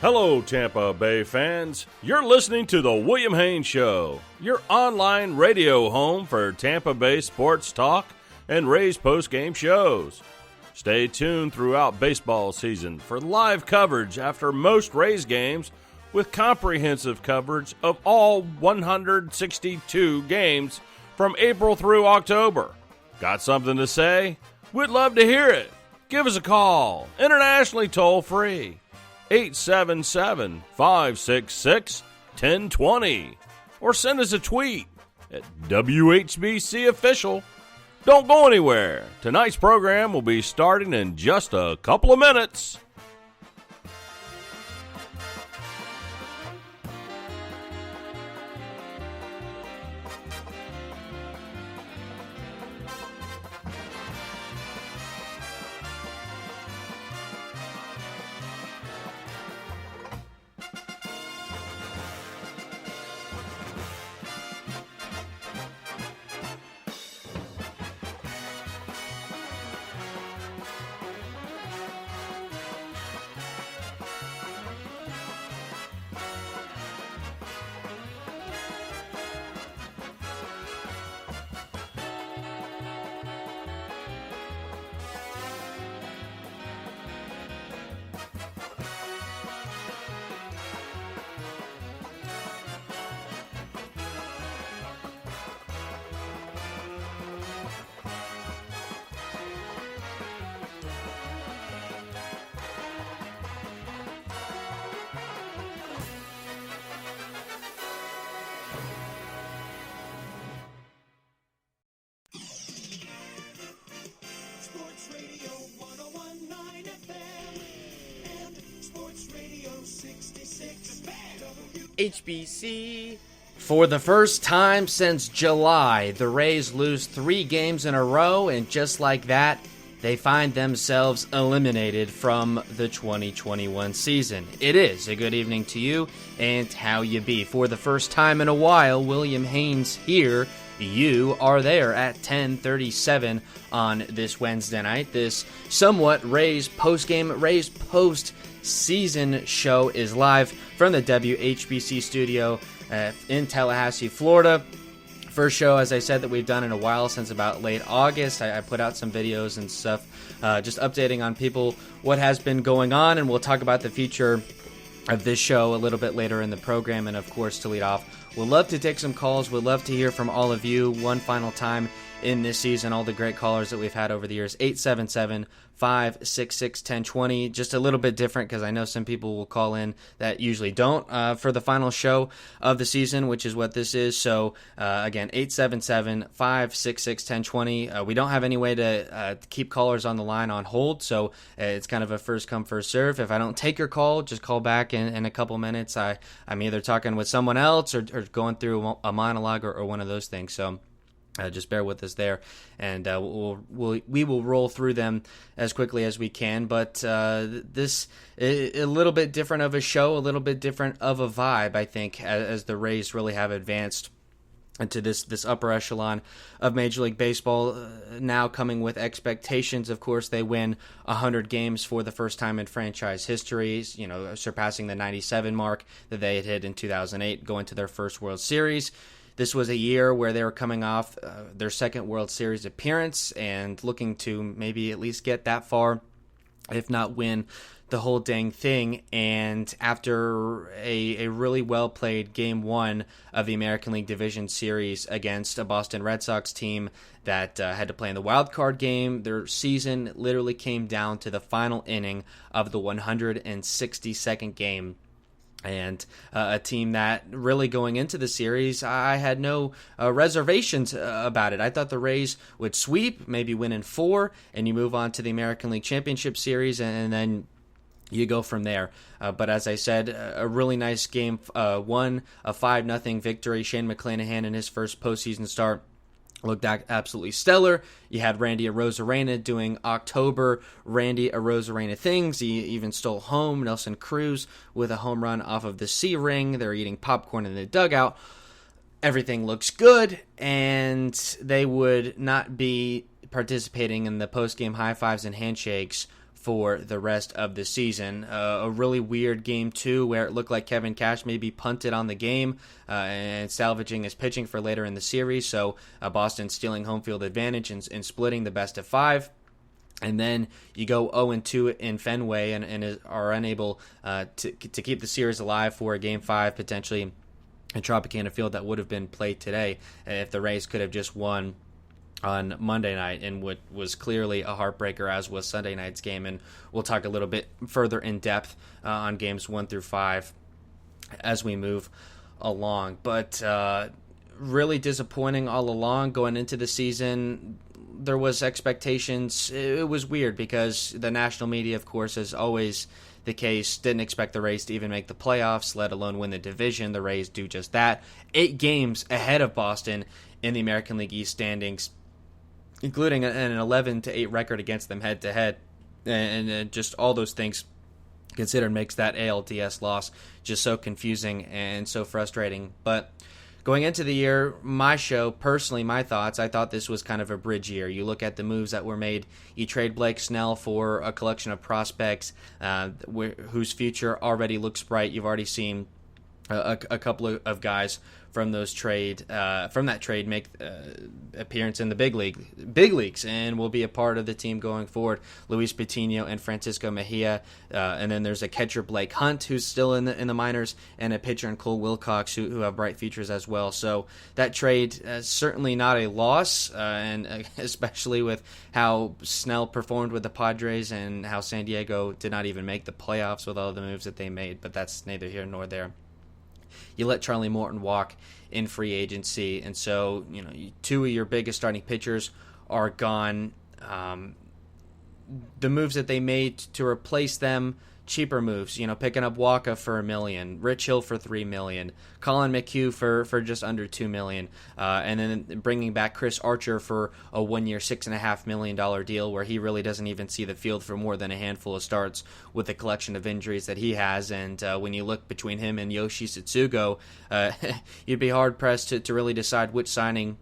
Hello, Tampa Bay fans. You're listening to The William Haynes Show, your online radio home for Tampa Bay sports talk and Rays postgame shows. Stay tuned throughout baseball season for live coverage after most Rays games with comprehensive coverage of all 162 games from April through October. Got something to say? We'd love to hear it. Give us a call, internationally toll-free. 877-566-1020 or send us a tweet at WHBC Official. Don't go anywhere. Tonight's program will be starting in just a couple of minutes. HBC. For the first time since July, the Rays lose 3 games in a row, and just like that, they find themselves eliminated from the 2021 season. It is a good evening to you, and how you be. For the first time in a while, William Haynes here. You are there at 10:37 on this Wednesday night. This somewhat Rays post-game, Rays post-season show is live from the WHBC studio in Tallahassee, Florida. First show, as I said, that we've done in a while, since about late August. I put out some videos and stuff, just updating on people what has been going on, and we'll talk about the future of this show a little bit later in the program. And of course, to lead off, we'd love to take some calls. We'd love to hear from all of you one final time in this season, all the great callers that we've had over the years. 877-566-1020. Just a little bit different because I know some people will call in that usually don't for the final show of the season, which is what this is. So again, 877-566-1020. We don't have any way to keep callers on the line on hold, so it's kind of a first come, first serve. If I don't take your call, just call back in a couple minutes. I'm either talking with someone else or going through a monologue or one of those things. So just bear with us there, and we will roll through them as quickly as we can. But this a little bit different of a show, a little bit different of a vibe, I think, as the Rays really have advanced into this upper echelon of Major League Baseball, now coming with expectations. Of course, they win 100 games for the first time in franchise history, surpassing the 97 mark that they had hit in 2008, going to their first World Series. This was a year where they were coming off their second World Series appearance and looking to maybe at least get that far, if not win the whole dang thing. And after a really well-played Game 1 of the American League Division Series against a Boston Red Sox team that had to play in the wild card game, their season literally came down to the final inning of the 162nd game. And a team that really going into the series, I had no reservations about it. I thought the Rays would sweep, maybe win in 4, and you move on to the American League Championship Series, and then you go from there. But as I said, a really nice game 1, a 5-0 victory. Shane McClanahan in his first postseason start looked absolutely stellar. You had Randy Rosarina doing October Randy Rosarina things. He even stole home. Nelson Cruz with a home run off of the C ring. They're eating popcorn in the dugout. Everything looks good, and they would not be participating in the post-game high fives and handshakes for the rest of the season. A really weird game, too, where it looked like Kevin Cash maybe punted on the game and salvaging his pitching for later in the series. So Boston stealing home field advantage and splitting the best of 5. And then you go 0-2 in Fenway and are unable to keep the series alive for a Game 5, potentially in Tropicana Field that would have been played today if the Rays could have just won on Monday night, and what was clearly a heartbreaker, as was Sunday night's game. And we'll talk a little bit further in depth on games 1 through 5 as we move along. But really disappointing all along going into the season. There was expectations. It was weird because the national media, of course, as always the case, didn't expect the Rays to even make the playoffs, let alone win the division. The Rays do just that. 8 games ahead of Boston in the American League East standings, including an 11-8 record against them head-to-head. And just all those things considered makes that ALDS loss just so confusing and so frustrating. But going into the year, my thoughts, I thought this was kind of a bridge year. You look at the moves that were made. You trade Blake Snell for a collection of prospects whose future already looks bright. You've already seen a couple of guys from that trade make appearance in the big leagues, and will be a part of the team going forward. Luis Patino and Francisco Mejia, and then there's a catcher, Blake Hunt, who's still in the minors, and a pitcher in Cole Wilcox who have bright futures as well. So that trade certainly not a loss, and especially with how Snell performed with the Padres and how San Diego did not even make the playoffs with all the moves that they made. But that's neither here nor there. You let Charlie Morton walk in free agency, and so 2 of your biggest starting pitchers are gone. The moves that they made to replace them, cheaper moves, picking up Waka for $1 million, Rich Hill for $3 million, Colin McHugh for just under $2 million, and then bringing back Chris Archer for a 1-year, $6.5 million deal where he really doesn't even see the field for more than a handful of starts with the collection of injuries that he has. And when you look between him and Yoshi Tsutsugo, you'd be hard pressed to really decide which signing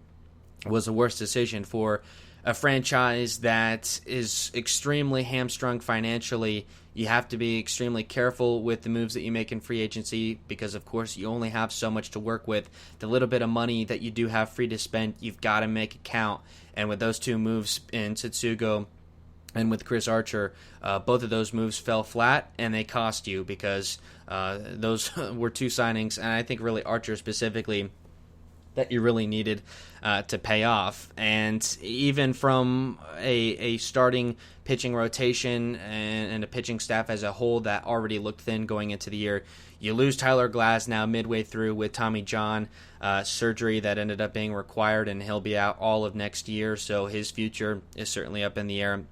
was the worst decision for a franchise that is extremely hamstrung financially. You have to be extremely careful with the moves that you make in free agency because, of course, you only have so much to work with. The little bit of money that you do have free to spend, you've got to make it count. And with those 2 moves in Tsutsugo and with Chris Archer, both of those moves fell flat, and they cost you because those were 2 signings, and I think really Archer specifically, that you really needed to pay off. And even from a starting pitching rotation and a pitching staff as a whole that already looked thin going into the year, you lose Tyler Glasnow midway through with Tommy John surgery that ended up being required, and he'll be out all of next year, so his future is certainly up in the air.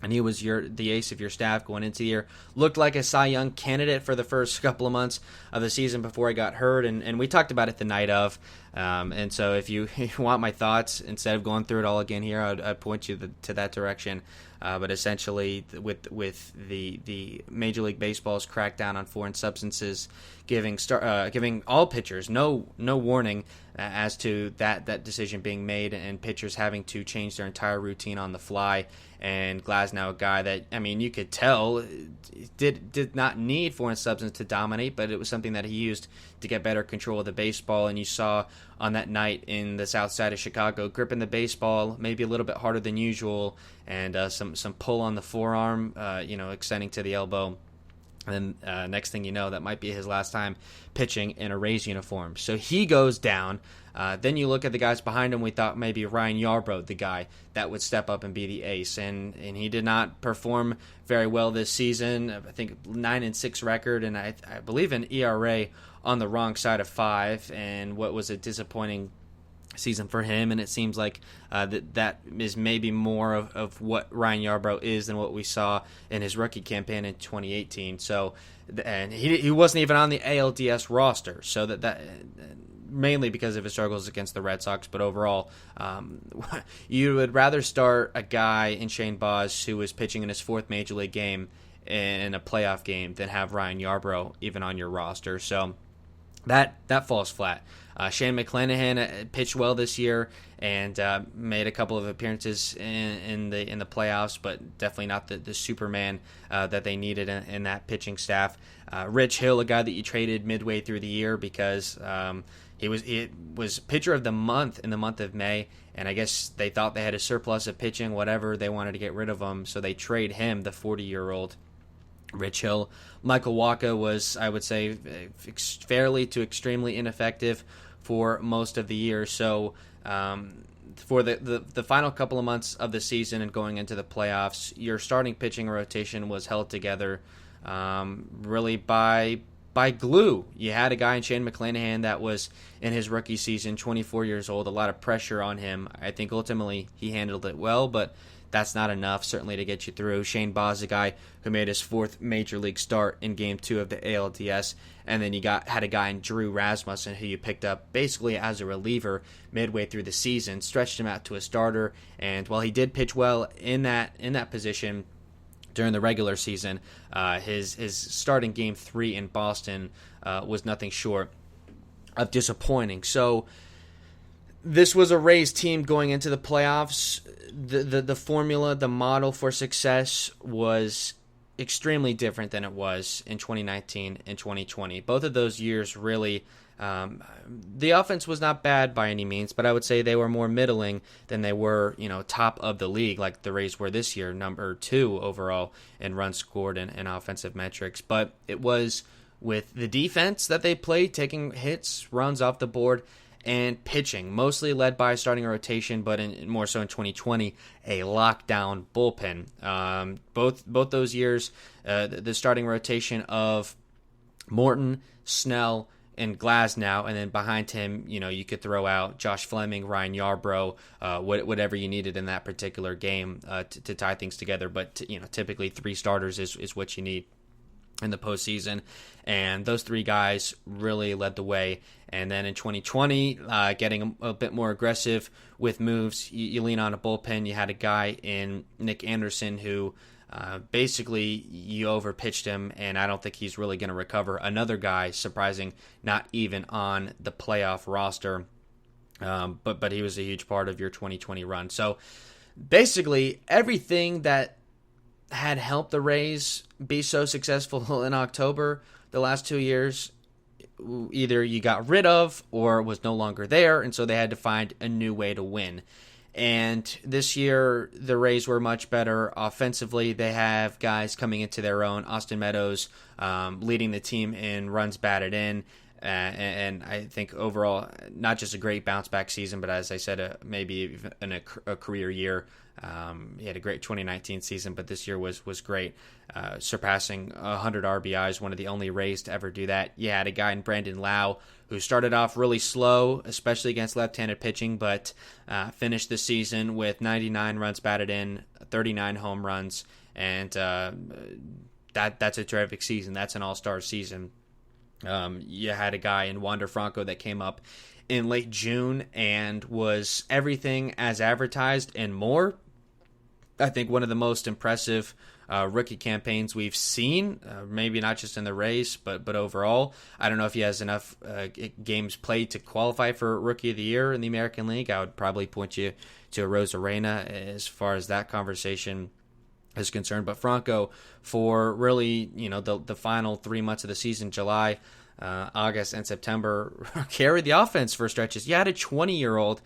And he was the ace of your staff going into the year. Looked like a Cy Young candidate for the first couple of months of the season before he got hurt, and we talked about it the night of. And so if you want my thoughts, instead of going through it all again here, I'd point you to that direction. But essentially, with the Major League Baseball's crackdown on foreign substances, giving all pitchers no warning as to that decision being made, and pitchers having to change their entire routine on the fly. And Glasnow, a guy that, you could tell did not need foreign substance to dominate, but it was something that he used to get better control of the baseball. And you saw on that night in the south side of Chicago, gripping the baseball maybe a little bit harder than usual, and some pull on the forearm, extending to the elbow. And then next thing you know, that might be his last time pitching in a Rays uniform. So he goes down. Then you look at the guys behind him. We thought maybe Ryan Yarbrough, the guy that would step up and be the ace. And he did not perform very well this season. I think 9-6 record, and I believe an ERA on the wrong side of 5. And what was a disappointing season for him, and it seems like that is maybe more of what Ryan Yarbrough is than what we saw in his rookie campaign in 2018. So, and he wasn't even on the ALDS roster, so that mainly because of his struggles against the Red Sox, but overall, you would rather start a guy in Shane Baz who was pitching in his 4th Major League game in a playoff game than have Ryan Yarbrough even on your roster. So that falls flat. Shane McClanahan pitched well this year and made a couple of appearances in the playoffs, but definitely not the Superman that they needed in that pitching staff. Rich Hill, a guy that you traded midway through the year because he was pitcher of the month in the month of May, and I guess they thought they had a surplus of pitching, whatever, they wanted to get rid of him, so they trade him, the 40-year-old Rich Hill. Michael Wacha was, I would say, fairly to extremely ineffective for most of the year. So for the final couple of months of the season and going into the playoffs, your starting pitching rotation was held together really by glue. You had a guy in Shane McClanahan that was in his rookie season, 24 years old, a lot of pressure on him. I think ultimately he handled it well, but that's not enough, certainly, to get you through. Shane Baz, a guy who made his fourth major league start in Game 2 of the ALDS, and then you had a guy in Drew Rasmussen who you picked up basically as a reliever midway through the season, stretched him out to a starter, and while he did pitch well in that position during the regular season, his starting Game 3 in Boston was nothing short of disappointing. So this was a Rays team going into the playoffs. The formula, the model for success was extremely different than it was in 2019 and 2020. Both of those years really, the offense was not bad by any means, but I would say they were more middling than they were, top of the league like the Rays were this year, number 2 overall in runs scored and offensive metrics. But it was with the defense that they played, taking hits, runs off the board, and pitching, mostly led by starting a rotation, but more so in 2020, a lockdown bullpen. Both those years, the starting rotation of Morton, Snell, and Glasnow, and then behind him, you could throw out Josh Fleming, Ryan Yarbrough, whatever you needed in that particular game to tie things together. But typically 3 starters is what you need in the postseason, and those 3 guys really led the way. And then in 2020, getting a bit more aggressive with moves, you lean on a bullpen. You had a guy in Nick Anderson who basically you overpitched him, and I don't think he's really going to recover. Another guy, surprising, not even on the playoff roster, but he was a huge part of your 2020 run. So basically everything that had helped the Rays be so successful in October the last 2 years, either you got rid of or was no longer there, and so they had to find a new way to win. And this year, the Rays were much better offensively. They have guys coming into their own. Austin Meadows leading the team in runs batted in. And I think overall, not just a great bounce-back season, but as I said, maybe even a career year. He had a great 2019 season, but this year was great, surpassing 100 RBIs, one of the only Rays to ever do that. You had a guy in Brandon Lau who started off really slow, especially against left-handed pitching, but finished the season with 99 runs batted in, 39 home runs, and that's a terrific season. That's an all-star season. You had a guy in Wander Franco that came up in late June and was everything as advertised and more. I think one of the most impressive rookie campaigns we've seen, maybe not just in the Rays, but overall. I don't know if he has enough games played to qualify for Rookie of the Year in the American League. I would probably point you to Rosarina as far as that conversation is concerned. But Franco, for really, the final 3 months of the season, July, August, and September, carried the offense for stretches. You had a 20-year-old,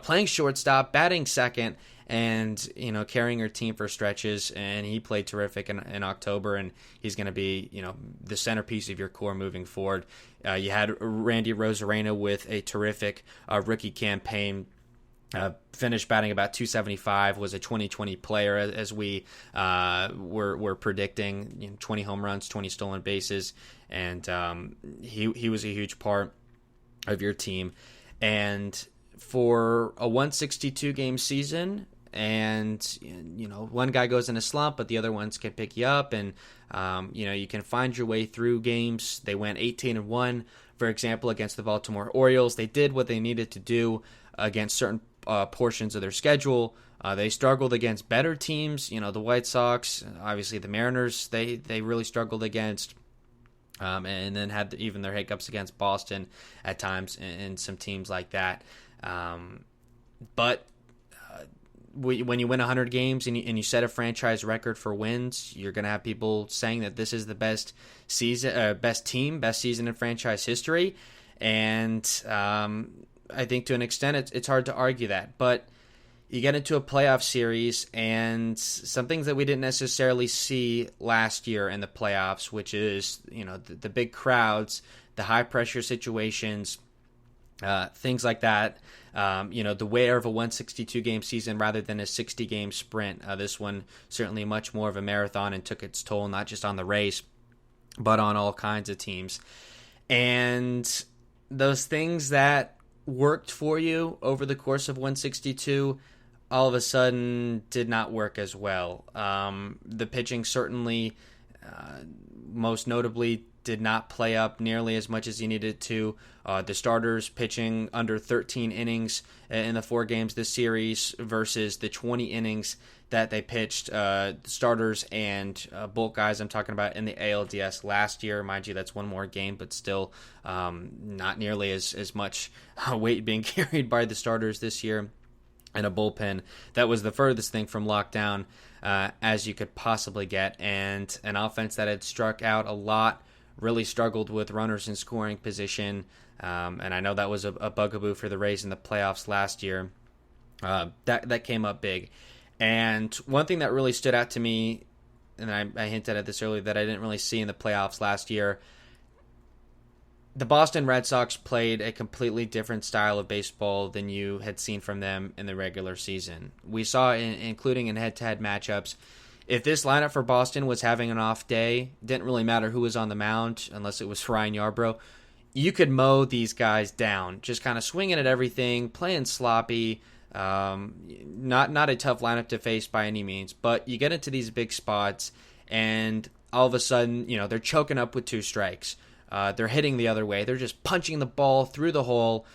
playing shortstop, batting second, and carrying your team for stretches, and he played terrific in October, and he's going to be the centerpiece of your core moving forward. You had Randy Rosarina with a terrific rookie campaign. Finished batting about 275, was a 2020 player as we were predicting, 20 home runs, 20 stolen bases, and he was a huge part of your team. And for a 162 game season, and one guy goes in a slump, but the other ones can pick you up, and you can find your way through games. They went 18-1, for example, against the Baltimore Orioles. They did what they needed to do against certain portions of their schedule. They struggled against better teams, the White Sox, obviously the Mariners. They really struggled against. and then had even their hiccups against Boston at times and some teams like that. But when you win 100 games and you set a franchise record for wins, you're going to have people saying that this is the best season, best season in franchise history. And I think to an extent it's hard to argue that. But you get into a playoff series, and some things that we didn't necessarily see last year in the playoffs, which is, the big crowds, the high pressure situations, things like that. The wear of a 162 game season rather than a 60 game sprint. This one certainly much more of a marathon and took its toll, not just on the Rays, but on all kinds of teams. And those things that worked for you over the course of 162 all of a sudden did not work as well. The pitching certainly, most notably, did not play up nearly as much as he needed to. The starters pitching under 13 innings in the 4 games this series versus the 20 innings that they pitched, starters and bulk guys I'm talking about in the ALDS last year. Mind you, that's one more game, but still not nearly as much weight being carried by the starters this year. And a bullpen that was the furthest thing from lockdown as you could possibly get. And an offense that had struck out a lot, really struggled with runners in scoring position. And I know that was a bugaboo for the Rays in the playoffs last year. That came up big. And one thing that really stood out to me, and I hinted at this earlier, that I didn't really see in the playoffs last year, the Boston Red Sox played a completely different style of baseball than you had seen from them in the regular season. We saw, including in head-to-head matchups, if this lineup for Boston was having an off day, didn't really matter who was on the mound, unless it was Ryan Yarbrough, you could mow these guys down, just kind of swinging at everything, playing sloppy. Not a tough lineup to face by any means, but you get into these big spots, and all of a sudden, they're choking up with 2 strikes. They're hitting the other way. They're just punching the ball through the hole,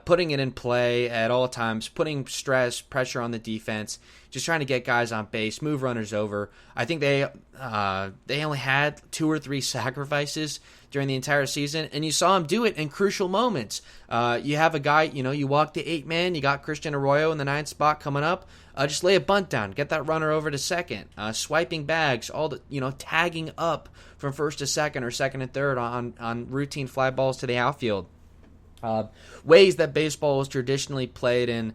putting it in play at all times, putting stress, pressure on the defense, just trying to get guys on base, move runners over. I think they only had 2 or 3 sacrifices during the entire season, and you saw him do it in crucial moments. You have a guy, you walk the 8-man, you got Christian Arroyo in the 9th spot coming up. Just lay a bunt down, get that runner over to second, swiping bags, all the tagging up from first to second or second and third on routine fly balls to the outfield. Ways that baseball was traditionally played in.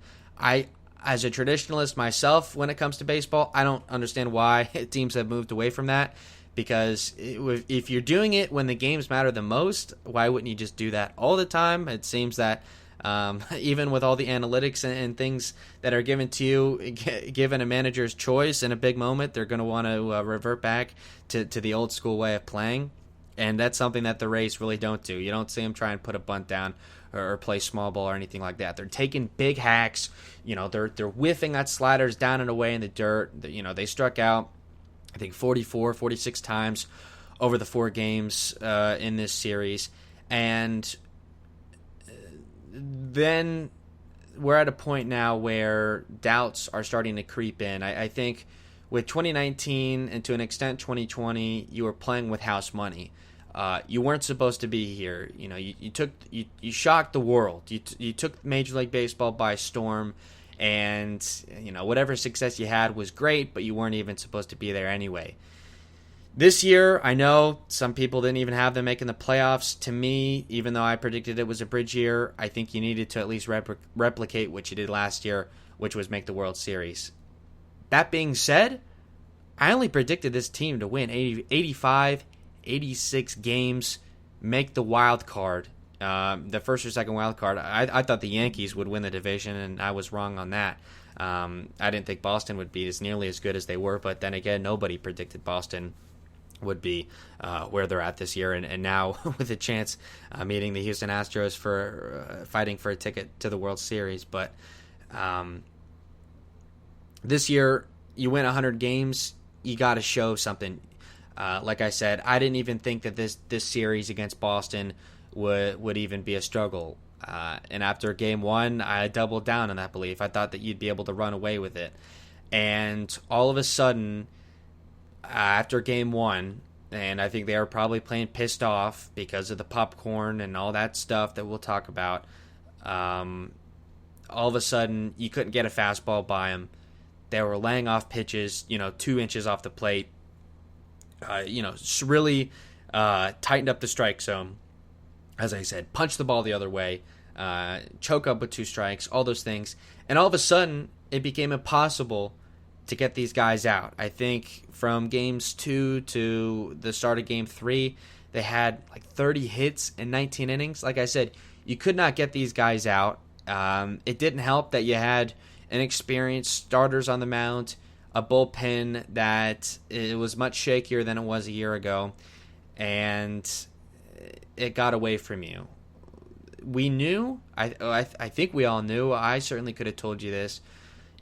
As a traditionalist myself, when it comes to baseball, I don't understand why teams have moved away from that. Because if you're doing it when the games matter the most, why wouldn't you just do that all the time? It seems that even with all the analytics and things that are given to you, given a manager's choice in a big moment, they're going to want to revert back to the old school way of playing. And that's something that the Rays really don't do. You don't see them try and put a bunt down or play small ball or anything like that. They're taking big hacks. They're whiffing at sliders down and away in the dirt. They struck out, I think, 46 times over the 4 games in this series. And then we're at a point now where doubts are starting to creep in. I think with 2019 and to an extent 2020, you were playing with house money. You weren't supposed to be here. You shocked the world. You took Major League Baseball by storm, and whatever success you had was great, but you weren't even supposed to be there anyway. This year, I know some people didn't even have them making the playoffs. To me, even though I predicted it was a bridge year, I think you needed to at least replicate what you did last year, which was make the World Series. That being said, I only predicted this team to win 85, 86 games, make the wild card, the first or second wild card. I thought the Yankees would win the division, and I was wrong on that. I didn't think Boston would be nearly as good as they were, but then again, nobody predicted Boston would be where they're at this year, and now with a chance meeting the Houston Astros for fighting for a ticket to the World Series. But this year, you win 100 games, you got to show something. Like I said, I didn't even think that this series against Boston would even be a struggle. And after Game 1, I doubled down on that belief. I thought that you'd be able to run away with it. And all of a sudden, after Game 1, And I think they were probably playing pissed off because of the popcorn and all that stuff that we'll talk about. All of a sudden, you couldn't get a fastball by them. They were laying off pitches, 2 inches off the plate. Really tightened up the strike zone. As I said, punch the ball the other way, choke up with 2 strikes, all those things. And all of a sudden, it became impossible to get these guys out. I think from games 2 to the start of game 3, they had like 30 hits in 19 innings. Like I said, you could not get these guys out. It didn't help that you had inexperienced starters on the mound, a bullpen that it was much shakier than it was a year ago, and it got away from you. We knew, I think we all knew, I certainly could have told you this,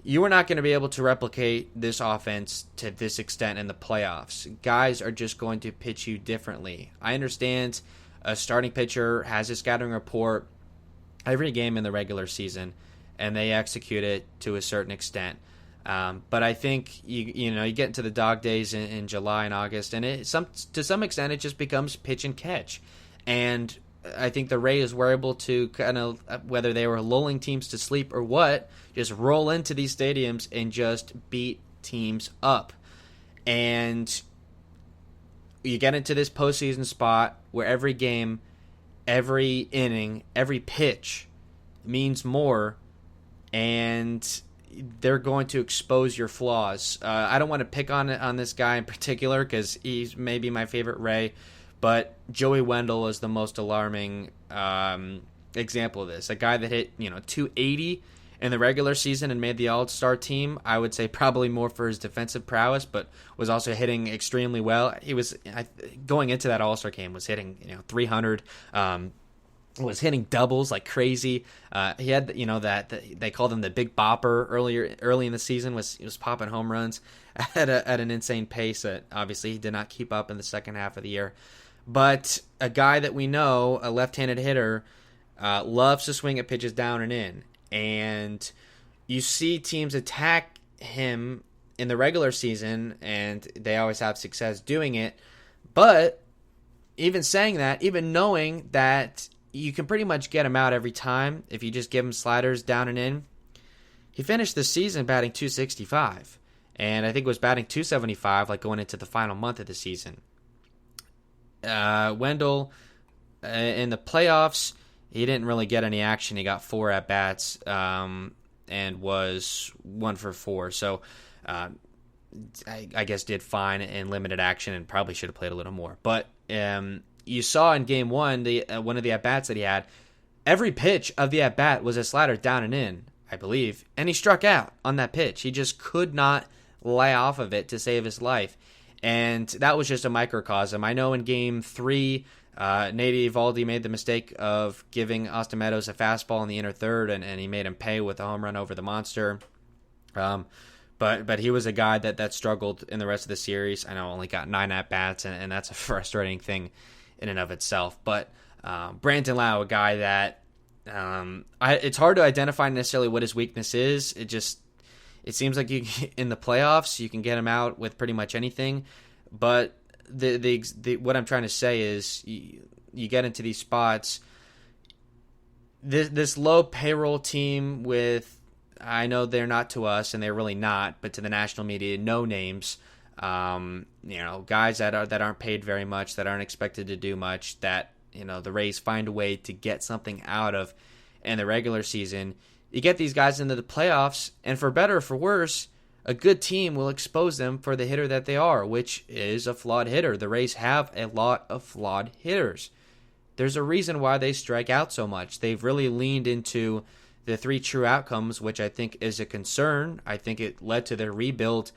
you were not going to be able to replicate this offense to this extent in the playoffs. Guys are just going to pitch you differently. I understand a starting pitcher has a scattering report every game in the regular season, and they execute it to a certain extent. But I think you get into the dog days in July and August, and to some extent it just becomes pitch and catch. And I think the Rays were able to kind of, whether they were lulling teams to sleep or what, just roll into these stadiums and just beat teams up. And you get into this postseason spot where every game, every inning, every pitch means more, and they're going to expose your flaws. I don't want to pick on this guy in particular because he's maybe my favorite Ray, but Joey Wendell is the most alarming example of this. A guy that hit 280 in the regular season and made the All-Star team. I would say probably more for his defensive prowess, but was also hitting extremely well. He was going into that All-Star game was hitting 300. Was hitting doubles like crazy. He had that they called him the Big Bopper early in the season. He was popping home runs at an insane pace that obviously he did not keep up in the second half of the year. But a guy that we know, a left-handed hitter, loves to swing at pitches down and in. And you see teams attack him in the regular season, and they always have success doing it. But even saying that, even knowing that you can pretty much get him out every time if you just give him sliders down and in, he finished the season batting .265. And I think it was batting .275 like going into the final month of the season. Wendell, in the playoffs, he didn't really get any action. He got 4 at-bats and was 1 for 4. So I guess did fine in limited action and probably should have played a little more. But you saw in game 1, one of the at-bats that he had, every pitch of the at-bat was a slider down and in, I believe. And he struck out on that pitch. He just could not lay off of it to save his life. And that was just a microcosm. I know in game 3, Nate Eovaldi made the mistake of giving Austin Meadows a fastball in the inner third, and he made him pay with a home run over the monster. But he was a guy that struggled in the rest of the series. I know only got 9 at-bats, and that's a frustrating thing in and of itself. But Brandon Lau, a guy that it's hard to identify necessarily what his weakness is. It seems like in the playoffs you can get him out with pretty much anything. But what I'm trying to say is you get into these spots. This low payroll team with, I know they're not to us and they're really not, but to the national media, no names. Guys that aren't paid very much, that aren't expected to do much, that the Rays find a way to get something out of in the regular season. You get these guys into the playoffs, and for better or for worse, a good team will expose them for the hitter that they are, which is a flawed hitter. The Rays have a lot of flawed hitters. There's a reason why they strike out so much. They've really leaned into the 3 true outcomes, which I think is a concern. I think it led to their rebuild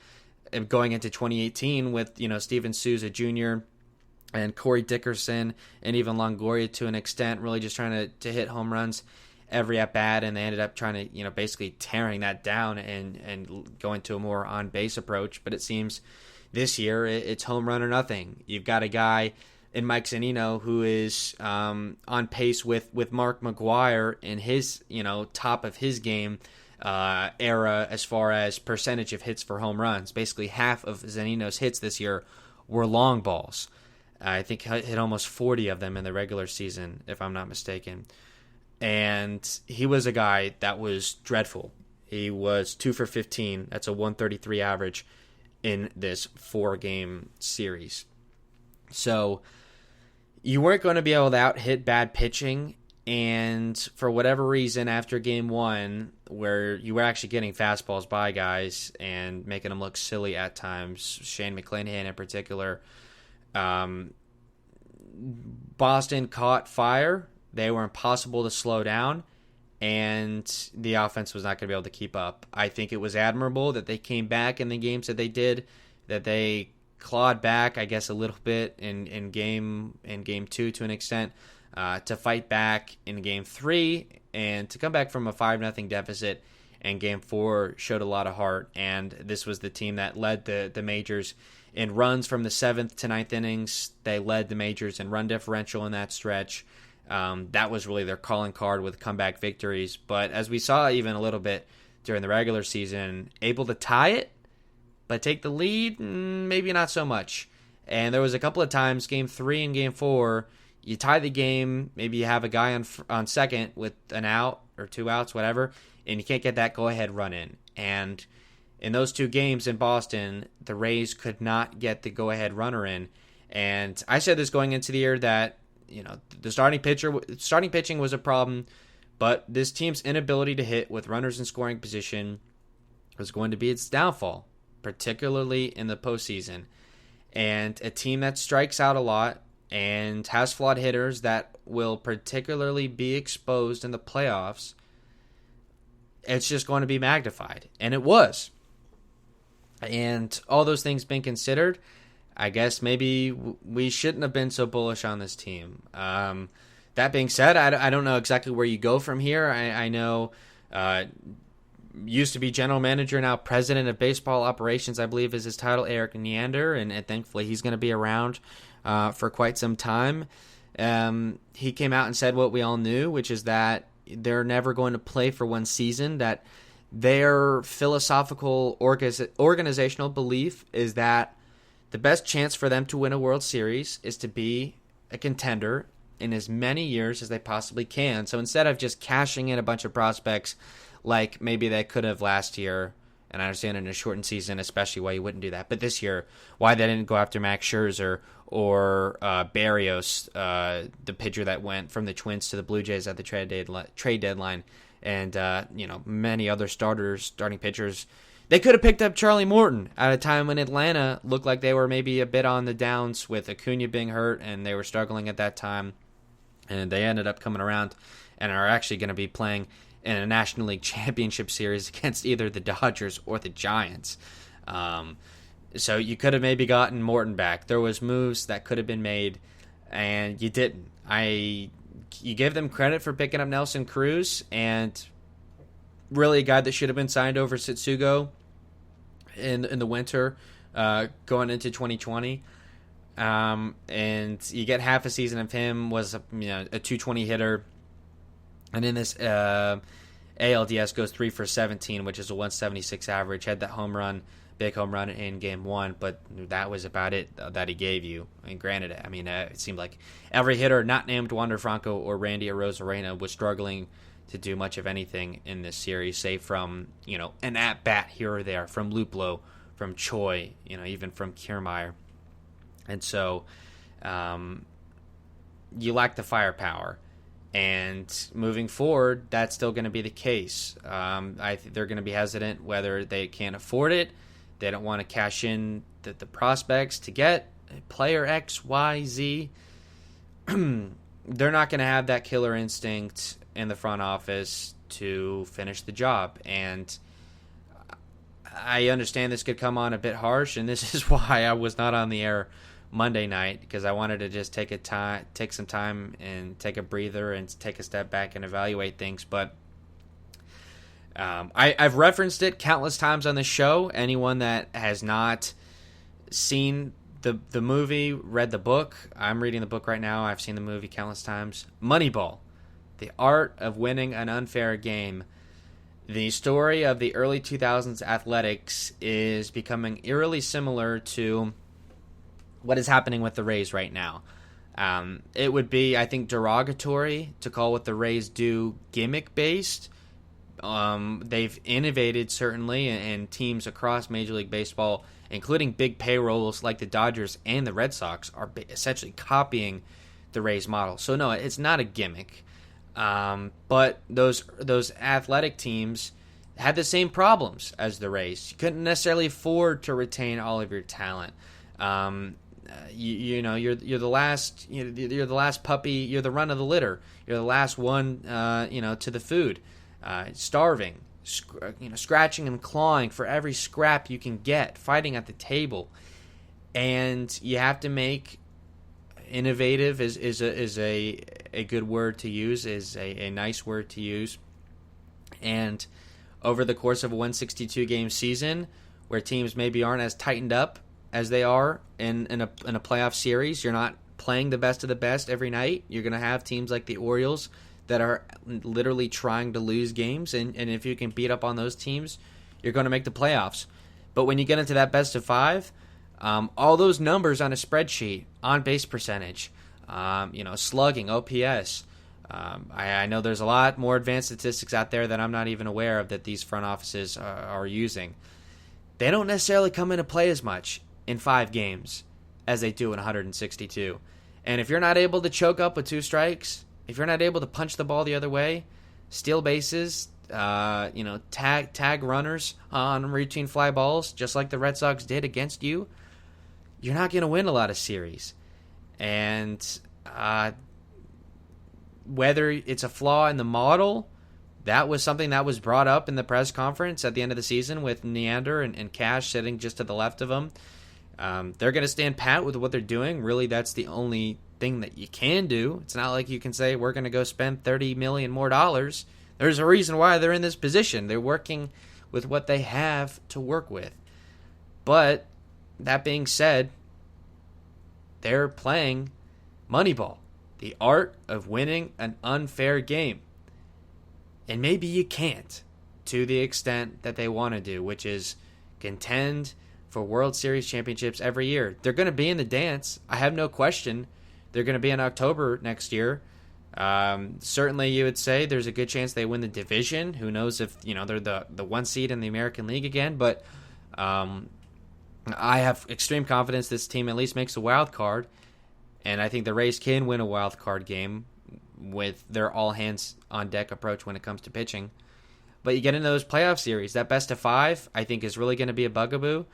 going into 2018 with Steven Souza Jr. and Corey Dickerson and even Longoria to an extent, really just trying to hit home runs every at bat, and they ended up trying to basically tearing that down and going to a more on base approach. But it seems this year it's home run or nothing. You've got a guy in Mike Zunino who is on pace with Mark McGwire in his top of his game era as far as percentage of hits for home runs. Basically half of Zunino's hits this year were long balls. I think hit almost 40 of them in the regular season, if I'm not mistaken. And he was a guy that was dreadful. He was 2 for 15. That's a 133 average in this 4-game series. So you weren't going to be able to out-hit bad pitching. And for whatever reason, after game 1, where you were actually getting fastballs by guys and making them look silly at times, Shane McClanahan in particular, Boston caught fire. They were impossible to slow down, and the offense was not going to be able to keep up. I think it was admirable that they came back in the games that they did, that they clawed back, I guess, a little bit in game 2 to an extent, to fight back in game 3, and to come back from a 5-0 deficit. And game 4 showed a lot of heart, and this was the team that led the majors in runs from the 7th to 9th innings. They led the majors in run differential in that stretch. That was really their calling card with comeback victories. But as we saw even a little bit during the regular season, able to tie it, but take the lead, maybe not so much. And there was a couple of times, game 3 and game 4, you tie the game, maybe you have a guy on second with an out or 2 outs, whatever, and you can't get that go-ahead run in. And in those 2 games in Boston, the Rays could not get the go-ahead runner in. And I said this going into the year that, the starting pitching was a problem, but this team's inability to hit with runners in scoring position was going to be its downfall, particularly in the postseason. And a team that strikes out a lot and has flawed hitters that will particularly be exposed in the playoffs, it's just going to be magnified. And it was. And all those things being considered, I guess maybe we shouldn't have been so bullish on this team. That being said, I don't know exactly where you go from here. I know used to be general manager, now president of baseball operations, I believe is his title, Eric Neander, and thankfully he's going to be around for quite some time. He came out and said what we all knew, which is that they're never going to play for one season, that their philosophical organizational belief is that the best chance for them to win a World Series is to be a contender in as many years as they possibly can. So instead of just cashing in a bunch of prospects like maybe they could have last year, and I understand in a shortened season especially why you wouldn't do that, but this year, why they didn't go after Max Scherzer or Barrios, the pitcher that went from the Twins to the Blue Jays at the trade deadline, and many other starting pitchers. They could have picked up Charlie Morton at a time when Atlanta looked like they were maybe a bit on the downs with Acuna being hurt, and they were struggling at that time. And they ended up coming around and are actually going to be playing in a National League Championship Series against either the Dodgers or the Giants. So you could have maybe gotten Morton back. There was moves that could have been made, and you didn't. You give them credit for picking up Nelson Cruz, and really a guy that should have been signed over Setsugo in the winter going into 2020. And you get half a season of him, was a 220 hitter, and in this ALDS goes 3 for 17, which is a 176 average. Had that big home run in game 1, but that was about it that he gave you. And granted, it seemed like every hitter not named Wander Franco or Randy Rosarina was struggling to do much of anything in this series, save from an at bat here or there from Luplow, from Choi, even from Kierme. And so you lack the firepower. And moving forward, that's still going to be the case. I think they're going to be hesitant whether they can't afford it. They don't want to cash in the prospects to get player X, Y, Z. They're not going to have that killer instinct in the front office to finish the job. And I understand this could come on a bit harsh, and this is why I was not on the air Monday night, because I wanted to just take some time and take a breather and take a step back and evaluate things. But I've referenced it countless times on the show. Anyone that has not seen the movie, read the book, I'm reading the book right now, I've seen the movie countless times, Moneyball, The Art of Winning an Unfair Game. The story of the early 2000s athletics is becoming eerily similar to what is happening with the Rays right now. It would be, I think, derogatory to call what the Rays do gimmick-based. They've innovated, certainly, and teams across Major League Baseball, including big payrolls like the Dodgers and the Red Sox, are essentially copying the Rays model. So, no, it's not a gimmick. But those athletic teams had the same problems as the Rays. You couldn't necessarily afford to retain all of your talent. You're the last you're the last puppy. You're the run of the litter. You're the last one to the food, starving, scratching and clawing for every scrap you can get, fighting at the table, and you have to make innovative is a good word to use, is a nice word to use, and over the course of a 162 game season, where teams maybe aren't as tightened up as they are in a playoff series, you're not playing the best of the best every night. You're going to have teams like the Orioles that are literally trying to lose games, and if you can beat up on those teams, you're going to make the playoffs. But when you get into that best of five, all those numbers on a spreadsheet, on base percentage, slugging, OPS. I know there's a lot more advanced statistics out there that I'm not even aware of that these front offices are using. They don't necessarily come into play as much in 5 games as they do in 162. And if you're not able to choke up with 2 strikes, if you're not able to punch the ball the other way, steal bases, tag runners on routine fly balls, just like the Red Sox did against you, you're not going to win a lot of series. And whether it's a flaw in the model, that was something that was brought up in the press conference at the end of the season with Neander and Cash sitting just to the left of them. They're going to stand pat with what they're doing. Really, that's the only thing that you can do. It's not like you can say, we're going to go spend $30 million more. There's a reason why they're in this position. They're working with what they have to work with. But that being said, they're playing Moneyball, the art of winning an unfair game. And maybe you can't to the extent that they want to do, which is contend for World Series championships every year. They're going to be in the dance. I have no question. They're going to be in October next year. Certainly, you would say there's a good chance they win the division. Who knows if they're the 1 seed in the American League again? But I have extreme confidence this team at least makes a wild card, and I think the Rays can win a wild card game with their all hands on deck approach when it comes to pitching. But you get into those playoff series, that best of 5 I think is really going to be a bugaboo.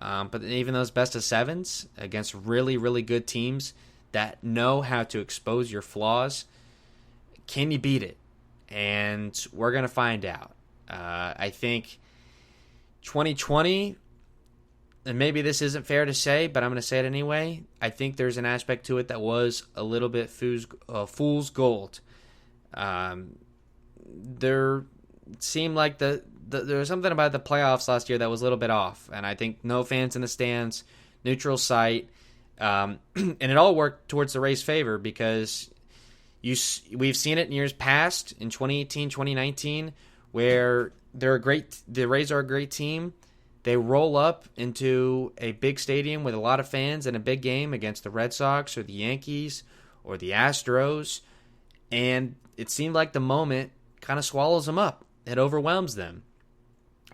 But even those best of 7s against really, really good teams that know how to expose your flaws, can you beat it? And we're going to find out. I think 2020, and maybe this isn't fair to say, but I'm going to say it anyway, I think there's an aspect to it that was a little bit fool's gold. There seemed like there was something about the playoffs last year that was a little bit off, and I think no fans in the stands, neutral site, and it all worked towards the Rays' favor because we've seen it in years past, in 2018, 2019, where the Rays are a great team. They roll up into a big stadium with a lot of fans in a big game against the Red Sox or the Yankees or the Astros, and it seemed like the moment kind of swallows them up. It overwhelms them.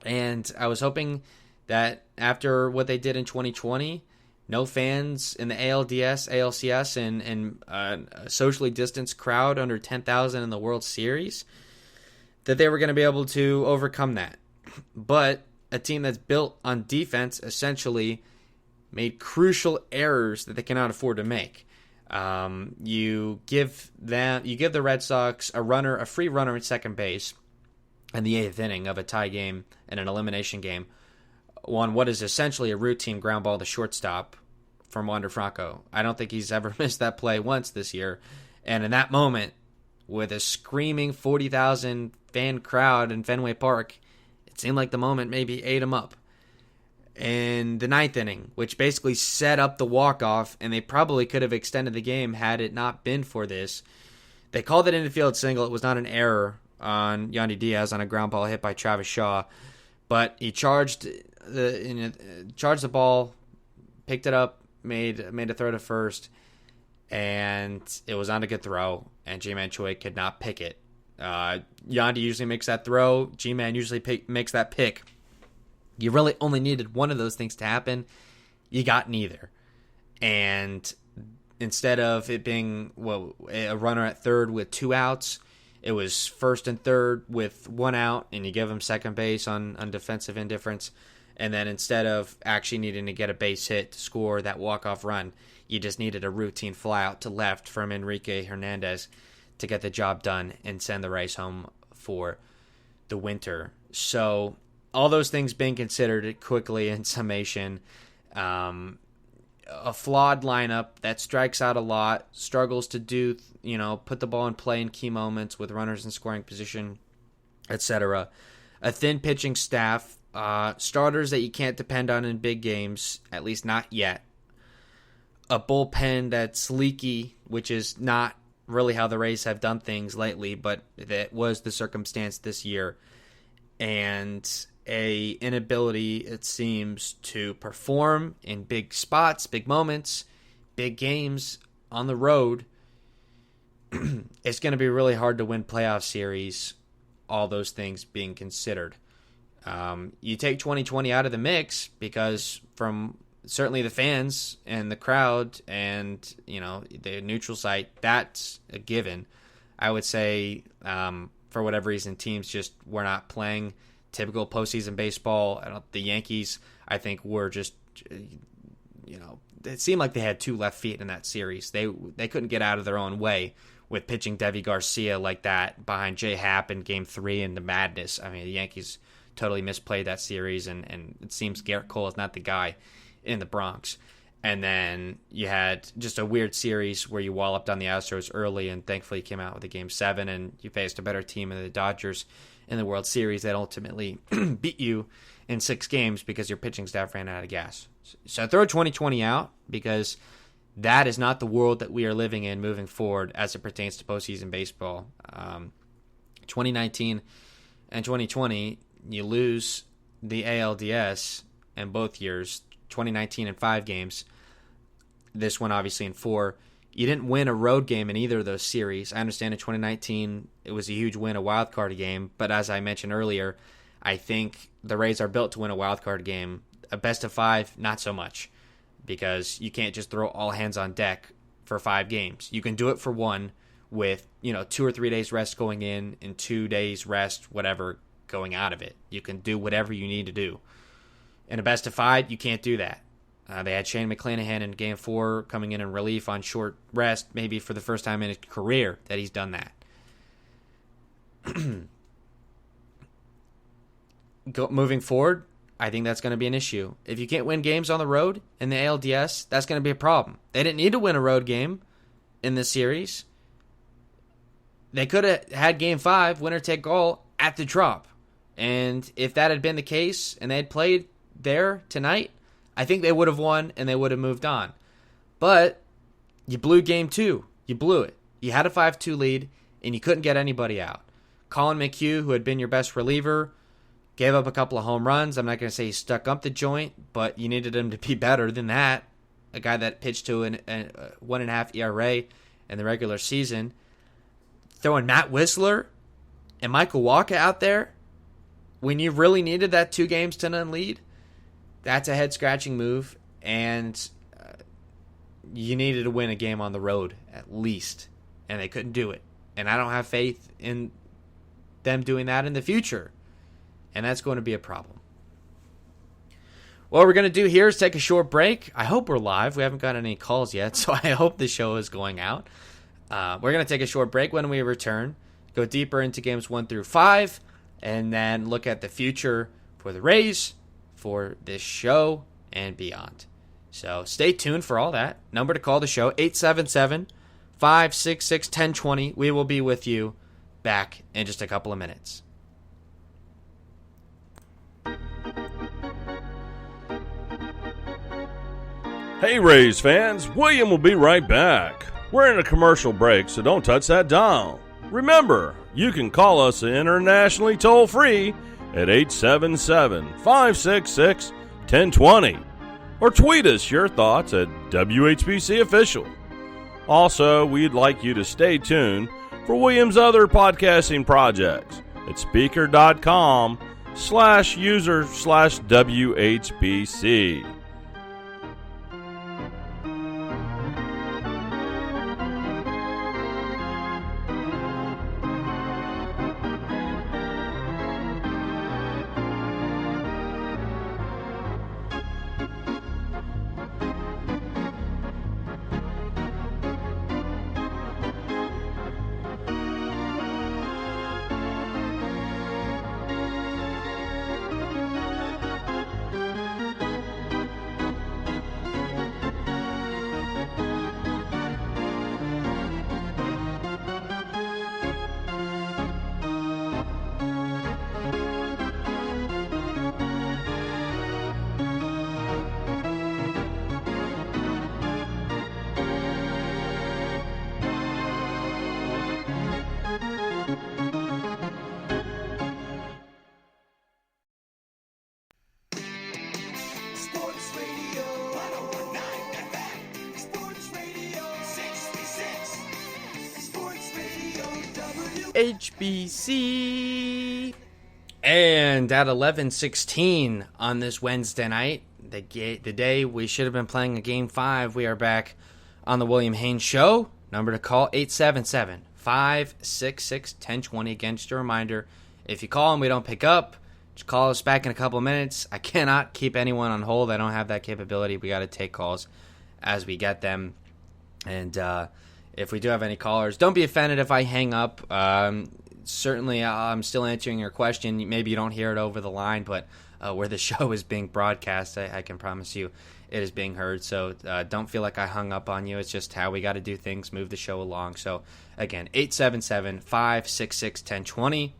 And I was hoping that after what they did in 2020, no fans in the ALDS, ALCS, and a socially distanced crowd under 10,000 in the World Series, that they were going to be able to overcome that. But a team that's built on defense essentially made crucial errors that they cannot afford to make. You give the Red Sox a free runner at second base in the 8th inning of a tie game and an elimination game on what is essentially a routine ground ball to shortstop from Wander Franco. I don't think he's ever missed that play once this year. And in that moment, with a screaming 40,000 fan crowd in Fenway Park, it seemed like the moment maybe ate him up. In the 9th inning, which basically set up the walk-off, and they probably could have extended the game had it not been for this. They called it an infield single. It was not an error on Yandy Diaz on a ground ball hit by Travis Shaw, but he charged the ball, picked it up, made a throw to first, and it was on a good throw, and G-Man Choi could not pick it. Yandy usually makes that throw. G-Man usually makes that pick. You really only needed one of those things to happen. You got neither. And instead of it being a runner at third with 2 outs, it was first and third with 1 out, and you give him second base on defensive indifference. And then instead of actually needing to get a base hit to score that walk-off run, you just needed a routine fly out to left from Enrique Hernandez to get the job done and send the Rays home for the winter. So all those things being considered quickly in summation, a flawed lineup that strikes out a lot, struggles to do, put the ball in play in key moments with runners in scoring position, etc. A thin pitching staff, starters that you can't depend on in big games, at least not yet. A bullpen that's leaky, which is not really how the Rays have done things lately, but that was the circumstance this year. And a inability, it seems, to perform in big spots, big moments, big games on the road. It's going to be really hard to win playoff series, all those things being considered. You take 2020 out of the mix because from certainly the fans and the crowd and, the neutral site, that's a given. I would say, for whatever reason, teams just were not playing typical postseason baseball. The Yankees, I think, were just, it seemed like they had 2 left feet in that series. They couldn't get out of their own way with pitching Devi Garcia like that behind J Happ in Game 3 and the madness. I mean, the Yankees totally misplayed that series, and it seems Garrett Cole is not the guy in the Bronx. And then you had just a weird series where you walloped on the Astros early and thankfully came out with a Game 7, and you faced a better team in the Dodgers in the World Series that ultimately beat you in 6 games because your pitching staff ran out of gas. So throw 2020 out because that is not the world that we are living in moving forward as it pertains to postseason baseball. 2019 and 2020, you lose the ALDS in both years, 2019 in 5 games, this one obviously in 4. You didn't win a road game in either of those series. I understand in 2019 it was a huge win, a wild card game, but as I mentioned earlier, I think the Rays are built to win a wild card game. A best of 5, not so much, because you can't just throw all hands on deck for 5 games. You can do it for 1 with 2 or 3 days rest going in and 2 days rest, whatever, going out of it. You can do whatever you need to do. In a best of 5, you can't do that. They had Shane McClanahan in Game 4 coming in relief on short rest, maybe for the first time in his career that he's done that. Moving forward, I think that's going to be an issue. If you can't win games on the road in the ALDS, that's going to be a problem. They didn't need to win a road game in this series. They could have had Game 5, winner take all, at the Trop. And if that had been the case and they had played there tonight, I think they would have won and they would have moved on. But you blew Game 2. You blew it. You had a 5-2 lead and you couldn't get anybody out. Colin McHugh, who had been your best reliever, gave up a couple of home runs. I'm not going to say he stuck up the joint, but you needed him to be better than that. A guy that pitched to a 1.5 ERA in the regular season. Throwing Matt Whistler and Michael Walker out there when you really needed that 2-0 lead, that's a head-scratching move, and you needed to win a game on the road at least, and they couldn't do it. And I don't have faith in them doing that in the future, and that's going to be a problem. What we're going to do here is take a short break. I hope we're live. We haven't got any calls yet, so I hope the show is going out. We're going to take a short break. When we return, go deeper into games 1 through 5, and then look at the future for the Rays, for this show, and beyond. So stay tuned for all that. Number to call the show, 877-566-1020. We will be with you back in just a couple of minutes. Hey Rays fans, William will be right back. We're in a commercial break, so don't touch that dial. Remember, you can call us internationally toll-free at 877-566-1020. or tweet us your thoughts at WHBC Official. Also, we'd like you to stay tuned for Williams' other podcasting projects at speaker.com/user/WHBC. HBC. And at 11:16 on this Wednesday night, the day we should have been playing a Game 5, we are back on the William Haynes Show. Number to call, 877-566-1020. Again, just a reminder, if you call and we don't pick up, just call us back in a couple of minutes. I cannot keep anyone on hold. I don't have that capability. We got to take calls as we get them. And if we do have any callers, don't be offended if I hang up. Certainly, I'm still answering your question. Maybe you don't hear it over the line, but where the show is being broadcast, I can promise you it is being heard. So don't feel like I hung up on you. It's just how we got to do things, move the show along. So, again, 877-566-1020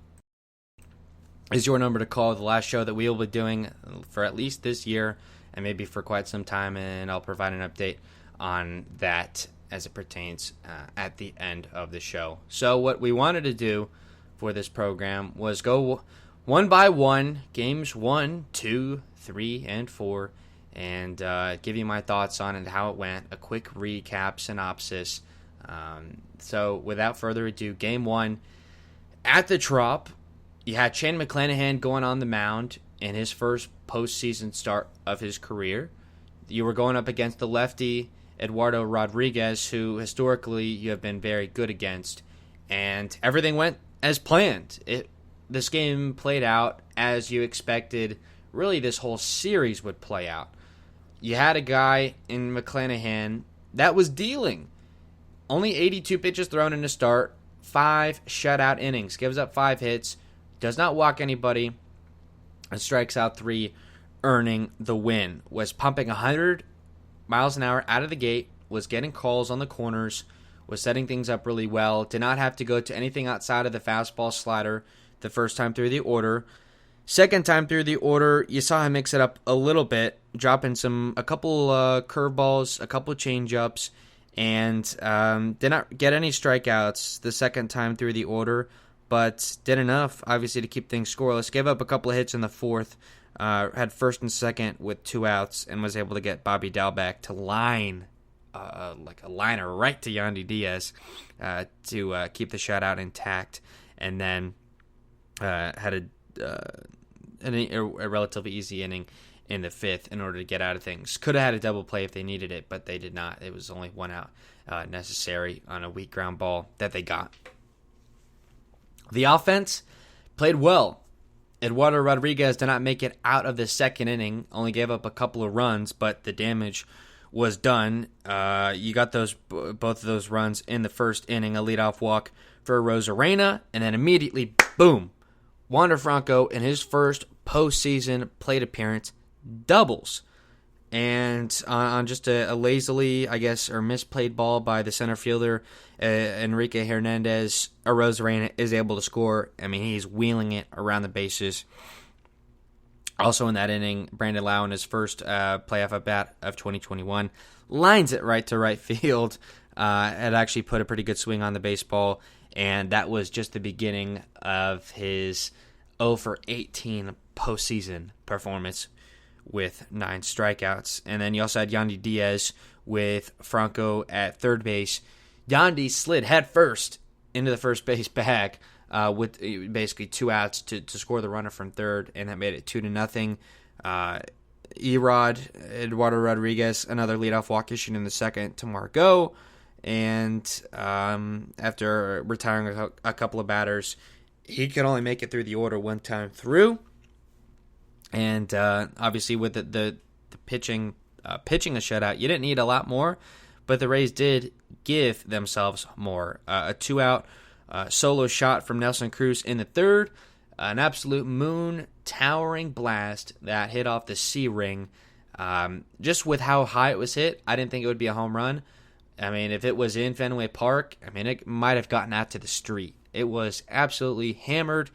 is your number to call. The last show that we will be doing for at least this year and maybe for quite some time, and I'll provide an update on that as it pertains at the end of the show. So what we wanted to do for this program was go one by one, games 1, 2, 3, and 4, and give you my thoughts on it, how it went, a quick recap, synopsis. So without further ado, game 1, at the Trop, you had Shane McClanahan going on the mound in his first postseason start of his career. You were going up against the lefty Eduardo Rodriguez, who historically you have been very good against, and everything went as planned. This game played out as you expected. Really, this whole series would play out. You had a guy in McClanahan that was dealing. Only 82 pitches thrown in the start, 5 shutout innings, gives up 5 hits, does not walk anybody, and strikes out 3, earning the win. Was pumping 100 miles an hour out of the gate, was getting calls on the corners, was setting things up really well, did not have to go to anything outside of the fastball slider the first time through the order. Second time through the order, you saw him mix it up a little bit, dropping a couple curveballs, a couple changeups, and did not get any strikeouts the second time through the order, but did enough, obviously, to keep things scoreless. Gave up a couple of hits in the fourth, had first and second with 2 outs, and was able to get Bobby Dalbec to line like a liner right to Yandy Diaz to keep the shutout intact, and then had a relatively easy inning in the fifth in order to get out of things. Could have had a double play if they needed it, but they did not. It was only 1 out necessary on a weak ground ball that they got. The offense played well. Eduardo Rodriguez did not make it out of the second inning, only gave up a couple of runs, but the damage was done. You got both of those runs in the first inning, a leadoff walk for Rosarina, and then immediately, boom, Wander Franco in his first postseason plate appearance doubles. And on just a lazily, I guess, or misplayed ball by the center fielder, Enrique Hernandez, Rosarina is able to score. I mean, he's wheeling it around the bases. Also in that inning, Brandon Lau in his first playoff at-bat of 2021 lines it right to right field. Had actually put a pretty good swing on the baseball, and that was just the beginning of his 0 for 18 postseason performance with 9 strikeouts. And then you also had Yandy Diaz with Franco at third base. Yandy slid head first into the first base bag with basically 2 outs to score the runner from third, and that made it 2-0. Eduardo Rodriguez, another leadoff walk issued in the second to Margot, and after retiring a couple of batters, he could only make it through the order one time through. And obviously with the pitching a shutout, you didn't need a lot more, but the Rays did give themselves more. A 2-out solo shot from Nelson Cruz in the third, an absolute moon towering blast that hit off the C ring. Just with how high it was hit, I didn't think it would be a home run. I mean, if it was in Fenway Park, I mean, it might have gotten out to the street. It was absolutely hammered.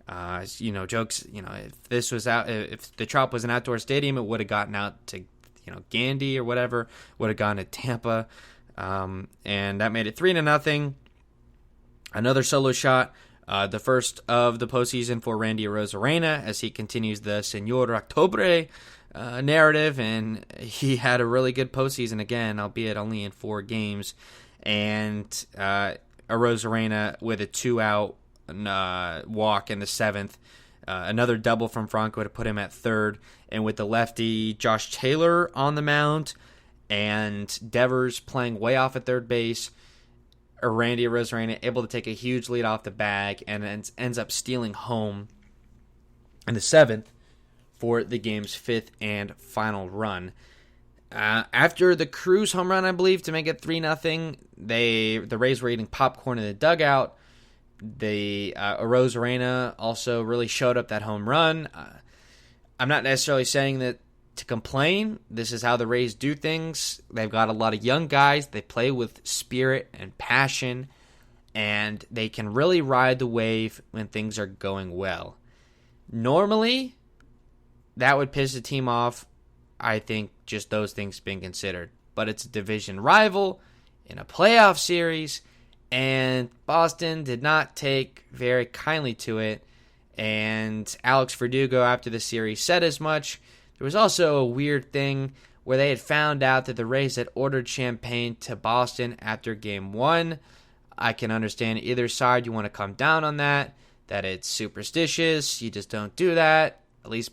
Jokes, if this was out, if the Trop was an outdoor stadium, it would have gotten out to, Gandy or whatever, would have gone to Tampa. And that made it 3-0. Another solo shot, the first of the postseason for Randy Rosarina as he continues the Señor Octubre narrative, and he had a really good postseason again, albeit only in 4 games. And a Rosarina with a 2-out walk in the 7th. Another double from Franco to put him at third. And with the lefty Josh Taylor on the mound and Devers playing way off at third base, Randy Rosarina able to take a huge lead off the bag and ends up stealing home in the 7th for the game's 5th and final run. After the Cruz home run, I believe, to make it 3-0, the Rays were eating popcorn in the dugout. Rosarina also really showed up that home run. I'm not necessarily saying that to complain. This is how the Rays do things. They've got a lot of young guys. They play with spirit and passion, and they can really ride the wave when things are going well. Normally, that would piss the team off, I think, just those things being considered. But it's a division rival in a playoff series, and Boston did not take very kindly to it. And Alex Verdugo, after the series, said as much. There was also a weird thing where they had found out that the Rays had ordered champagne to Boston after Game 1. I can understand either side. You want to come down on that it's superstitious. You just don't do that. At least,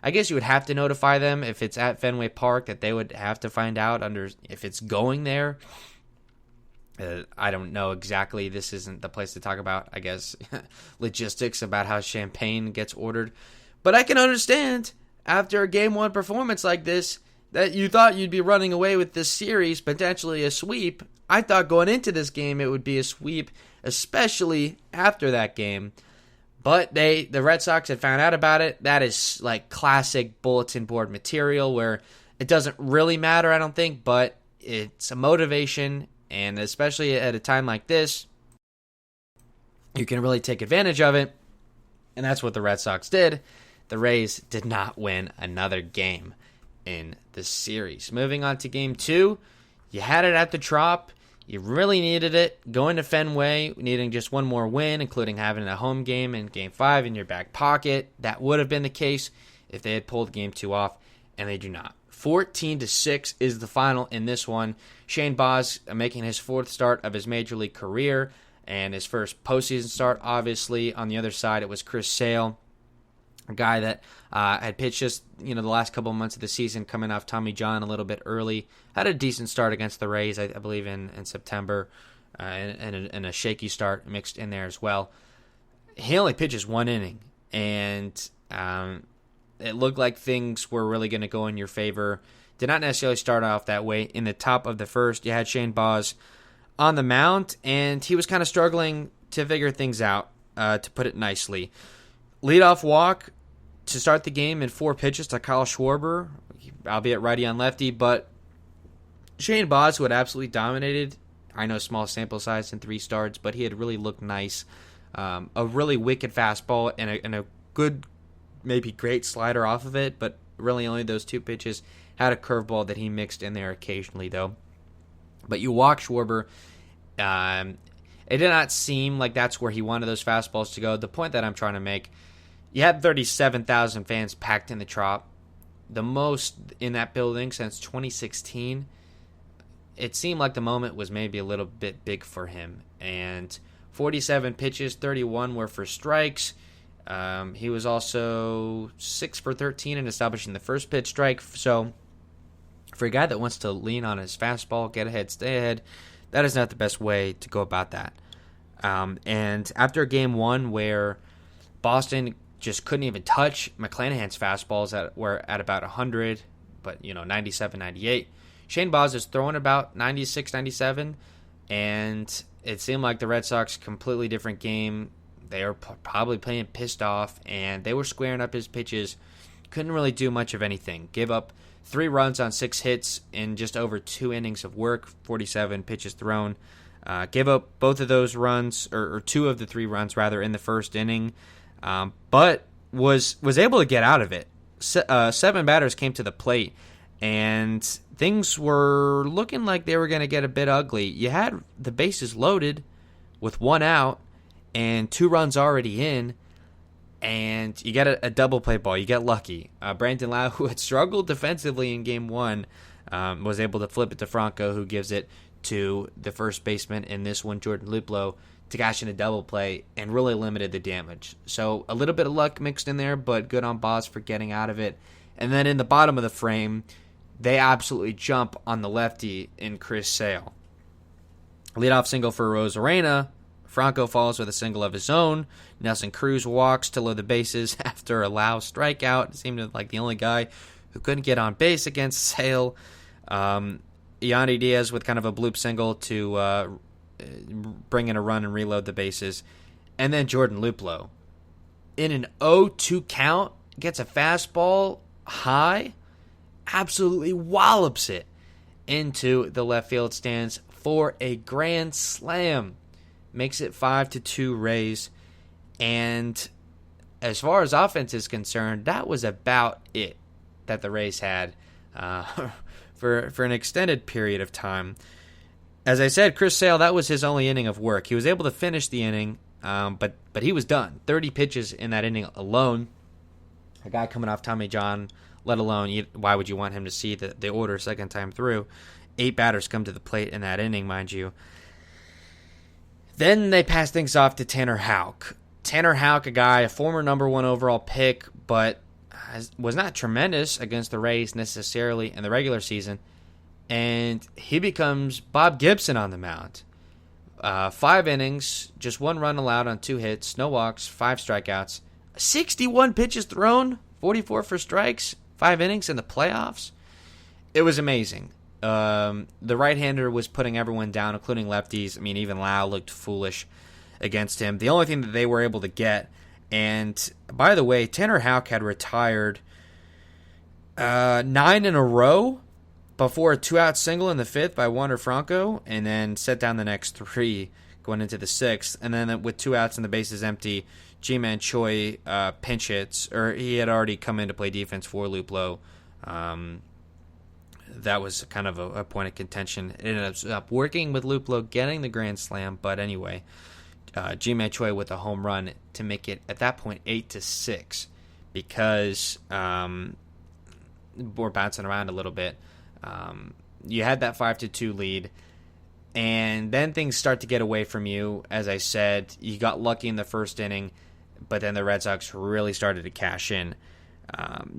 I guess you would have to notify them if it's at Fenway Park, that they would have to find out if it's going there. I don't know exactly. This isn't the place to talk about, I guess, logistics about how champagne gets ordered. But I can understand, after a Game 1 performance like this, that you thought you'd be running away with this series, potentially a sweep. I thought going into this game it would be a sweep, especially after that game. But the Red Sox had found out about it. That is like classic bulletin board material where it doesn't really matter, I don't think, but it's a motivation. And especially at a time like this, you can really take advantage of it. And that's what the Red Sox did. The Rays did not win another game in the series. Moving on to Game 2, you had it at the Trop. You really needed it. Going to Fenway, needing just one more win, including having a home game in Game 5 in your back pocket. That would have been the case if they had pulled Game 2 off, and they do not. 14-6 is the final in this one. Shane Baz making his 4th start of his Major League career and his first postseason start, obviously. On the other side, it was Chris Sale, a guy that had pitched just the last couple of months of the season, coming off Tommy John a little bit early. Had a decent start against the Rays, I believe, in September, and a shaky start mixed in there as well. He only pitches 1 inning, and it looked like things were really going to go in your favor. Did not necessarily start off that way. In the top of the first, you had Shane Baz on the mound, and he was kind of struggling to figure things out, to put it nicely. Leadoff walk to start the game in 4 pitches to Kyle Schwarber, albeit righty on lefty, but Shane Baz, who had absolutely dominated, I know small sample size in 3 starts, but he had really looked nice. A really wicked fastball and a good, maybe great slider off of it, but really only those 2 pitches. Had a curveball that he mixed in there occasionally, though. But you walk Schwarber. It did not seem like that's where he wanted those fastballs to go. The point that I'm trying to make, you had 37,000 fans packed in the Trop. the most in that building since 2016. It seemed like the moment was maybe a little bit big for him. And 47 pitches, 31 were for strikes. He was also 6 for 13 in establishing the first pitch strike. So for a guy that wants to lean on his fastball, get ahead, stay ahead, that is not the best way to go about that. And after game one where Boston just couldn't even touch McClanahan's fastballs that were at about 100, but 97, 98, Shane Baz is throwing about 96, 97, and it seemed like the Red Sox completely different game. They were probably playing pissed off, and they were squaring up his pitches. Couldn't really do much of anything. Gave up 3 runs on 6 hits in just over 2 innings of work, 47 pitches thrown. Gave up both of those runs, or 2 of the 3 runs, rather, in the first inning, but was able to get out of it. 7 batters came to the plate, and things were looking like they were going to get a bit ugly. You had the bases loaded with 1 out and 2 runs already in, and you get a double play ball. You get lucky. Brandon Lau, who had struggled defensively in game 1, was able to flip it to Franco, who gives it to the first baseman in this one, Jordan Luplow, to cash in a double play and really limited the damage. So a little bit of luck mixed in there, but good on Baz for getting out of it. And then in the bottom of the frame, they absolutely jump on the lefty in Chris Sale. Leadoff single for Rosarina. Franco follows with a single of his own. Nelson Cruz walks to load the bases after a Lau strikeout. It seemed like the only guy who couldn't get on base against Sale. Yandy Diaz with kind of a bloop single to bring in a run and reload the bases. And then Jordan Luplow, in an 0-2 count, gets a fastball high, absolutely wallops it into the left field stands for a grand slam. Makes it 5-2 Rays. And as far as offense is concerned, that was about it that the Rays had for an extended period of time. As I said, Chris Sale, that was his only inning of work. He was able to finish the inning, but he was done. 30 pitches in that inning alone. A guy coming off Tommy John, let alone, why would you want him to see the order second time through? 8 batters come to the plate in that inning, mind you. Then they pass things off to Tanner Hauck. Tanner Hauck, a former number 1 overall pick, but was not tremendous against the Rays necessarily in the regular season. And he becomes Bob Gibson on the mound. 5 innings, just 1 run allowed on 2 hits, no walks, 5 strikeouts, 61 pitches thrown, 44 for strikes, 5 innings in the playoffs. It was amazing. The right-hander was putting everyone down, including lefties. I mean, even Lau looked foolish against him. The only thing that they were able to get, and by the way, Tanner Hauck had retired 9 in a row before a 2-out single in the 5th by Wander Franco, and then set down the next 3 going into the 6th. And then with 2 outs and the bases empty, Ji-Man Choi pinch hits, or he had already come in to play defense for Luplow. That was kind of a point of contention. It ended up working with Luplow getting the grand slam, but anyway, Ji-Man Choi with a home run to make it, at that point, 8-6, because we're bouncing around a little bit. You had that 5-2 lead, and then things start to get away from you. As I said, you got lucky in the first inning, but then the Red Sox really started to cash in.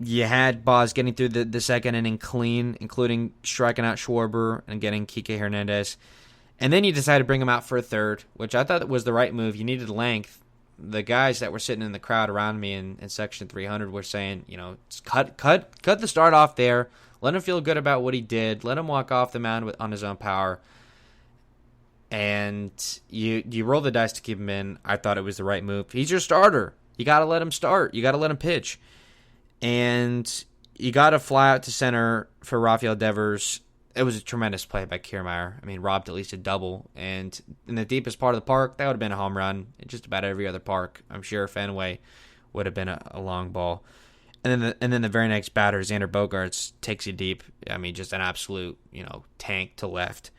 You had Baz getting through the second inning clean, including striking out Schwarber and getting Kike Hernandez. And then you decided to bring him out for a third, which I thought was the right move. You needed length. The guys that were sitting in the crowd around me in section 300 were saying, cut the start off there. Let him feel good about what he did. Let him walk off the mound on his own power. And you roll the dice to keep him in. I thought it was the right move. He's your starter. You got to let him start. You got to let him pitch. And you got to fly out to center for Rafael Devers. It was a tremendous play by Kierme. I mean, robbed at least a double. And in the deepest part of the park, that would have been a home run. In just about every other park, I'm sure Fenway would have been a long ball. And then the very next batter, Xander Bogaerts, takes you deep. I mean, just an absolute, tank to left.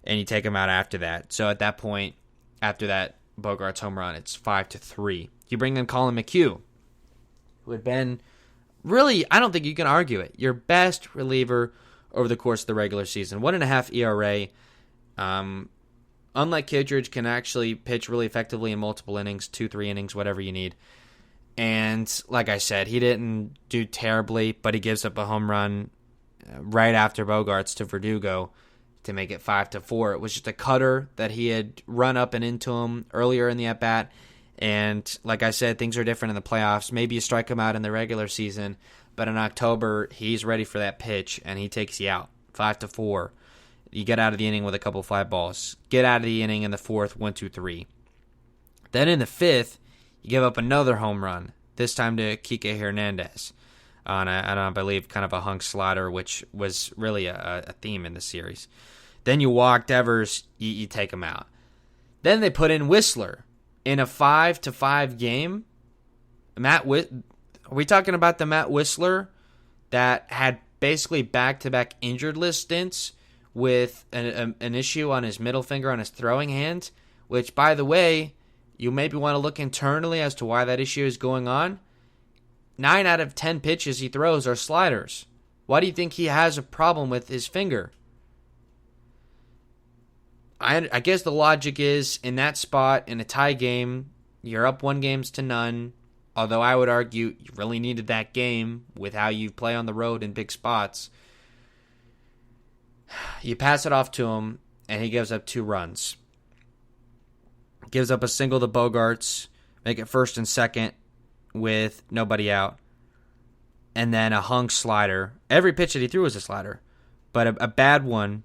And you take him out after that. So at that point, after that Bogaerts home run, it's 5-3. You bring in Colin McHugh, who had been really, I don't think you can argue it. Your best reliever over the course of the regular season. 1.5 ERA. Unlike Kittredge, can actually pitch really effectively in multiple innings, 2-3 innings, whatever you need. And like I said, he didn't do terribly, but he gives up a home run right after Bogarts to Verdugo to make it 5-4. It was just a cutter that he had run up and into him earlier in the at-bat. And like I said, things are different in the playoffs. Maybe you strike him out in the regular season, but in October, he's ready for that pitch, and he takes you out 5-4. You get out of the inning with a couple fly balls. Get out of the inning in the fourth, 1-2-3. Then in the fifth, you give up another home run, this time to Kike Hernandez on I believe, kind of a hunk slider, which was really a theme in the series. Then you walk Devers, you take him out. Then they put in Whistler in a 5-5 game. Are we talking about the Matt Whistler that had basically back-to-back injured list stints with an issue on his middle finger on his throwing hand, which, by the way, you maybe want to look internally as to why that issue is going on. 9 out of 10 pitches he throws are sliders. Why do you think he has a problem with his finger? I guess the logic is, in that spot, in a tie game, you're up 1-0. Although I would argue you really needed that game with how you play on the road in big spots. You pass it off to him, and he gives up 2 runs. Gives up a single to Bogarts, make it first and second with nobody out. And then a hung slider. Every pitch that he threw was a slider. But a bad one,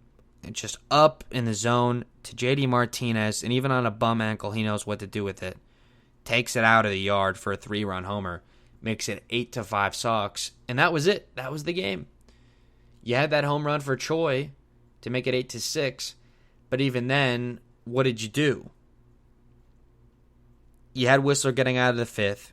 just up in the zone to J.D. Martinez, and even on a bum ankle, he knows what to do with it. Takes it out of the yard for a 3-run homer. Makes it 8-5 Sox. And that was it. That was the game. You had that home run for Choi to make it 8-6. But even then, what did you do? You had Whistler getting out of the fifth.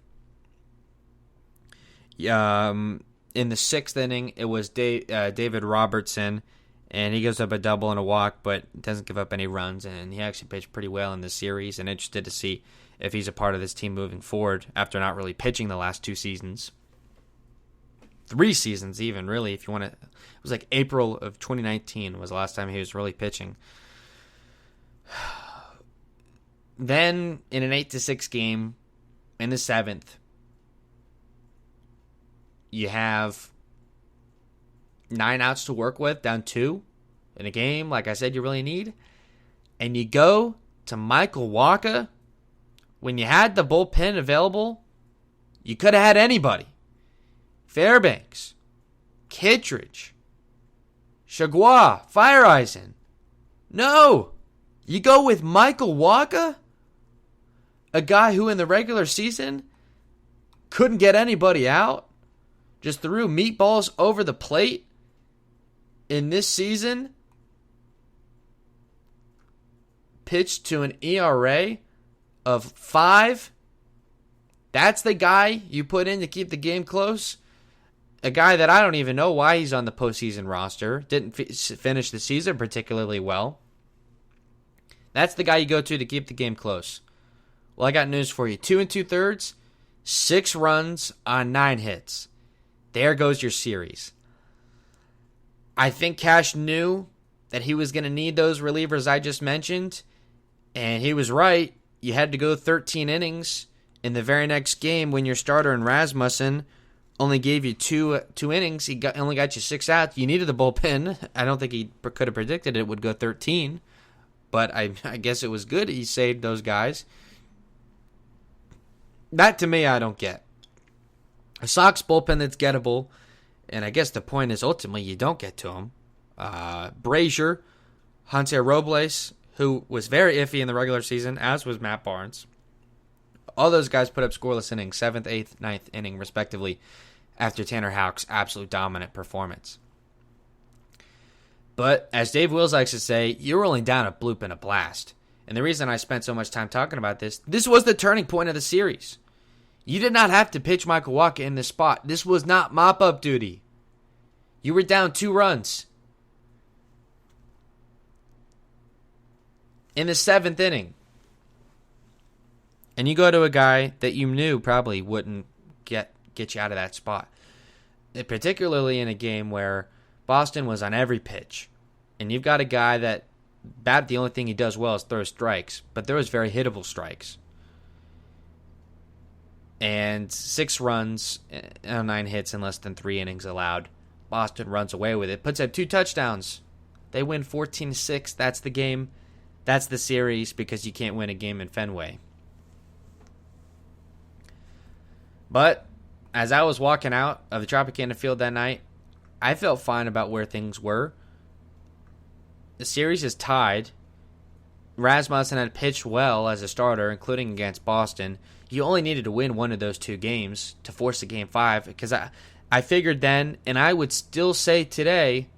In the sixth inning, it was David Robertson, and he gives up a double and a walk, but doesn't give up any runs, and he actually pitched pretty well in this series, and interested to see if he's a part of this team moving forward after not really pitching the last 2 seasons. 3 seasons even, really, if you want to. It was like April of 2019 was the last time he was really pitching. Then, in an 8-6 game, in the 7th, you have 9 outs to work with, down 2 in a game, like I said, you really need. And you go to Michael Wacha. When you had the bullpen available, you could have had anybody. Fairbanks, Kittredge, Chagua, Fireeisen. No! You go with Michael Wacha? A guy who in the regular season couldn't get anybody out? Just threw meatballs over the plate? In this season, pitched to an ERA of 5. That's the guy you put in to keep the game close? A guy that I don't even know why he's on the postseason roster. Didn't finish the season particularly well. That's the guy you go to keep the game close. Well, I got news for you. 2 2/3, 6 runs on 9 hits. There goes your series. I think Cash knew that he was going to need those relievers I just mentioned, and he was right. You had to go 13 innings in the very next game when your starter in Rasmussen only gave you two innings. He only got you 6 outs. You needed the bullpen. I don't think he could have predicted it would go 13, but I guess it was good he saved those guys. That, to me, I don't get. A Sox bullpen that's gettable, and I guess the point is ultimately you don't get to him. Brazier, Hanser Robles, who was very iffy in the regular season, as was Matt Barnes. All those guys put up scoreless innings, 7th, 8th, 9th inning, respectively, after Tanner Houck's absolute dominant performance. But, as Dave Wills likes to say, you were only down a bloop and a blast. And the reason I spent so much time talking about this was the turning point of the series. You did not have to pitch Michael Wacha in this spot. This was not mop-up duty. You were down 2 runs. In the 7th inning. And you go to a guy that you knew probably wouldn't get you out of that spot. particularly in a game where Boston was on every pitch. And you've got a guy that the only thing he does well is throw strikes, but there was very hittable strikes. And 6 runs on 9 hits in less than 3 innings allowed. Boston runs away with it, puts up 2 touchdowns. They win 14-6. That's the game. That's the series, because you can't win a game in Fenway. But as I was walking out of the Tropicana Field that night, I felt fine about where things were. The series is tied. Rasmussen had pitched well as a starter, including against Boston. You only needed to win one of those 2 games to force a Game 5, because I figured then, and I would still say today,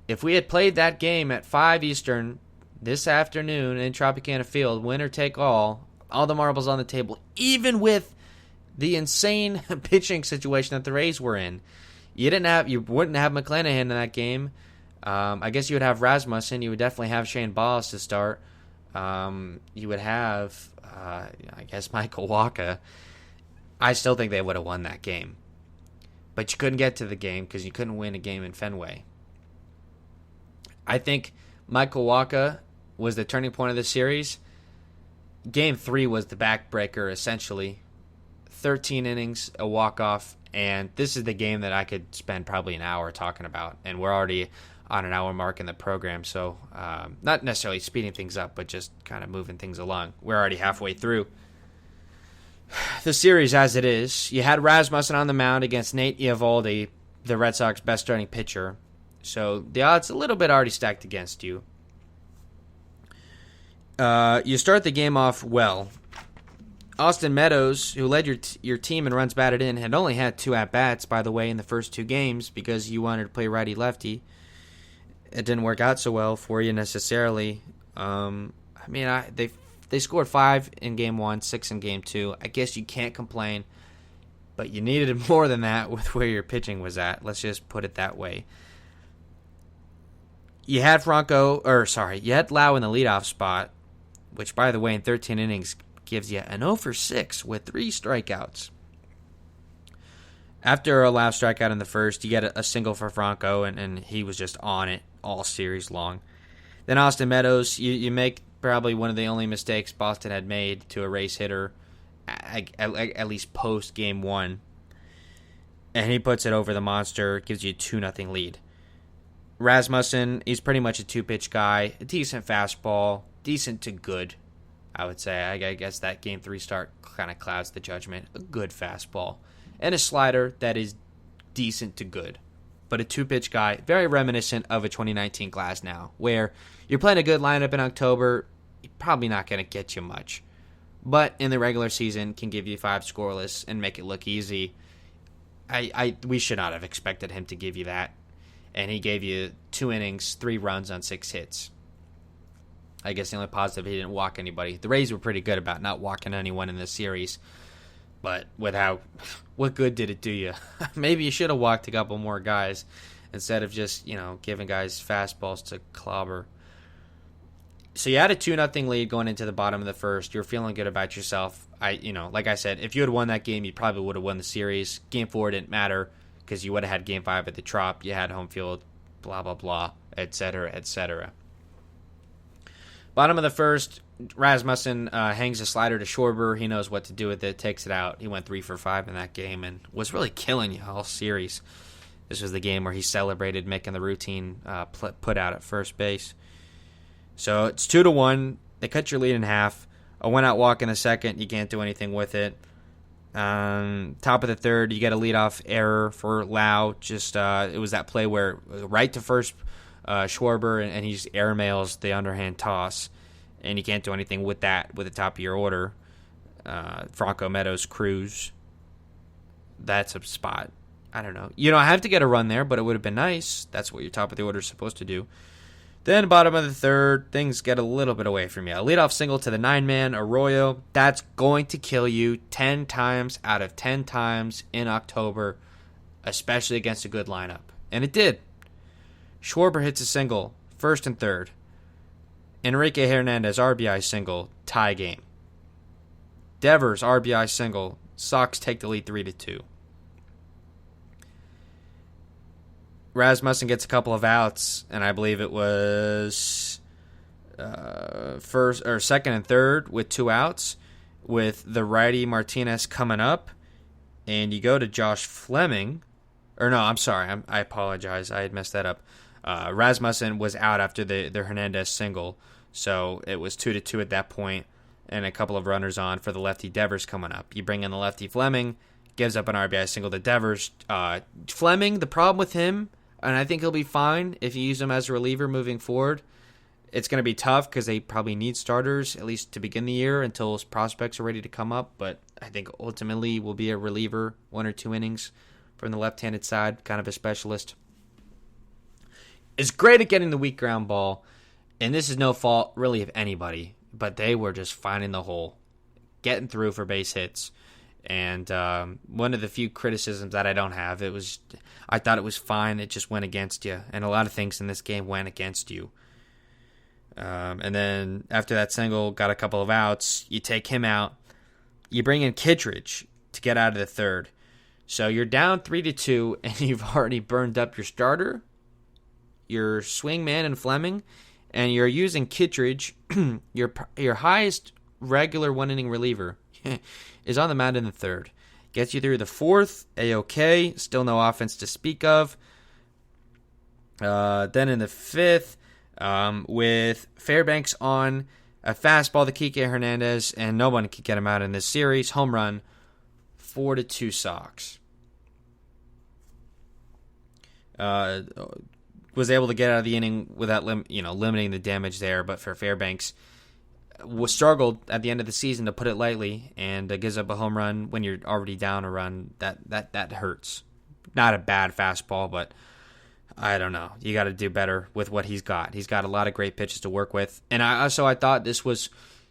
if we had played that game at 5 Eastern this afternoon in Tropicana Field, winner take all the marbles on the table, even with the insane pitching situation that the Rays were in, you wouldn't have McClanahan in that game. I guess you would have Rasmussen. You would definitely have Shane Ballas to start. You would have, I guess, Michael Hauck. I still think they would have won that game. But you couldn't get to the game because you couldn't win a game in Fenway. I think Michael Hauck was the turning point of the series. Game 3 was the backbreaker, essentially. 13 innings, a walk-off, and this is the game that I could spend probably an hour talking about, and we're already on an hour mark in the program, so not necessarily speeding things up, but just kind of moving things along. We're already halfway through the series as it is. You had Rasmussen on the mound against Nate Eovaldi, the Red Sox best starting pitcher, so the odds a little bit already stacked against you. You start the game off well. Austin Meadows, who led your team in runs batted in, had only had 2 at-bats, by the way, in the first 2 games because you wanted to play righty-lefty. It didn't work out so well for you necessarily. They scored 5 in Game 1, 6 in Game 2. I guess you can't complain, but you needed more than that with where your pitching was at. Let's just put it that way. You had Lau in the leadoff spot, which, by the way, in 13 innings, gives you an 0 for 6 with 3 strikeouts. After a Lau strikeout in the first, you get a single for Franco, and he was just on it all series long. Then Austin Meadows, you make probably one of the only mistakes Boston had made to a Rays hitter, at least post Game 1. And he puts it over the monster, gives you a 2-0 lead. Rasmussen, he's pretty much a 2-pitch guy, a decent fastball, decent to good, I would say. I guess that Game 3 start kind of clouds the judgment. A good fastball. And a slider that is decent to good. But a 2-pitch guy, very reminiscent of a 2019 Glasnow, where you're playing a good lineup in October, you're probably not going to get you much. But in the regular season, can give you 5 scoreless and make it look easy. We should not have expected him to give you that. And he gave you 2 innings, 3 runs on 6 hits. I guess the only positive, he didn't walk anybody. The Rays were pretty good about not walking anyone in this series. But what good did it do you? Maybe you should have walked a couple more guys instead of just, giving guys fastballs to clobber. So you had a 2-0 lead going into the bottom of the first. You're feeling good about yourself. Like I said, if you had won that game, you probably would have won the series. Game 4 didn't matter because you would have had Game 5 at the Trop. You had home field, blah, blah, blah, etc., etc. Bottom of the first, Rasmussen hangs a slider to Schwarber. He knows what to do with it, takes it out. He went 3 for 5 in that game and was really killing you all series. This was the game where he celebrated making the routine put out at first base. So it's 2-1. They cut your lead in half. A 1-out walk in the second. You can't do anything with it. Top of the third, you get a leadoff error for Lau. It was that play where right to first Schwarber, and he just airmails the underhand toss. And you can't do anything with that with the top of your order. Franco, Meadows, Cruz. That's a spot. I don't know. You don't have to get a run there, but it would have been nice. That's what your top of the order is supposed to do. Then bottom of the third, things get a little bit away from you. A leadoff single to the 9-man, Arroyo. That's going to kill you 10 times out of 10 times in October, especially against a good lineup. And it did. Schwarber hits a single, first and third. Enrique Hernandez RBI single, tie game. Devers RBI single, Sox take the lead 3-2. Rasmussen gets a couple of outs, and I believe it was first or second and third with 2 outs, with the righty Martinez coming up, and you go to Josh Fleming. Or no, I'm sorry. I apologize. I had messed that up. Rasmussen was out after the Hernandez single, so it was 2-2 at that point, and a couple of runners on for the lefty Devers coming up. You bring in the lefty Fleming, gives up an RBI single to Devers. Fleming, the problem with him, and I think he'll be fine if you use him as a reliever moving forward. It's going to be tough because they probably need starters, at least to begin the year, until his prospects are ready to come up, but I think ultimately will be a reliever, 1 or 2 innings from the left-handed side, kind of a specialist. Is great at getting the weak ground ball, and this is no fault really of anybody, but they were just finding the hole, getting through for base hits. And one of the few criticisms that I don't have, I thought it was fine. It just went against you, and a lot of things in this game went against you. And then after that single, got a couple of outs. You take him out. You bring in Kittredge to get out of the third. So you're down 3-2, and you've already burned up your starter, your swingman and Fleming, and you're using Kittredge, your highest regular 1-inning reliever, is on the mound in the third. Gets you through the fourth, A-OK, still no offense to speak of. Then in the fifth, with Fairbanks on a fastball to Kike Hernandez, and no one could get him out in this series, home run, 4-2 Sox. Was able to get out of the inning without limiting the damage there, but for Fairbanks, struggled at the end of the season, to put it lightly, and gives up a home run when you're already down a run. That hurts. Not a bad fastball, but I don't know. You got to do better with what he's got. He's got a lot of great pitches to work with, and I thought this was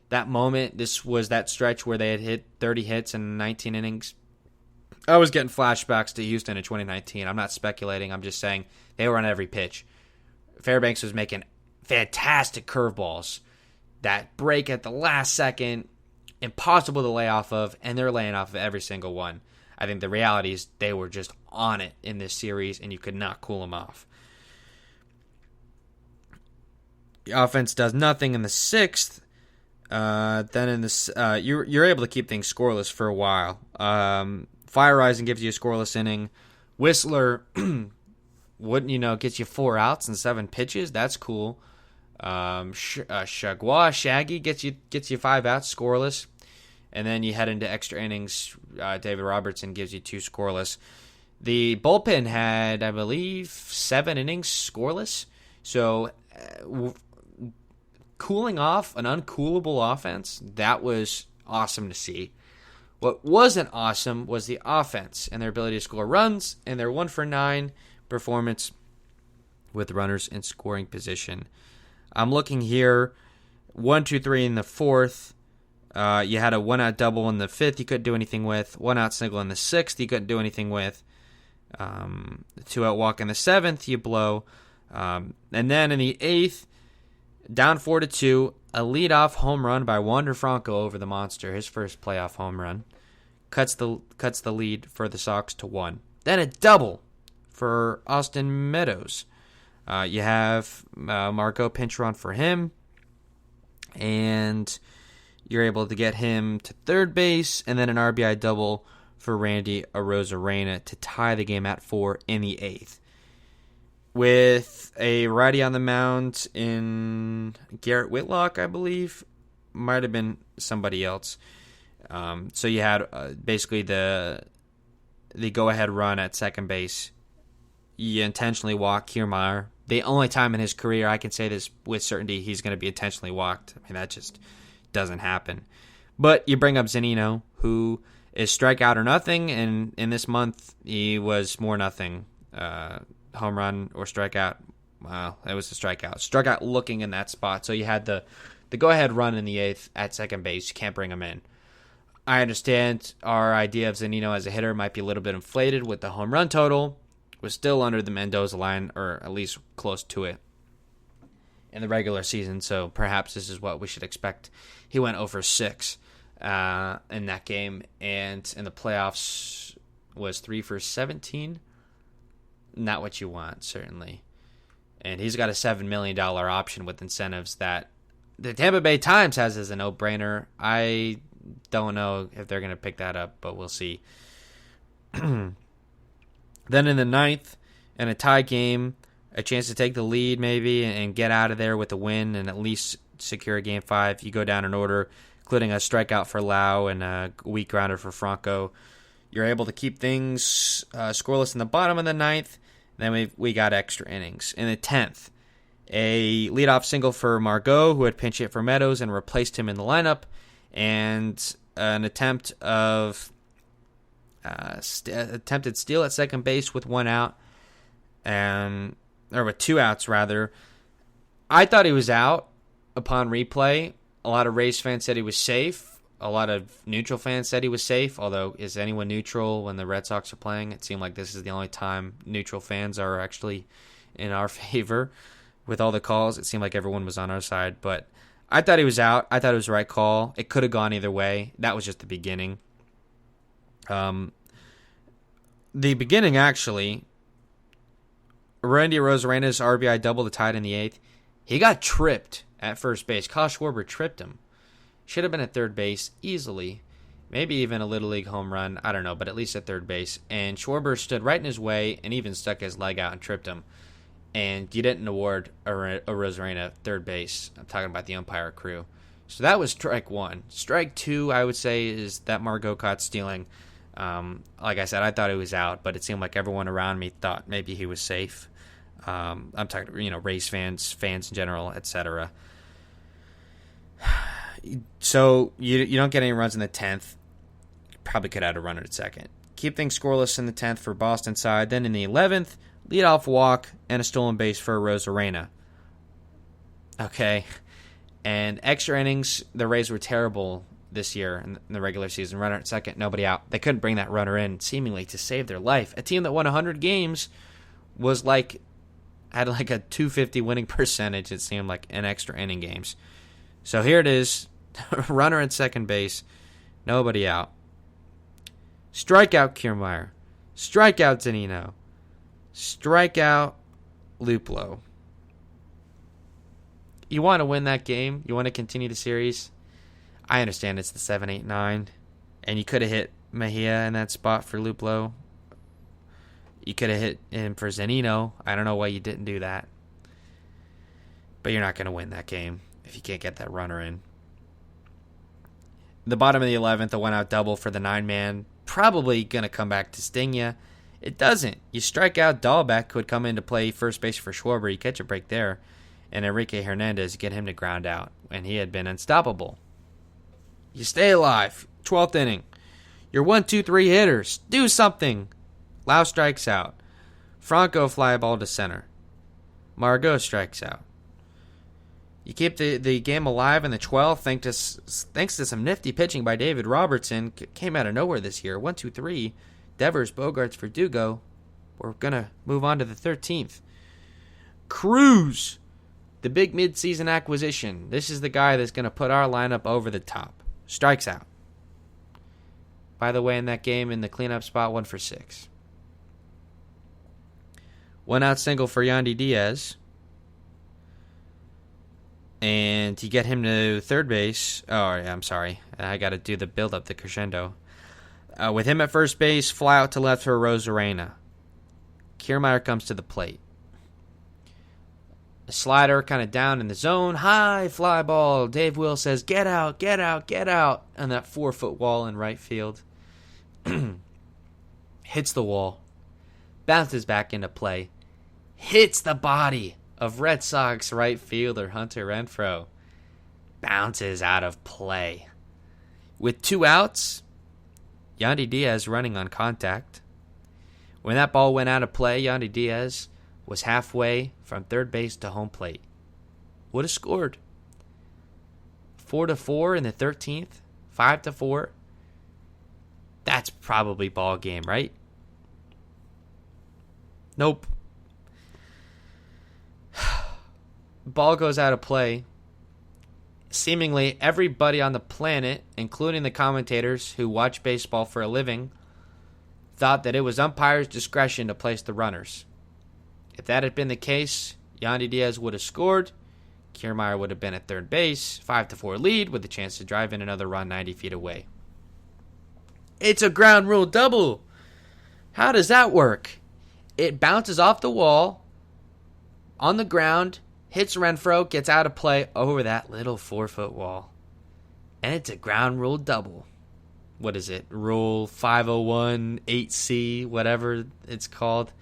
that moment. This was that stretch where they had hit 30 hits in 19 innings. I was getting flashbacks to Houston in 2019. I'm not speculating. I'm just saying they were on every pitch. Fairbanks was making fantastic curveballs that break at the last second, impossible to lay off of, and they're laying off of every single one. I think the reality is they were just on it in this series, and you could not cool them off. The offense does nothing in the sixth. Then in this, you're able to keep things scoreless for a while. Fire Rising gives you a scoreless inning. Whistler, gets you 4 outs and 7 pitches. That's cool. Shaggy gets you 5 outs, scoreless. And then you head into extra innings. David Robertson gives you 2 scoreless. The bullpen had, I believe, 7 innings scoreless. So cooling off an uncoolable offense, that was awesome to see. What wasn't awesome was the offense and their ability to score runs and their 1-for-9 performance with runners in scoring position. I'm looking here, 1, 2, 3 in the fourth. You had a 1-out double in the fifth you couldn't do anything with. 1-out single in the sixth you couldn't do anything with. 2-out walk in the seventh you blow. And then in the eighth, down 4-2, a leadoff home run by Wander Franco over the Monster, his first playoff home run. Cuts the lead for the Sox to 1. Then a double for Austin Meadows. You have Marco pinch run for him, and you're able to get him to third base, and then an RBI double for Randy Rosarina to tie the game at 4 in the eighth. With a righty on the mound in Garrett Whitlock, I believe. Might have been somebody else. So you had basically the go-ahead run at second base. You intentionally walk Kierme. The only time in his career I can say this with certainty he's going to be intentionally walked. I mean, that just doesn't happen. But you bring up Zunino, who is strikeout or nothing, and in this month he was more nothing. Home run or strikeout. Well, it was a strikeout. Strikeout looking in that spot. So you had the go-ahead run in the eighth at second base. You can't bring him in. I understand our idea of Zunino as a hitter might be a little bit inflated with the home run total. Was still under the Mendoza line, or at least close to it in the regular season, so perhaps this is what we should expect. He went 0 for 6 in that game, and in the playoffs was 3 for 17. not what you want, certainly. And he's got a $7 million option with incentives that the Tampa Bay Times has as a no-brainer. I don't know if they're going to pick that up, but we'll see. Then in the ninth, in a tie game, a chance to take the lead maybe and get out of there with a win and at least secure a Game 5. You go down in order, including a strikeout for Lau and a weak grounder for Franco. You're able to keep things scoreless in the bottom of the ninth. Then we got extra innings. In the 10th, a leadoff single for Margot, who had pinch hit for Meadows and replaced him in the lineup, and an attempt of attempted steal at second base with one out, or with two outs rather. I thought he was out upon replay. A lot of Rays fans said he was safe. A lot of neutral fans said he was safe, although is anyone neutral when the Red Sox are playing? It seemed like this is the only time neutral fans are actually in our favor. With all the calls, it seemed like everyone was on our side. But I thought he was out. I thought it was the right call. It could have gone either way. That was just the beginning. The beginning, actually, Randy Rosarina's RBI double to tie it in the 8th. He got tripped at first base. Kyle Schwarber tripped him. Should have been at third base easily. Maybe even a Little League home run. I don't know, but at least at third base. And Schwarber stood right in his way and even stuck his leg out and tripped him. And you didn't award a Rosarina third base. I'm talking about the umpire crew. So that was strike one. Strike two, I would say, is that Margot caught stealing. Like I said, I thought he was out, but it seemed like everyone around me thought maybe he was safe. I'm talking, Rays fans in general, etc. So you don't get any runs in the 10th. Probably could add a runner at second. Keep things scoreless in the 10th for Boston side. Then in the 11th, leadoff walk and a stolen base for Rosarina. Okay. And extra innings, the Rays were terrible this year in the regular season. Runner at second, nobody out. They couldn't bring that runner in seemingly to save their life. A team that won 100 games had like a 250 winning percentage, it seemed like, in extra inning games. So here it is. Runner at second base. Nobody out. Strikeout Kierme. Strikeout Zunino. Strikeout Luplow. You want to win that game? You want to continue the series? I understand it's the 7-8-9. And you could have hit Mejia in that spot for Luplow. You could have hit him for Zunino. I don't know why you didn't do that. But you're not going to win that game if you can't get that runner in. The bottom of the 11th, a one-out double for the 9-man. Probably going to come back to sting you. It doesn't. You strike out Dahlbeck, who would come in to play first base for Schwarber. You catch a break there. And Enrique Hernandez, get him to ground out. And he had been unstoppable. You stay alive. 12th inning. Your 1-2-3 hitters. Do something. Lau strikes out. Franco fly ball to center. Margot strikes out. You keep the game alive in the 12th thanks to some nifty pitching by David Robertson. Came out of nowhere this year. 1-2-3. Devers, Bogarts, Verdugo. We're going to move on to the 13th. Cruz, the big midseason acquisition. This is the guy that's going to put our lineup over the top. Strikes out. By the way, in that game, in the cleanup spot, 1 for 6. One out single for Yandy Diaz. And you get him to third base. Oh, yeah, I'm sorry. I got to do the build-up, the crescendo. With him at first base, fly out to left for Rosarina. Kierme comes to the plate. A slider kind of down in the zone. High fly ball. Dave Will says, get out, get out, get out. On that 4-foot wall in right field. Hits the wall. Bounces back into play. Hits the body of Red Sox right fielder Hunter Renfroe. Bounces out of play. With 2 outs, Yandy Diaz running on contact. When that ball went out of play, Yandy Diaz was halfway from third base to home plate. Would have scored. 4-4 in the 13th. 5-4. That's probably ball game, right? Nope. Ball goes out of play. Seemingly everybody on the planet, including the commentators who watch baseball for a living, thought that it was umpire's discretion to place the runners. If that had been the case, Yandy Diaz would have scored. Kierme would have been at third base, 5-4 lead with a chance to drive in another run 90 feet away. It's a ground rule double. How does that work? It bounces off the wall, on the ground, hits Renfroe, gets out of play over that little 4-foot wall. And it's a ground rule double. What is it? Rule 501, 8C, whatever it's called.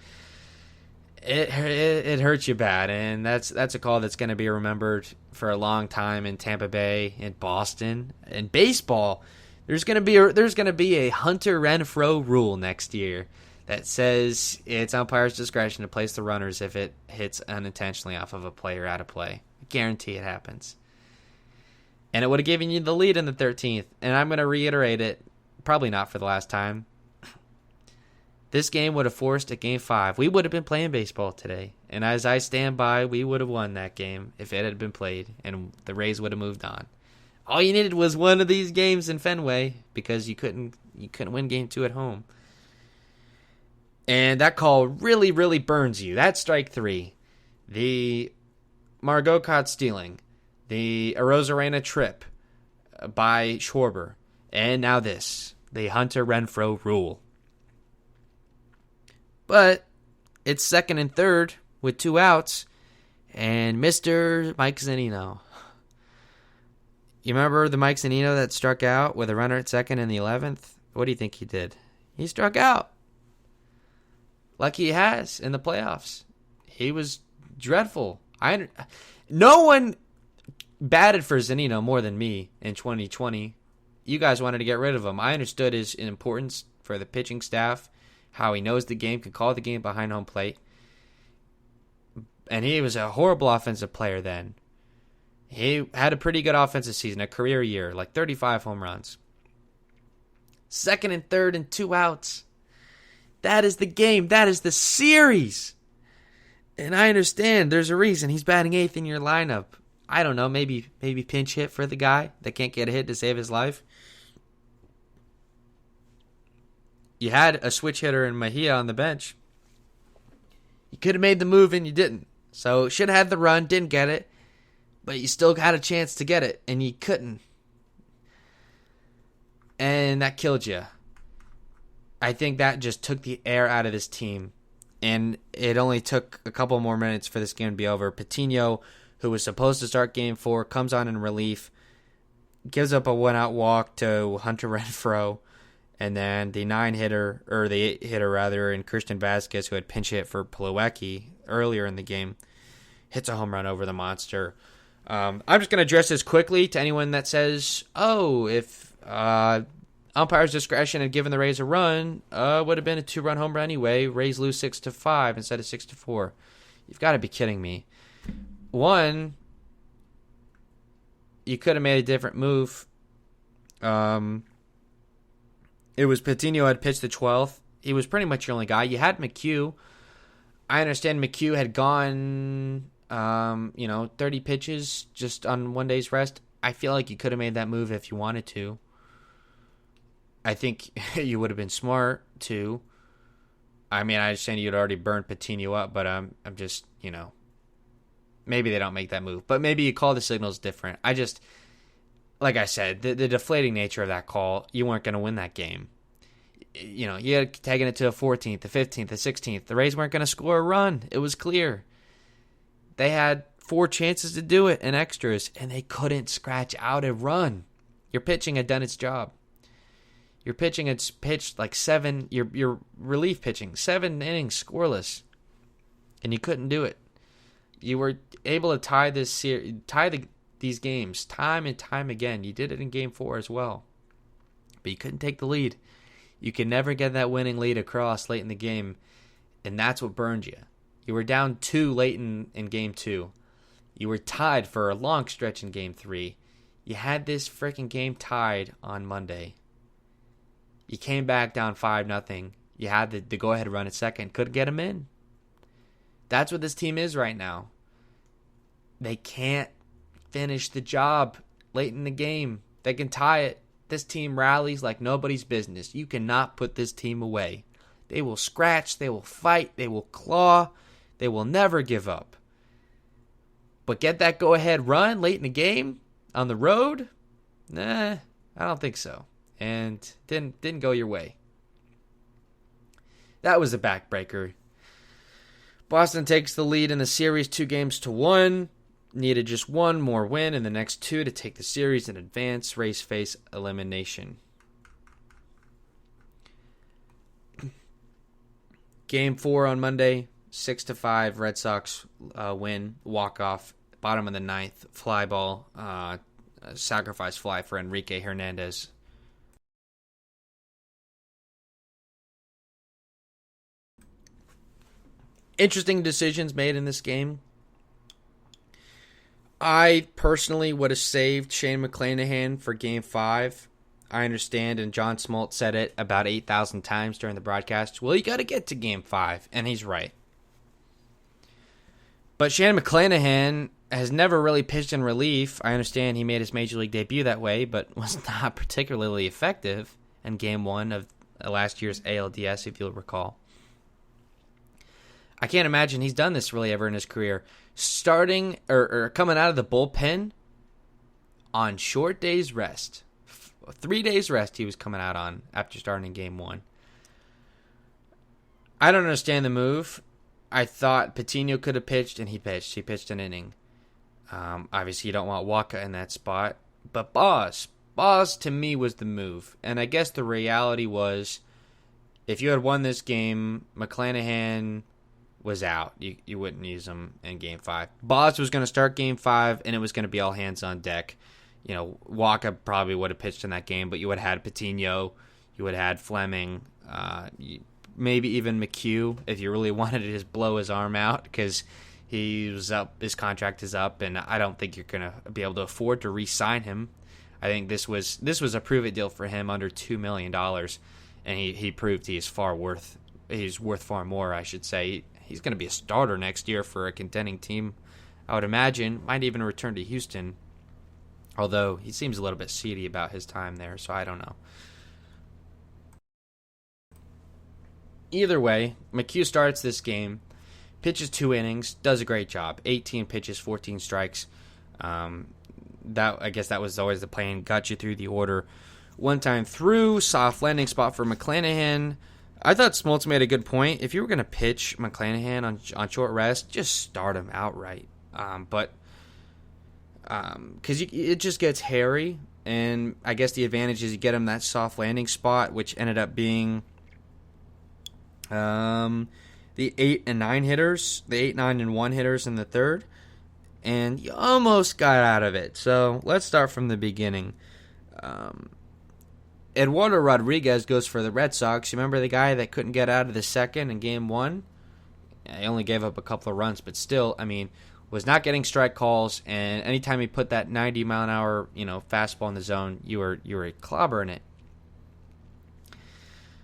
It hurts you bad, and that's a call that's going to be remembered for a long time in Tampa Bay, in Boston, in baseball. There's going to be a Hunter Renfroe rule next year that says it's umpire's discretion to place the runners if it hits unintentionally off of a player out of play. I guarantee it happens. And it would have given you the lead in the 13th, and I'm going to reiterate it, probably not for the last time. This game would have forced a Game 5. We would have been playing baseball today. And as I stand by, we would have won that game if it had been played, and the Rays would have moved on. All you needed was one of these games in Fenway because you couldn't win Game 2 at home. And that call really, really burns you. That's strike 3. The Margot caught stealing. The Rosarina trip by Schwarber. And now this. The Hunter Renfroe rule. But it's second and third with 2 outs, and Mr. Mike Zunino. You remember the Mike Zunino that struck out with a runner at second in the 11th? What do you think he did? He struck out. Like he has in the playoffs. He was dreadful. No one batted for Zunino more than me in 2020. You guys wanted to get rid of him. I understood his importance for the pitching staff. How he knows the game, can call the game behind home plate. And he was a horrible offensive player then. He had a pretty good offensive season, a career year, like 35 home runs. Second and third and 2 outs. That is the game. That is the series. And I understand there's a reason he's batting 8th in your lineup. I don't know, maybe pinch hit for the guy that can't get a hit to save his life. You had a switch hitter in Mejia on the bench. You could have made the move and you didn't. So should have had the run, didn't get it. But you still had a chance to get it, and you couldn't. And that killed you. I think that just took the air out of this team. And it only took a couple more minutes for this game to be over. Patino, who was supposed to start Game 4, comes on in relief. Gives up a 1-out walk to Hunter Renfroe. And then the 8-hitter in Christian Vasquez, who had pinch hit for Plawecki earlier in the game, hits a home run over the monster. I'm just going to address this quickly to anyone that says, if umpire's discretion had given the Rays a run, would have been a 2-run homer anyway. Rays lose 6-5 instead of 6-4. You've got to be kidding me. One, you could have made a different move. It was Patino had pitched the 12th. He was pretty much your only guy. You had McHugh. I understand McHugh had gone, 30 pitches just on one day's rest. I feel like you could have made that move if you wanted to. I think you would have been smart to. I mean, I understand you'd already burned Patino up, but I'm just, maybe they don't make that move. But maybe you call the signals different. Like I said, the deflating nature of that call, you weren't going to win that game. You had taken it to a 14th, the 15th, the 16th. The Rays weren't going to score a run. It was clear. They had 4 chances to do it and extras, and they couldn't scratch out a run. Your pitching had done its job. Your pitching had pitched like 7, your relief pitching, 7 innings scoreless, and you couldn't do it. You were able to tie these games time and time again. You did it in Game 4 as well. But you couldn't take the lead. You could never get that winning lead across late in the game, and that's what burned you. You were down 2 late in Game 2. You were tied for a long stretch in Game 3. You had this freaking game tied on Monday. You came back down 5-0. You had the go-ahead run at second. Couldn't get them in. That's what this team is right now. They can't finish the job late in the game. They can tie it. This team rallies like nobody's business. You cannot put this team away. They will scratch. They will fight. They will claw. They will never give up. But get that go-ahead run late in the game on the road? Nah, I don't think so. And didn't go your way. That was a backbreaker. Boston takes the lead in the series 2-1. Needed just one more win in the next two to take the series and advance. Rays face elimination. Game 4 on Monday, 6-5. Red Sox win, walk-off, bottom of the ninth, fly ball, sacrifice fly for Enrique Hernandez. Interesting decisions made in this game. I personally would have saved Shane McClanahan for Game 5. I understand, and John Smoltz said it about 8,000 times during the broadcast. Well, you got to get to Game 5, and he's right. But Shane McClanahan has never really pitched in relief. I understand he made his Major League debut that way, but was not particularly effective in Game 1 of last year's ALDS, if you'll recall. I can't imagine he's done this really ever in his career. Starting or coming out of the bullpen on short days rest. 3 days rest he was coming out on after starting Game 1. I don't understand the move. I thought Patino could have pitched, and he pitched. He pitched an inning. Obviously, you don't want Waka in that spot. But Boz to me was the move. And I guess the reality was, if you had won this game, McClanahan was out. You wouldn't use him in Game 5. Boz was going to start Game 5, and it was going to be all hands on deck. You know, Waka probably would have pitched in that game, but you would have had Patino, you would have had Fleming, maybe even McHugh if you really wanted to just blow his arm out because he was up, his contract is up, and I don't think you're going to be able to afford to re-sign him. I think this was a prove-it deal for him under $2 million, and he proved he's worth far more, I should say. He's going to be a starter next year for a contending team, I would imagine. Might even return to Houston, although he seems a little bit seedy about his time there, so I don't know. Either way, McHugh starts this game, pitches 2 innings, does a great job. 18 pitches, 14 strikes. I guess that was always the plan. Got you through the order. One time through, soft landing spot for McClanahan. I thought Smoltz made a good point. If you were going to pitch McClanahan on short rest, just start him outright. But because it just gets hairy, and I guess the advantage is you get him that soft landing spot, which ended up being the 8 and 9 hitters, the 8, 9, and 1 hitters in the third, and you almost got out of it. So let's start from the beginning. Eduardo Rodriguez goes for the Red Sox. You remember the guy that couldn't get out of the second in Game 1? Yeah, he only gave up a couple of runs, but still, I mean, was not getting strike calls, and anytime he put that 90-mile-an-hour, fastball in the zone, you were clobbering it.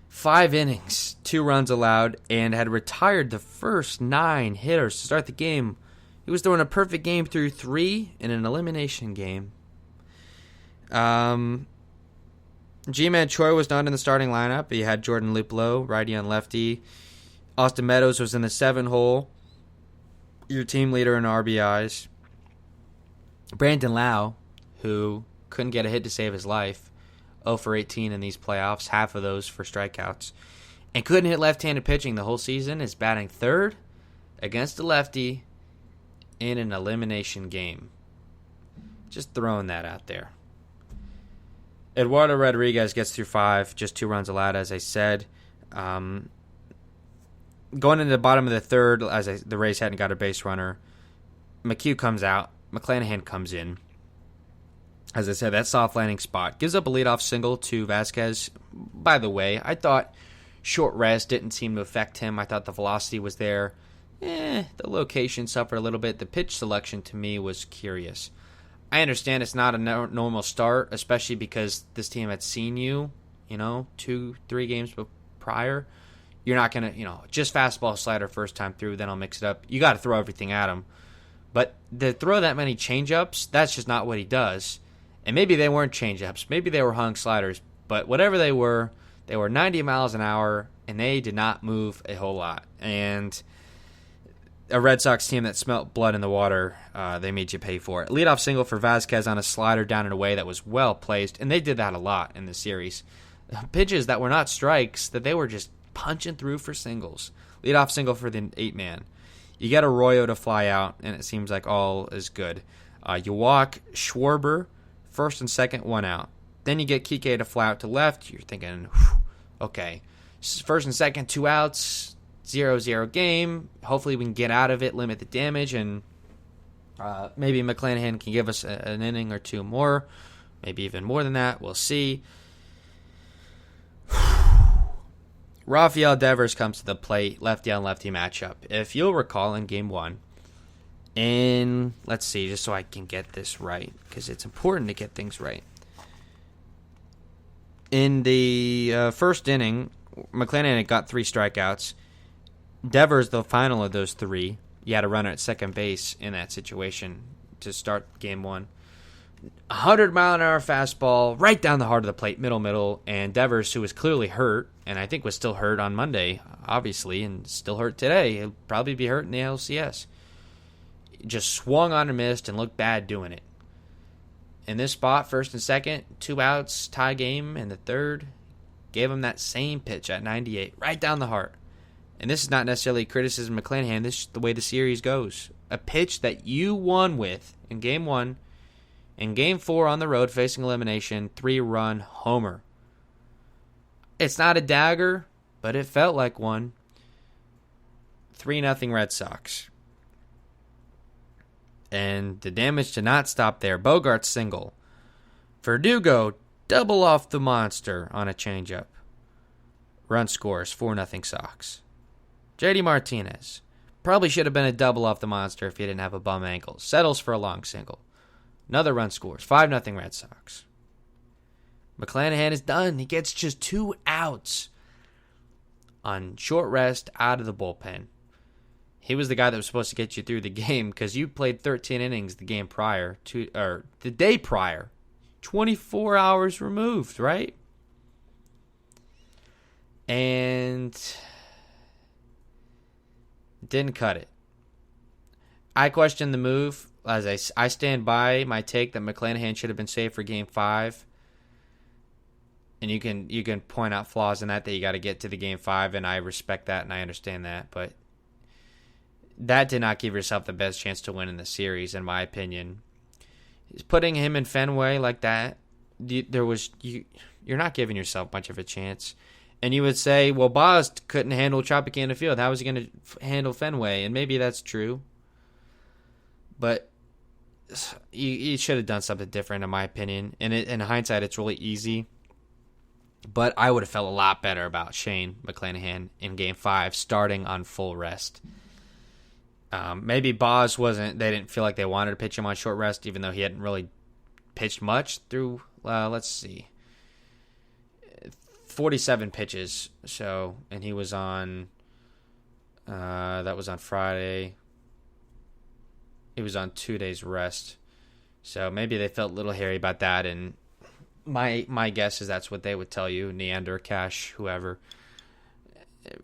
5 innings, 2 runs allowed, and had retired the first 9 hitters to start the game. He was throwing a perfect game through 3 in an elimination game. G-Man Choi was not in the starting lineup. He had Jordan Luplow, righty on lefty. Austin Meadows was in the 7-hole. Your team leader in RBIs. Brandon Lau, who couldn't get a hit to save his life, 0 for 18 in these playoffs, half of those for strikeouts, and couldn't hit left-handed pitching the whole season, is batting third against a lefty in an elimination game. Just throwing that out there. Eduardo Rodriguez gets through 5, just 2 runs allowed, as I said. Going into the bottom of the third, the Rays hadn't got a base runner, McHugh comes out, McClanahan comes in. As I said, that soft landing spot gives up a leadoff single to Vasquez. By the way, I thought short rest didn't seem to affect him. I thought the velocity was there. The location suffered a little bit. The pitch selection to me was curious. I understand it's not a normal start, especially because this team had seen you, 2-3 games prior. You're not going to, just fastball slider first time through, then I'll mix it up. You got to throw everything at him. But to throw that many changeups, that's just not what he does. And maybe they weren't changeups. Maybe they were hung sliders. But whatever they were 90 miles an hour, and they did not move a whole lot. And a Red Sox team that smelt blood in the water, they made you pay for it. Leadoff single for Vasquez on a slider down and away that was well placed, and they did that a lot in the series. Pitches that were not strikes, that they were just punching through for singles. Leadoff single for the 8-man. You get Arroyo to fly out, and it seems like all is good. You walk Schwarber, first and second, 1 out. Then you get Kike to fly out to left. You're thinking, okay, first and second, 2 outs, 0-0 game. Hopefully we can get out of it, limit the damage, and maybe McClanahan can give us an inning or 2 more, maybe even more than that. We'll see. Rafael Devers comes to the plate, lefty on lefty matchup. If you'll recall in game 1, let's see, just so I can get this right, because it's important to get things right. In the first inning, McClanahan got 3 strikeouts. Devers, the final of those 3, you had a runner at second base in that situation to start game 1. 100-mile-an-hour fastball right down the heart of the plate, middle, and Devers, who was clearly hurt, and I think was still hurt on Monday, obviously, and still hurt today. He'll probably be hurt in the LCS. Just swung on and missed and looked bad doing it. In this spot, first and second, 2 outs, tie game, and the third gave him that same pitch at 98, right down the heart. And this is not necessarily criticism of McClanahan. This is the way the series goes. A pitch that you won with in game 1, in game 4 on the road facing elimination, 3-run homer. It's not a dagger, but it felt like one. 3-0 Red Sox. And the damage did not stop there. Bogarts single. Verdugo double off the monster on a changeup. Run scores, 4-0 Sox. JD Martinez. Probably should have been a double off the monster if he didn't have a bum ankle. Settles for a long single. Another run scores, 5-0 Red Sox. McClanahan is done. He gets just 2 outs on short rest out of the bullpen. He was the guy that was supposed to get you through the game because you played 13 innings the game prior, or the day prior. 24 hours removed, right? And didn't cut it. I question the move. As I stand by my take that McClanahan should have been saved for Game 5. And you can point out flaws in that you got to get to the Game 5, and I respect that and I understand that. But that did not give yourself the best chance to win in the series, in my opinion. Putting him in Fenway like that, you're not giving yourself much of a chance. And you would say, well, Boz couldn't handle Tropicana Field. How was he going to handle Fenway? And maybe that's true. But you should have done something different, in my opinion. And in hindsight, it's really easy. But I would have felt a lot better about Shane McClanahan in Game 5 starting on full rest. Maybe Boz they didn't feel like they wanted to pitch him on short rest, even though he hadn't really pitched much through, let's see, 47 pitches. So, and he was on, that was on Friday. He was on 2 days rest. So maybe they felt a little hairy about that, and my guess is that's what they would tell you, Neander, Cash, whoever.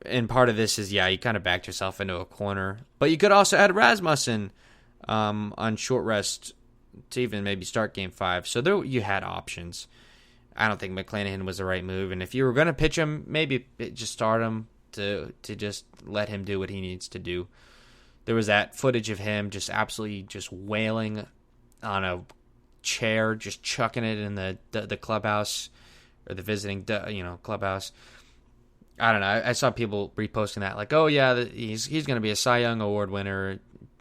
And part of this is, you kind of backed yourself into a corner. But you could also add Rasmussen on short rest to even maybe start Game 5. So there you had options. I don't think McClanahan was the right move. And if you were going to pitch him, maybe just start him to just let him do what he needs to do. There was that footage of him just absolutely just wailing on a chair, just chucking it in the clubhouse or the visiting clubhouse. I don't know. I saw people reposting that like, oh yeah, he's going to be a Cy Young Award winner,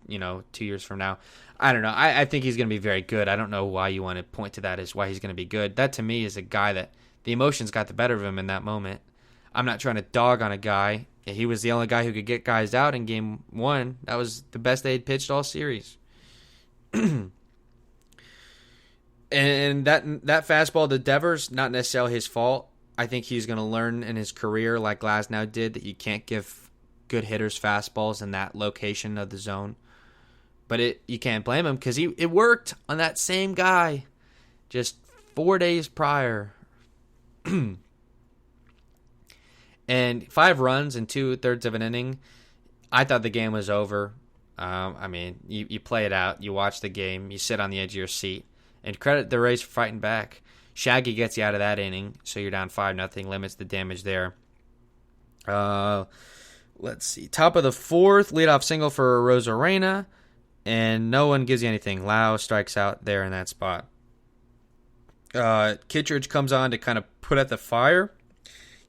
2 years from now. I don't know. I think he's going to be very good. I don't know why you want to point to that as why he's going to be good. That to me is a guy that the emotions got the better of him in that moment. I'm not trying to dog on a guy. He was the only guy who could get guys out in Game 1. That was the best they had pitched all series. And that fastball to Devers, not necessarily his fault. I think he's going to learn in his career, like Glasnow did, that you can't give good hitters fastballs in that location of the zone. But you can't blame him because it worked on that same guy just 4 days prior. And 5 runs in 2/3 of an inning. I thought the game was over. I mean, you play it out, you watch the game, you sit on the edge of your seat, and credit the Rays for fighting back. Shaggy gets you out of that inning, so you're down 5-0, limits the damage there. Let's see. Top of the fourth, leadoff single for Rosarina, and no one gives you anything. Lau strikes out there in that spot. Kittredge comes on to kind of put out the fire.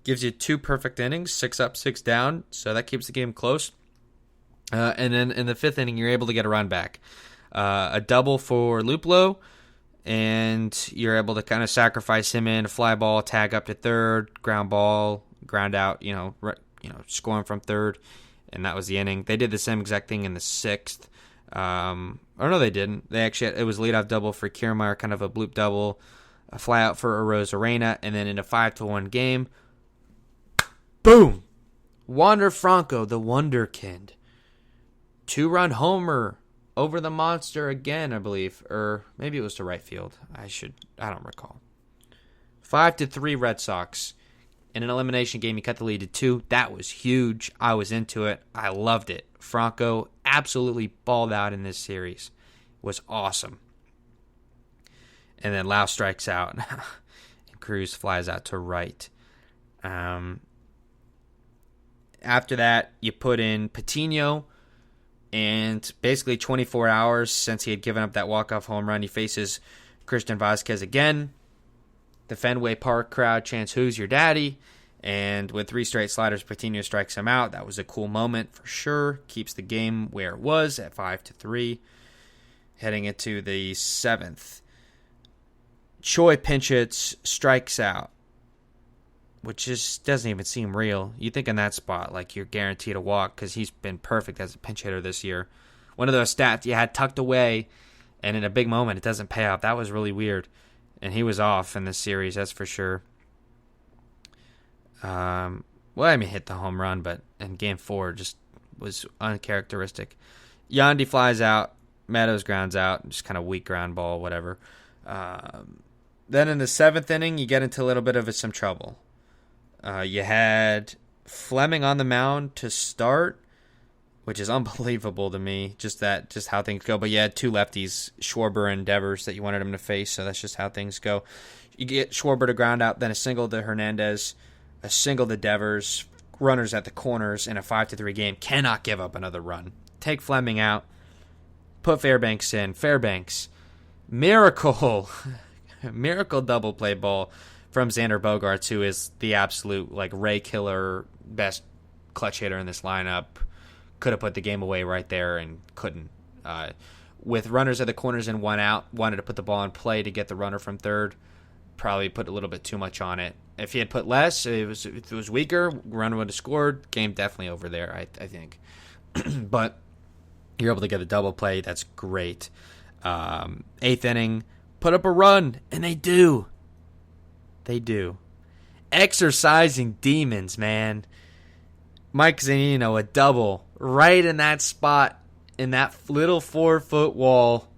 Gives you 2 perfect innings, 6 up, 6 down, so that keeps the game close. And then in the 5th inning, you're able to get a run back. A double for Luplo, and you're able to kind of sacrifice him in a fly ball, tag up to third, ground ball, ground out, scoring from third, and that was the inning. They did the same exact thing in the 6th. Or no, they didn't. It was leadoff double for Kierme, kind of a bloop double, a fly out for a Rosarina, and then in a 5-1 game, boom! Wander Franco, the Wonderkind. 2-run homer over the monster again, I believe. Or maybe it was to right field. I don't recall. 5-3 Red Sox. In an elimination game, he cut the lead to 2. That was huge. I was into it. I loved it. Franco absolutely balled out in this series. It was awesome. And then Lau strikes out. And Cruz flies out to right. After that, you put in Patino, and basically 24 hours since he had given up that walk-off home run, he faces Christian Vazquez again. The Fenway Park crowd chants, "Who's your daddy?" And with 3 straight sliders, Patino strikes him out. That was a cool moment for sure. Keeps the game where it was at 5-3. Heading into the 7th. Choi pinch hits, strikes out, which just doesn't even seem real. You think in that spot, like you're guaranteed a walk because he's been perfect as a pinch hitter this year. One of those stats you had tucked away, and in a big moment, it doesn't pay off. That was really weird. And he was off in this series, that's for sure. Hit the home run, but in Game 4 just was uncharacteristic. Yandy flies out, Meadows grounds out, just kind of weak ground ball, whatever. Then in the 7th inning, you get into a little bit of some trouble. You had Fleming on the mound to start, which is unbelievable to me, just how things go. But you had 2 lefties, Schwarber and Devers, that you wanted him to face, so that's just how things go. You get Schwarber to ground out, then a single to Hernandez, a single to Devers, runners at the corners in a 5-3 game. Cannot give up another run. Take Fleming out, put Fairbanks in. Fairbanks, miracle double play ball from Xander Bogaerts, who is the absolute Ray killer, best clutch hitter in this lineup. Could have put the game away right there and couldn't. With runners at the corners and 1 out, wanted to put the ball in play to get the runner from third. Probably put a little bit too much on it. If he had put less, if it was weaker, runner would have scored. Game definitely over there, I think. But you're able to get a double play. That's great. 8th inning, put up a run, and they do. They do. Exercising demons, man. Mike Zunino, a double right in that spot, in that little 4-foot wall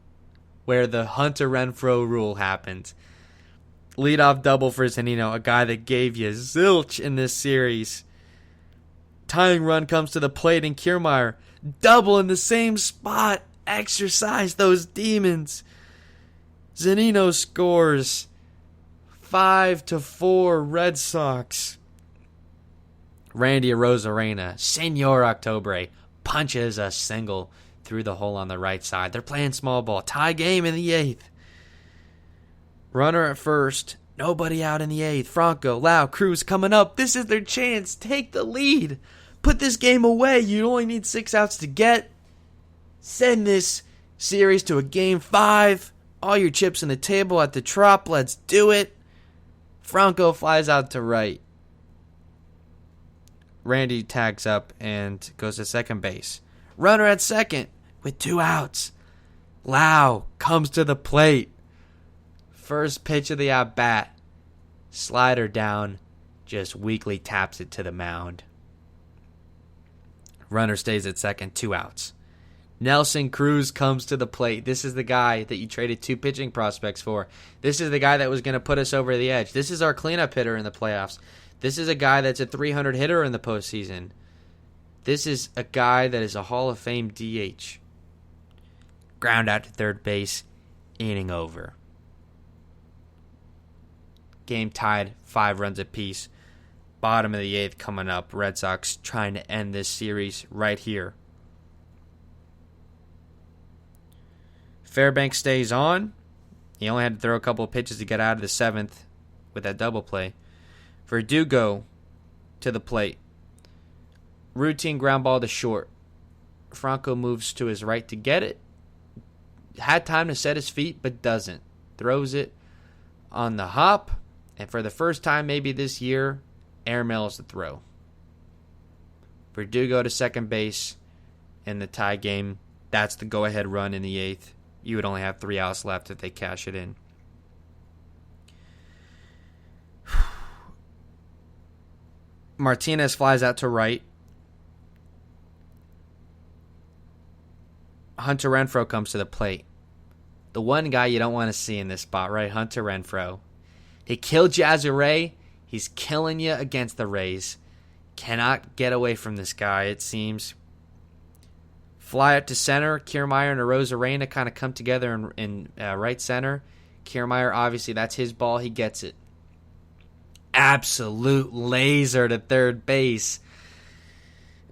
where the Hunter Renfroe rule happened. Leadoff double for Zunino, a guy that gave you zilch in this series. Tying run comes to the plate, and Kierme, double in the same spot. Exercise those demons. Zunino scores. 5-4 Red Sox. Randy Rosarina, Senor Octobre, punches a single through the hole on the right side. They're playing small ball. Tie game in the 8th. Runner at first. Nobody out in the 8th. Franco, Lau, Cruz coming up. This is their chance. Take the lead. Put this game away. You only need 6 outs to get. Send this series to a Game 5. All your chips in the table at the Trop. Let's do it. Franco flies out to right. Randy tags up and goes to second base. Runner at second with 2 outs. Lau comes to the plate. First pitch of the at-bat. Slider down. Just weakly taps it to the mound. Runner stays at second. 2 outs. Nelson Cruz comes to the plate. This is the guy that you traded 2 pitching prospects for. This is the guy that was going to put us over the edge. This is our cleanup hitter in the playoffs. This is a guy that's a 300 hitter in the postseason. This is a guy that is a Hall of Fame DH. Ground out to third base, inning over. Game tied, 5 runs apiece. Bottom of the 8th coming up. Red Sox trying to end this series right here. Fairbanks stays on. He only had to throw a couple of pitches to get out of the 7th with that double play. Verdugo to the plate. Routine ground ball to short. Franco moves to his right to get it. Had time to set his feet, but doesn't. Throws it on the hop. And for the first time maybe this year, airmails the throw. Verdugo to second base in the tie game. That's the go-ahead run in the 8th. You would only have 3 outs left if they cash it in. Martinez flies out to right. Hunter Renfroe comes to the plate. The one guy you don't want to see in this spot, right? Hunter Renfroe. He killed Jazzy Ray. He's killing you against the Rays. Cannot get away from this guy, it seems. Fly out to center. Kierme and Rosarina kind of come together in right center. Kierme, obviously, that's his ball. He gets it. Absolute laser to third base.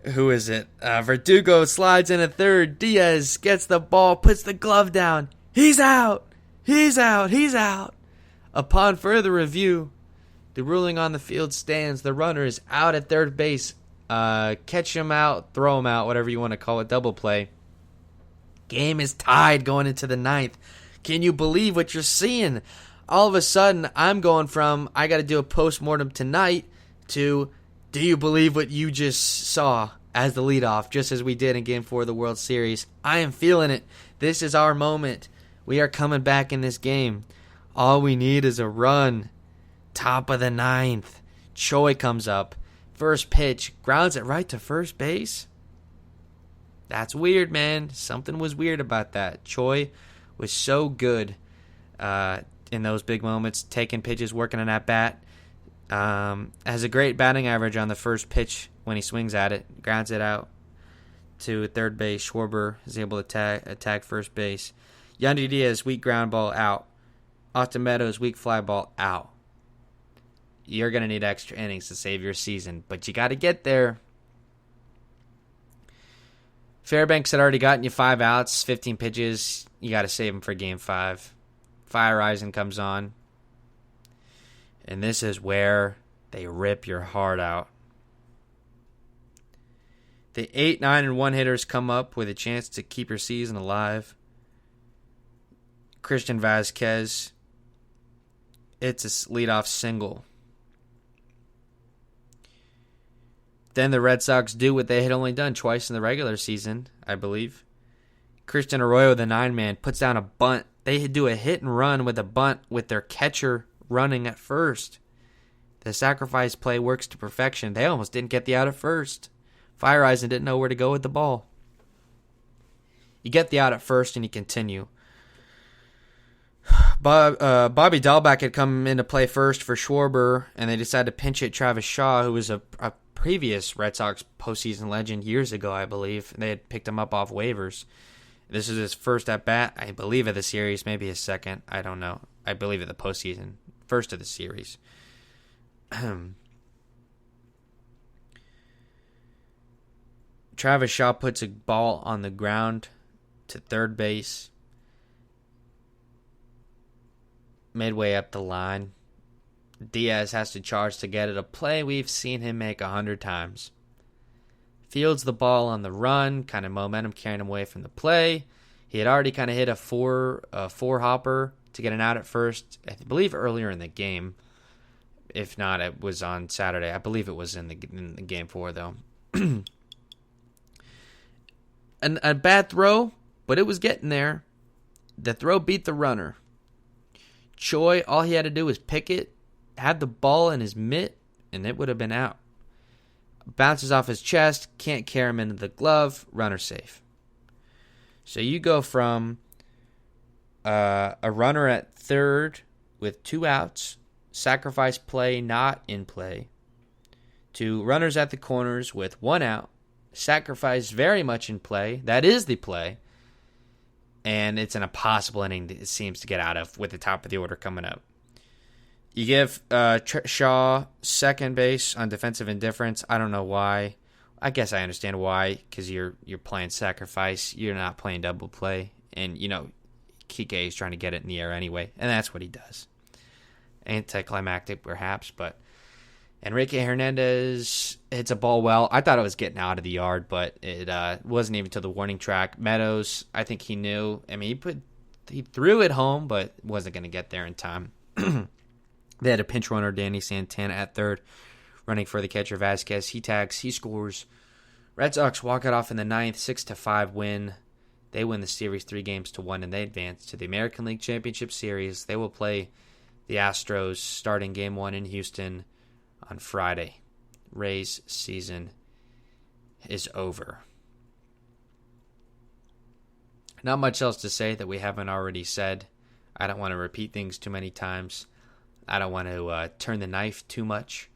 Who is it? Verdugo slides in at third. Diaz gets the ball, puts the glove down. He's out. He's out. He's out. Upon further review, the ruling on the field stands. The runner is out at third base. Catch him out, throw him out, whatever you want to call it, double play. Game is tied going into the 9th. Can you believe what you're seeing? All of a sudden, I'm going from, I got to do a postmortem tonight, to, do you believe what you just saw as the leadoff, just as we did in Game 4 of the World Series? I am feeling it. This is our moment. We are coming back in this game. All we need is a run. Top of the 9th. Choi comes up. First pitch. Grounds it right to first base. That's weird, man. Something was weird about that. Choi was so good in those big moments. Taking pitches, working an at-bat. Has a great batting average on the first pitch when he swings at it. Grounds it out to third base. Schwarber is able to attack first base. Yandy Diaz, weak ground ball, out. Austin Meadows, weak fly ball, out. You're going to need extra innings to save your season, but you got to get there. Fairbanks had already gotten you 5 outs, 15 pitches. You got to save them for Game 5. Fire Rising comes on. And this is where they rip your heart out. The 8, 9, and 1 hitters come up with a chance to keep your season alive. Christian Vazquez. It's a leadoff single. Then the Red Sox do what they had only done twice in the regular season, I believe. Christian Arroyo, the 9-man, puts down a bunt. They do a hit and run with a bunt with their catcher running at first. The sacrifice play works to perfection. They almost didn't get the out at first. Fire Eisen didn't know where to go with the ball. You get the out at first and you continue. Bobby Dahlback had come into play first for Schwarber, and they decided to pinch hit Travis Shaw, who was a previous Red Sox postseason legend years ago, I believe. They had picked him up off waivers. This is his first at-bat, I believe, of the series, maybe his second. I don't know. I believe of the postseason. First of the series. Travis Shaw puts a ball on the ground to third base. Midway up the line. Diaz has to charge to get it, a play we've seen him make 100 times. Fields the ball on the run, kind of momentum carrying him away from the play. He had already kind of hit a four hopper to get an out at first, I believe earlier in the game. If not, it was on Saturday. I believe it was in the Game 4, though. A bad throw, but it was getting there. The throw beat the runner. Choi, all he had to do was pick it, had the ball in his mitt, and it would have been out. Bounces off his chest, can't carry him into the glove, runner safe. So you go from a runner at third with 2 outs, sacrifice play not in play, to runners at the corners with 1 out, Sacrifice very much in play. That is the play. And it's an impossible inning it seems to get out of with the top of the order coming up. You give Shaw second base on defensive indifference. I don't know why. I guess I understand why, because you're playing sacrifice. You're not playing double play. And, Kike is trying to get it in the air anyway, and that's what he does. Anticlimactic, perhaps, but Enrique Hernandez hits a ball well. I thought it was getting out of the yard, but it wasn't even to the warning track. Meadows, I think he knew. I mean, he threw it home, but wasn't going to get there in time. They had a pinch runner, Danny Santana, at third, running for the catcher Vasquez. He tags, he scores. Red Sox walk it off in the ninth, 6-5 win. They win the series 3-1, and they advance to the American League Championship Series. They will play the Astros starting Game 1 in Houston on Friday. Rays season is over. Not much else to say that we haven't already said. I don't want to repeat things too many times. I don't want to turn the knife too much.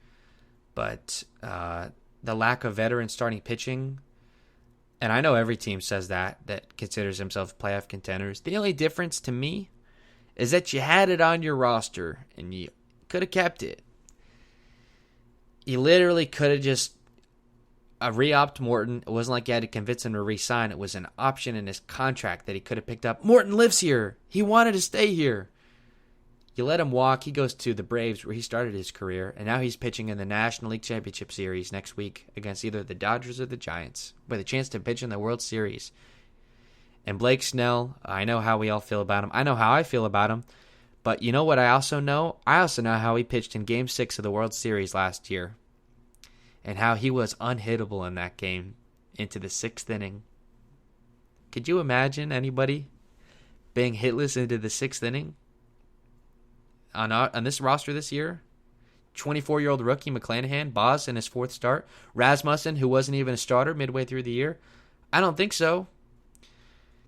But the lack of veteran starting pitching, and I know every team says that considers themselves playoff contenders. The only difference to me is that you had it on your roster and you could have kept it. You literally could have just re-opt Morton. It wasn't like you had to convince him to re-sign. It was an option in his contract that he could have picked up. Morton lives here. He wanted to stay here. You let him walk. He goes to the Braves where he started his career, and now he's pitching in the National League Championship Series next week against either the Dodgers or the Giants with a chance to pitch in the World Series. And Blake Snell, I know how we all feel about him. I know how I feel about him. But you know what I also know? I also know how he pitched in Game 6 of the World Series last year and how he was unhittable in that game into the 6th inning. Could you imagine anybody being hitless into the 6th inning? On this roster this year, 24-year-old rookie McClanahan, Boz in his 4th start, Rasmussen, who wasn't even a starter midway through the year. I don't think so.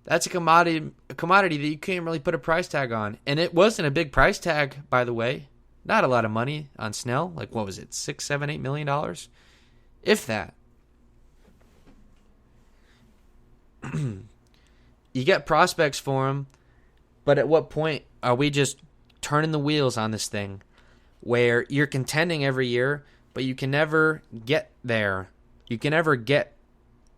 That's a commodity that you can't really put a price tag on. And it wasn't a big price tag, by the way. Not a lot of money on Snell. Like, what was it, $6, $7, $8 million? If that. You get prospects for him, but at what point are we just turning the wheels on this thing where you're contending every year, but you can never get there. You can never get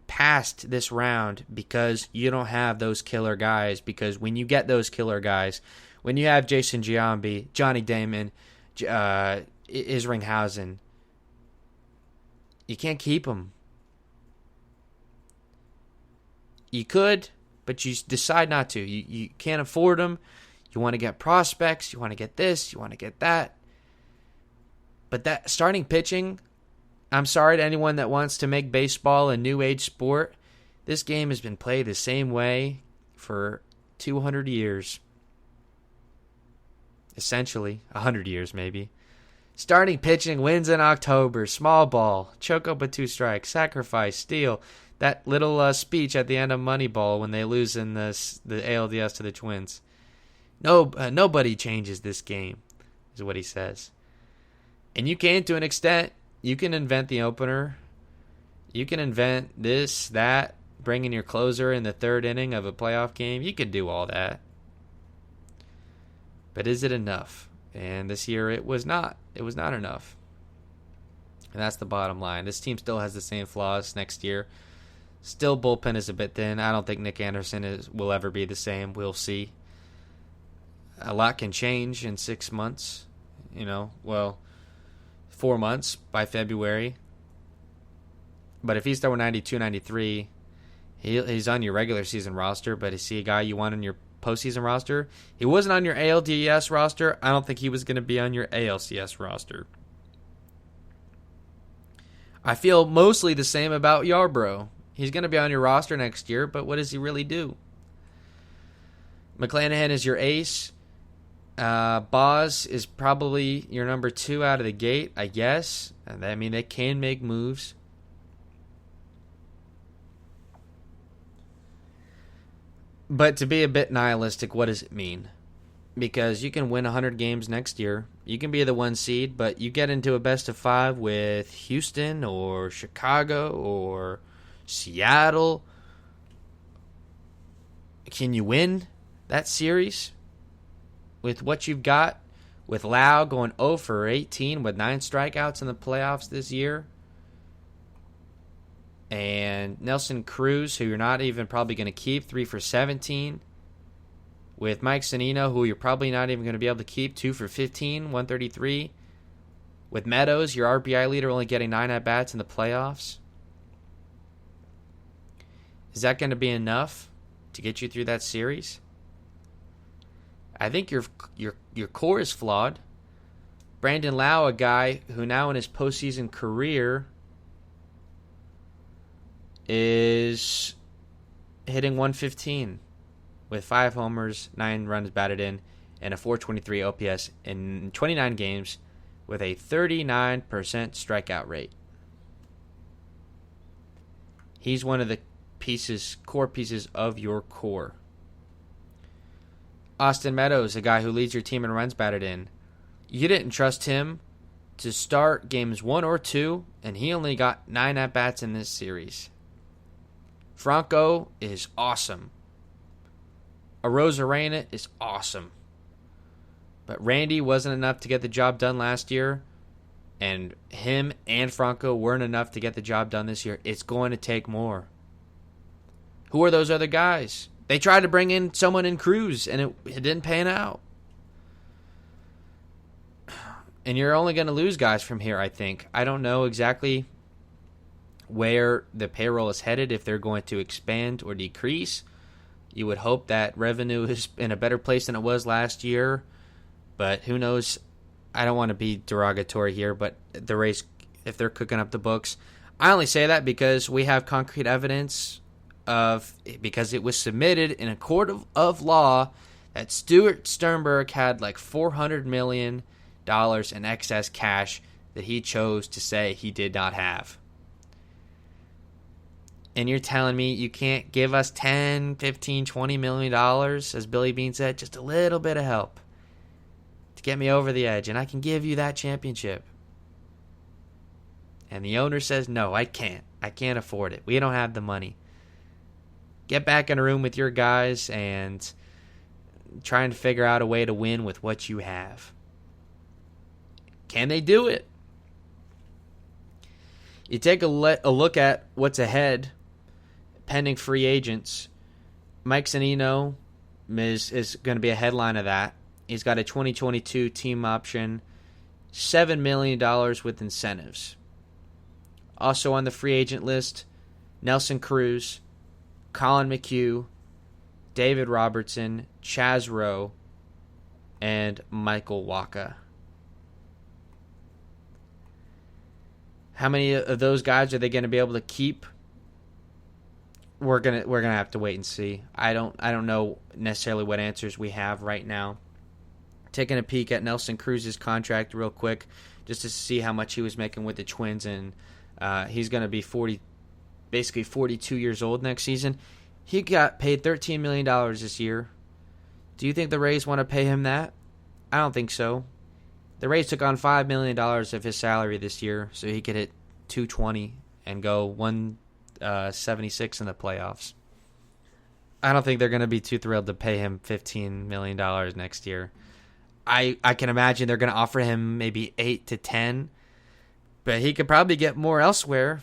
past this round because you don't have those killer guys. Because when you get those killer guys, when you have Jason Giambi, Johnny Damon, Isringhausen, you can't keep them. You could, but you decide not to. You can't afford them. You want to get prospects. You want to get this. You want to get that. But that starting pitching, I'm sorry to anyone that wants to make baseball a new age sport. This game has been played the same way for 200 years. Essentially, 100 years maybe. Starting pitching wins in October. Small ball. Choke up with 2 strikes. Sacrifice. Steal. That little speech at the end of Moneyball when they lose in the ALDS to the Twins. Nobody changes this game, is what he says. And you can, to an extent, you can invent the opener. You can invent this, that, bring in your closer in the 3rd inning of a playoff game. You could do all that. But is it enough? And this year it was not. It was not enough. And that's the bottom line. This team still has the same flaws next year. Still, bullpen is a bit thin. I don't think Nick Anderson will ever be the same. We'll see. A lot can change in 6 months. 4 months by February. But if he's throwing 92, 93, he's on your regular season roster. But is he a guy you want on your postseason roster? He wasn't on your ALDS roster. I don't think he was going to be on your ALCS roster. I feel mostly the same about Yarbrough. He's going to be on your roster next year, but what does he really do? McClanahan is your ace. Boz is probably your number 2 out of the gate, I guess. I mean, they can make moves. But to be a bit nihilistic, what does it mean? Because you can win 100 games next year. You can be the 1 seed, but you get into a best of 5 with Houston or Chicago or Seattle. Can you win that series with what you've got? With Lau going 0 for 18 with 9 strikeouts in the playoffs this year. And Nelson Cruz, who you're not even probably going to keep, 3 for 17. With Mike Zunino, who you're probably not even going to be able to keep, 2 for 15, 133. With Meadows, your RBI leader, only getting 9 at-bats in the playoffs. Is that going to be enough to get you through that series? I think your core is flawed. Brandon Lau, a guy who now in his postseason career is hitting 115 with 5 homers, 9 runs batted in, and a 423 OPS in 29 games with a 39% strikeout rate. He's one of the core pieces of your core. Austin Meadows, a guy who leads your team in runs batted in. You didn't trust him to start games 1 or 2, and he only got 9 at-bats in this series. Franco is awesome. A Rosarina is awesome. But Randy wasn't enough to get the job done last year, and him and Franco weren't enough to get the job done this year. It's going to take more. Who are those other guys? They tried to bring in someone in Cruz, and it didn't pan out. And you're only going to lose guys from here, I think. I don't know exactly where the payroll is headed, if they're going to expand or decrease. You would hope that revenue is in a better place than it was last year. But who knows? I don't want to be derogatory here, but the Rays, if they're cooking up the books. I only say that because we have concrete evidence because it was submitted in a court of law that Stuart Sternberg had like $400 million in excess cash that he chose to say he did not have. And you're telling me you can't give us $10, $15, $20 million, as Billy Beane said, just a little bit of help to get me over the edge, and I can give you that championship. And the owner says, no, I can't. I can't afford it. We don't have the money. Get back in a room with your guys and try and figure out a way to win with what you have. Can they do it? You take a look at what's ahead, pending free agents. Mike Zunino is going to be a headline of that. He's got a 2022 team option, $7 million with incentives. Also on the free agent list, Nelson Cruz, Colin McHugh, David Robertson, Chaz Rowe, and Michael Wacha. How many of those guys are they going to be able to keep? We're gonna have to wait and see. I don't know necessarily what answers we have right now. Taking a peek at Nelson Cruz's contract real quick, just to see how much he was making with the Twins, and he's going to be 42 years old next season. He got paid $13 million this year. Do you think the Rays want to pay him that? I don't think so. The Rays took on $5 million of his salary this year, so he could hit 220 and go 176 in the playoffs. I don't think they're going to be too thrilled to pay him $15 million next year. I can imagine they're going to offer him maybe 8 to 10, but he could probably get more elsewhere.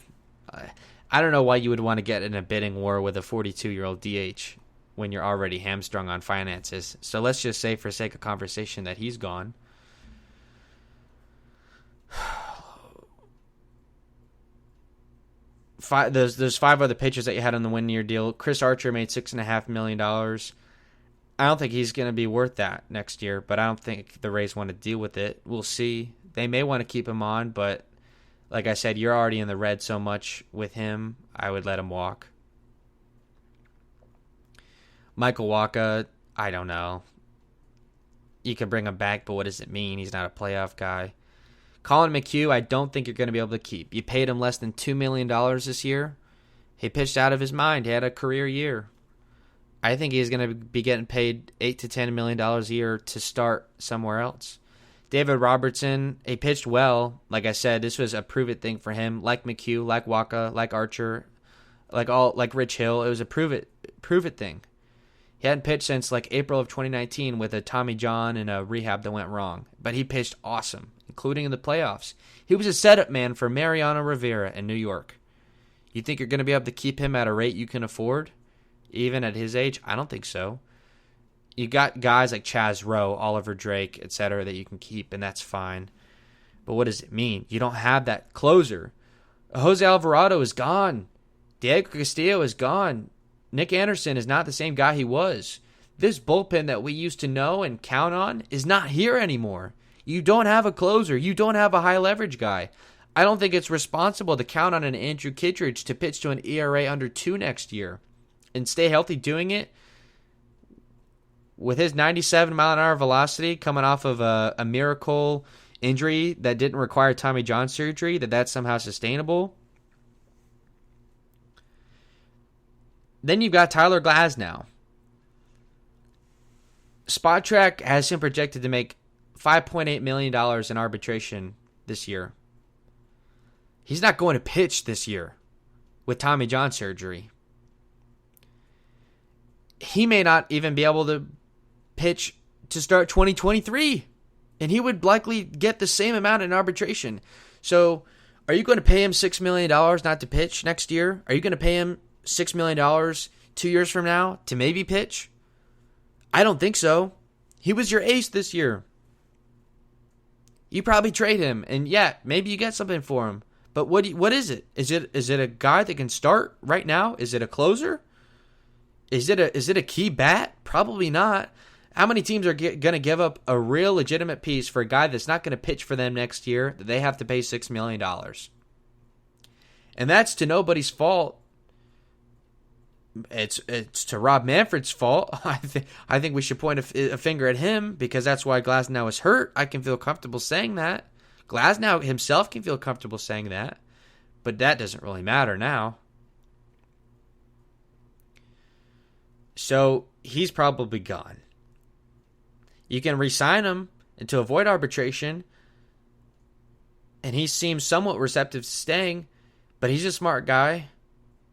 I don't know why you would want to get in a bidding war with a 42-year-old DH when you're already hamstrung on finances. So let's just say, for sake of conversation, that he's gone. There's 5 other pitchers that you had on the 1-year deal. Chris Archer made $6.5 million. I don't think he's going to be worth that next year, but I don't think the Rays want to deal with it. We'll see. They may want to keep him on, but like I said, you're already in the red so much with him, I would let him walk. Michael Wacha, I don't know. You can bring him back, but what does it mean? He's not a playoff guy. Colin McHugh, I don't think you're going to be able to keep. You paid him less than $2 million this year. He pitched out of his mind. He had a career year. I think he's going to be getting paid $8 to $10 million a year to start somewhere else. David Robertson, he pitched well. Like I said, this was a prove-it thing for him. Like McHugh, like Wacha, like Archer, like Rich Hill. It was a prove it thing. He hadn't pitched since like April of 2019 with a Tommy John and a rehab that went wrong. But he pitched awesome, including in the playoffs. He was a setup man for Mariano Rivera in New York. You think you're going to be able to keep him at a rate you can afford, even at his age? I don't think so. You got guys like Chaz Rowe, Oliver Drake, etc. that you can keep, and that's fine. But what does it mean? You don't have that closer. Jose Alvarado is gone. Diego Castillo is gone. Nick Anderson is not the same guy he was. This bullpen that we used to know and count on is not here anymore. You don't have a closer. You don't have a high leverage guy. I don't think it's responsible to count on an Andrew Kittredge to pitch to an ERA under 2 next year and stay healthy doing it with his 97-mile-an-hour velocity coming off of a miracle injury that didn't require Tommy John surgery, that's somehow sustainable. Then you've got Tyler Glasnow. Spot Track has him projected to make $5.8 million in arbitration this year. He's not going to pitch this year with Tommy John surgery. He may not even be able to pitch to start 2023, and he would likely get the same amount in arbitration. So are you going to pay him $6 million not to pitch next year? Are you going to pay him $6 million 2 years from now to maybe pitch? I don't think so. He was your ace this year. You probably trade him, and yeah, maybe you get something for him. But what is it? Is it a guy that can start right now? Is it a closer? Is it a key bat? Probably not. How many teams are going to give up a real legitimate piece for a guy that's not going to pitch for them next year that they have to pay $6 million? And that's to nobody's fault. It's to Rob Manfred's fault. I think we should point a finger at him because that's why Glasnow is hurt. I can feel comfortable saying that. Glasnow himself can feel comfortable saying that. But that doesn't really matter now. So he's probably gone. You can re-sign him and to avoid arbitration. And he seems somewhat receptive to staying. But he's a smart guy.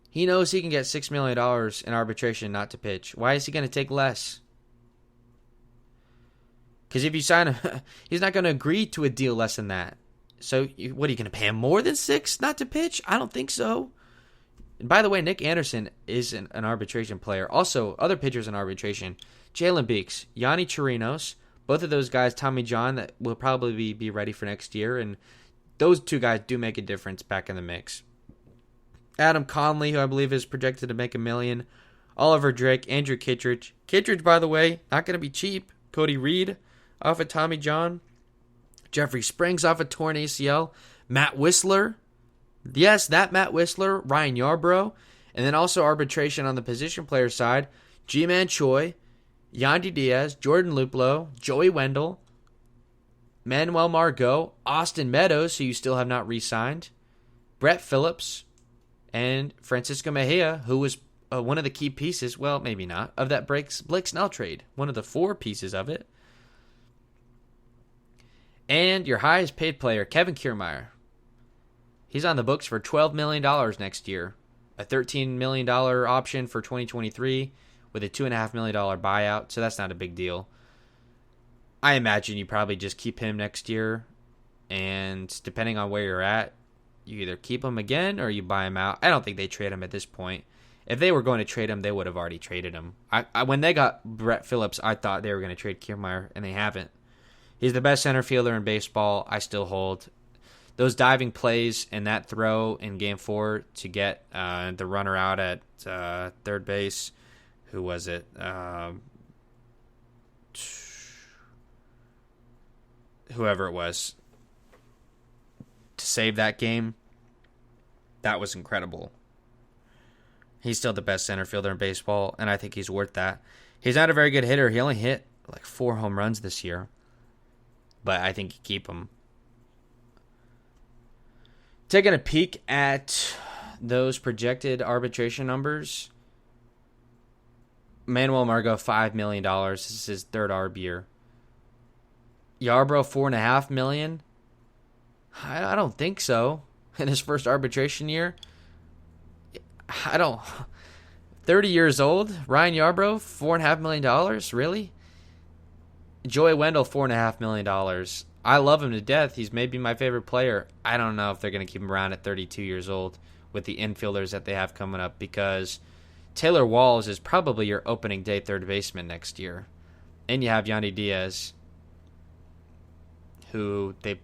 He knows he can get $6 million in arbitration not to pitch. Why is he going to take less? Because if you sign him, he's not going to agree to a deal less than that. So what, are you going to pay him more than $6 not to pitch? I don't think so. And by the way, Nick Anderson is an arbitration player. Also, other pitchers in arbitration. Jalen Beeks, Yanni Chirinos, both of those guys, Tommy John, that will probably be ready for next year. And those two guys do make a difference back in the mix. Adam Conley, who I believe is projected to make $1 million. Oliver Drake, Andrew Kittredge. Kittredge, by the way, not going to be cheap. Cody Reed off of Tommy John. Jeffrey Springs off of torn ACL. Matt Whistler. Yes, that Matt Whistler. Ryan Yarbrough. And then also arbitration on the position player side. G-Man Choi. Yandy Diaz. Jordan Luplow. Joey Wendell. Manuel Margot. Austin Meadows, who you still have not re-signed. Brett Phillips. And Francisco Mejia, who was one of the key pieces, well, maybe not, of that Blake Snell trade. One of the 4 pieces of it. And your highest paid player, Kevin Kierme. He's on the books for $12 million next year. A $13 million option for 2023 with a $2.5 million buyout, so that's not a big deal. I imagine you probably just keep him next year, and depending on where you're at, you either keep him again or you buy him out. I don't think they trade him at this point. If they were going to trade him, they would have already traded him. When they got Brett Phillips, I thought they were going to trade Kiermaier, and they haven't. He's the best center fielder in baseball. I still hold. Those diving plays and that throw in Game 4 to get the runner out at third base. Who was it? Whoever it was. To save that game, that was incredible. He's still the best center fielder in baseball, and I think he's worth that. He's not a very good hitter. He only hit like 4 home runs this year, but I think you keep him. Taking a peek at those projected arbitration numbers, Manuel Margot, $5 million. This is his third ARB year. Yarbrough, $4.5 million. I don't think so. In his first arbitration year, I don't. 30 years old, Ryan Yarbrough, $4.5 million, really? Joey Wendell, $4.5 million. I love him to death. He's maybe my favorite player. I don't know if they're going to keep him around at 32 years old with the infielders that they have coming up, because Taylor Walls is probably your opening day third baseman next year. And you have Yandy Diaz, who they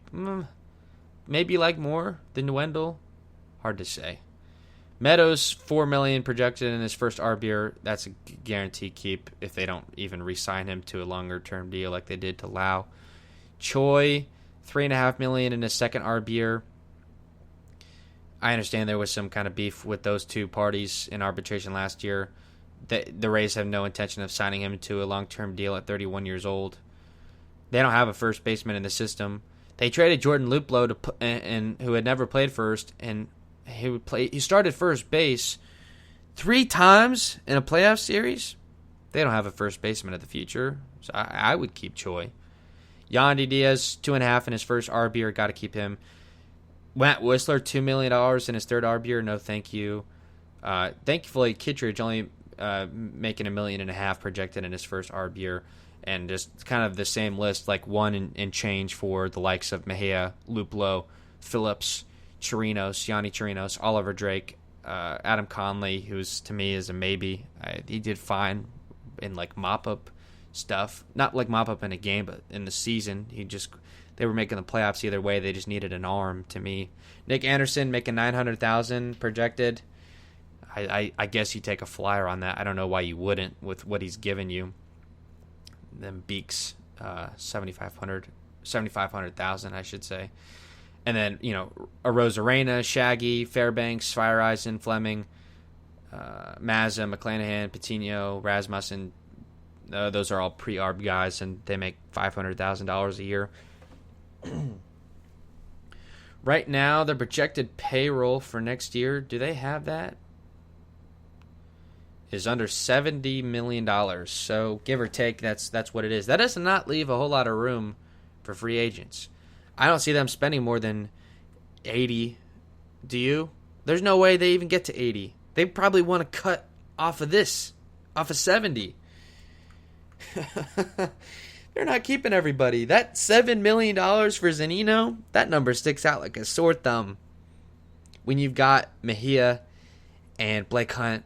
maybe like more than Wendell. Hard to say. Meadows, $4 million projected in his first RB. That's a guaranteed keep if they don't even re-sign him to a longer-term deal like they did to Lau. Choi, $3.5 million in his second RB. I understand there was some kind of beef with those two parties in arbitration last year. The Rays have no intention of signing him to a long-term deal at 31 years old. They don't have a first baseman in the system. They traded Jordan Luplow who had never played first, and he started first base 3 times in a playoff series. They don't have a first baseman at the future, so I would keep Choi. Yandy Diaz, $2.5 in his first RB. Got to keep him. Matt Whistler, $2 million in his third RB. No, thank you. Thankfully, Kittredge only making $1.5 million projected in his first RB, and just kind of the same list, like one and change for the likes of Mejia, Luplow, Phillips, Yanni Chirinos, Oliver Drake, Adam Conley, who's to me is a maybe. He did fine in like mop-up stuff. Not like mop-up in a game, but in the season. They were making the playoffs either way. They just needed an arm to me. Nick Anderson making $900,000 projected. I guess you take a flyer on that. I don't know why you wouldn't with what he's given you. Then Beeks, $7,500,000, I should say. And then, a Rosarina, Shaggy, Fairbanks, Fire Eisen, Fleming, Mazza, McClanahan, Patino, Rasmussen. Those are all pre-ARB guys, and they make $500,000 a year. Right now, their projected payroll for next year, do they have that? Is under $70 million. So, give or take, that's what it is. That does not leave a whole lot of room for free agents. I don't see them spending more than 80. Do you? There's no way they even get to 80. They probably want to cut off of 70. They're not keeping everybody. That $7 million for Zunino, that number sticks out like a sore thumb. When you've got Mejia and Blake Hunt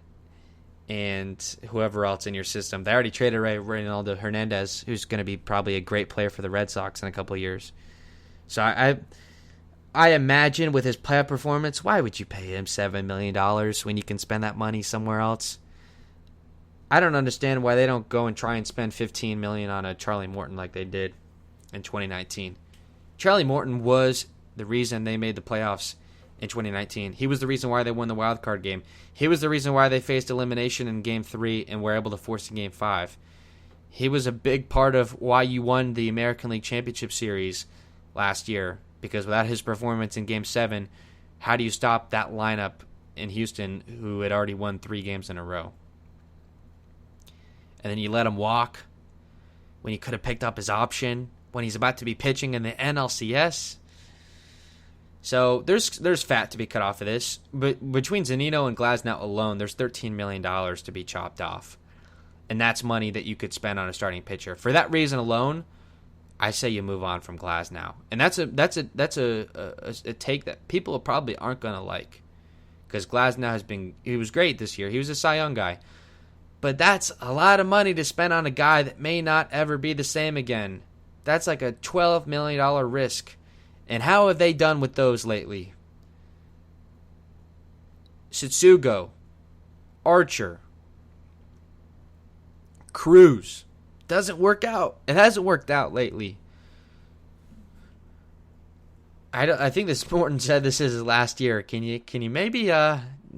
and whoever else in your system. They already traded Reynaldo Hernandez, who's going to be probably a great player for the Red Sox in a couple of years. So I imagine with his playoff performance, why would you pay him $7 million when you can spend that money somewhere else? I don't understand why they don't go and try and spend $15 million on a Charlie Morton like they did in 2019. Charlie Morton was the reason they made the playoffs in 2019. He was the reason why they won the wild card game. He was the reason why they faced elimination in Game 3 and were able to force in Game 5. He was a big part of why you won the American League Championship Series last year, because without his performance in Game 7, how do you stop that lineup in Houston who had already won 3 games in a row? And then you let him walk when he could have picked up his option when he's about to be pitching in the NLCS. So there's fat to be cut off of this. But between Zunino and Glasnow alone, there's $13 million to be chopped off. And that's money that you could spend on a starting pitcher. For that reason alone, I say you move on from Glasnow. And that's a take that people probably aren't going to like. Because Glasnow he was great this year. He was a Cy Young guy. But that's a lot of money to spend on a guy that may not ever be the same again. That's like a $12 million risk. And how have they done with those lately? Setsugo, Archer, Cruz. Doesn't work out. It hasn't worked out lately. I think this Morton said this is his last year. Can you maybe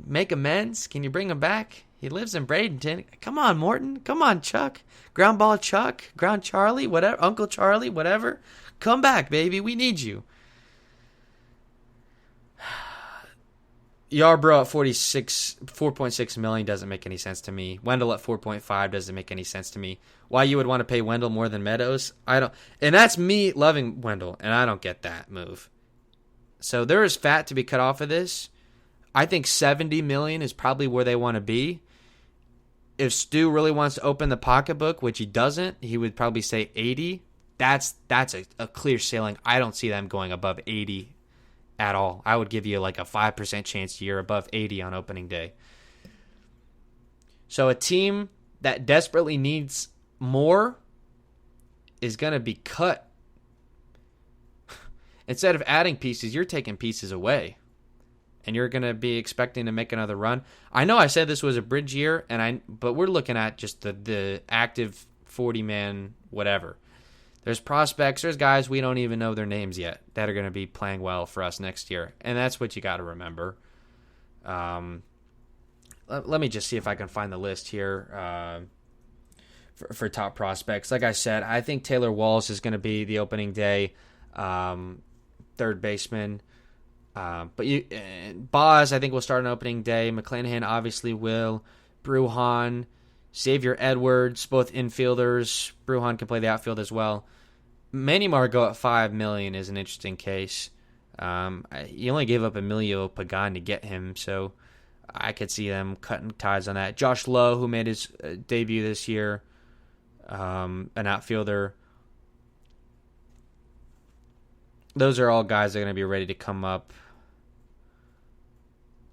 make amends? Can you bring him back? He lives in Bradenton. Come on, Morton. Come on, Chuck. Ground ball Chuck. Ground Charlie. Whatever. Uncle Charlie. Whatever. Come back, baby. We need you. Yarbrough at $4.6 million doesn't make any sense to me. Wendell at 4.5 doesn't make any sense to me. Why you would want to pay Wendell more than Meadows? I don't. And that's me loving Wendell, and I don't get that move. So there is fat to be cut off of this. I think $70 million is probably where they want to be. If Stu really wants to open the pocketbook, which he doesn't, he would probably say 80. That's a clear ceiling. I don't see them going above 80 at all. I would give you like a 5% chance you're above 80 on opening day. So a team that desperately needs more is going to be cut. Instead of adding pieces, you're taking pieces away. And you're going to be expecting to make another run. I know I said this was a bridge year, but we're looking at just the active 40-man whatever. There's prospects, there's guys we don't even know their names yet that are going to be playing well for us next year. And that's what you got to remember. Let me just see if I can find the list here for top prospects. Like I said, I think Taylor Walls is going to be the opening day third baseman. But Boz, I think, will start on opening day. McClanahan obviously will. Bruhan, Xavier Edwards, both infielders. Bruhan can play the outfield as well. Manny Margot at $5 million is an interesting case. You only gave up Emilio Pagan to get him, so I could see them cutting ties on that. Josh Lowe, who made his debut this year, an outfielder. Those are all guys that are going to be ready to come up.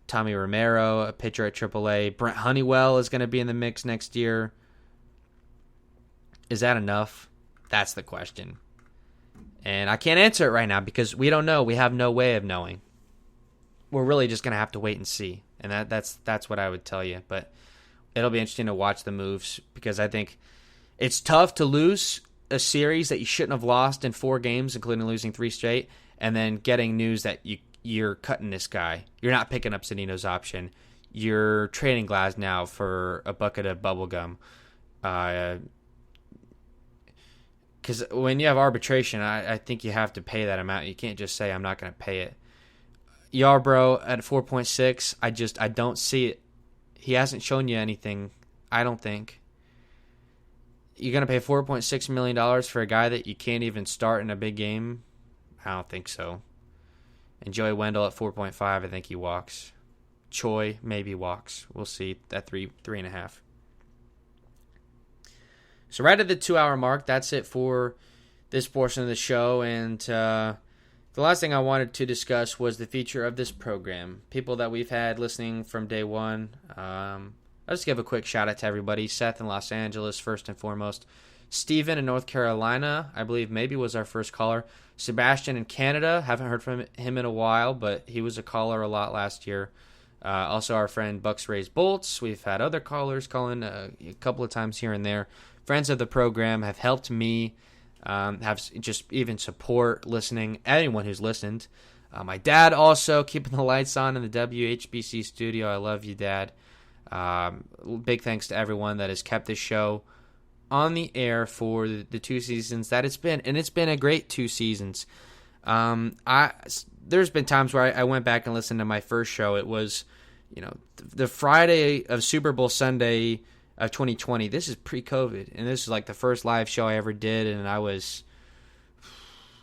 Tommy Romero, a pitcher at AAA. Brent Honeywell is going to be in the mix next year. Is that enough? That's the question. And I can't answer it right now because we don't know. We have no way of knowing. We're really just going to have to wait and see. And that's what I would tell you. But it'll be interesting to watch the moves because I think it's tough to lose a series that you shouldn't have lost in 4 games, including losing 3 straight, and then getting news that you're cutting this guy. You're not picking up Sedino's option. You're trading Glasnow for a bucket of bubble gum. Because when you have arbitration, I think you have to pay that amount. You can't just say, I'm not going to pay it. Yarbrough at 4.6, I don't see it. He hasn't shown you anything, I don't think. You're going to pay $4.6 million for a guy that you can't even start in a big game? I don't think so. And Joey Wendell at 4.5, I think he walks. Choi maybe walks. We'll see at 3.5. So right at the 2-hour mark, that's it for this portion of the show. And the last thing I wanted to discuss was the feature of this program. People that we've had listening from day one. I'll just give a quick shout out to everybody. Seth in Los Angeles, first and foremost. Steven in North Carolina, I believe maybe was our first caller. Sebastian in Canada, haven't heard from him in a while, but he was a caller a lot last year. Also our friend Bucks Rays Bolts. We've had other callers calling a couple of times here and there. Friends of the program have helped me, have just even support listening, anyone who's listened. My dad also keeping the lights on in the WHBC studio. I love you, Dad. Big thanks to everyone that has kept this show on the air for the 2 seasons that it's been, and it's been a great 2 seasons. There's been times where I went back and listened to my first show. It was, the Friday of Super Bowl Sunday of 2020. This is pre-COVID, and this is like the first live show I ever did, and I was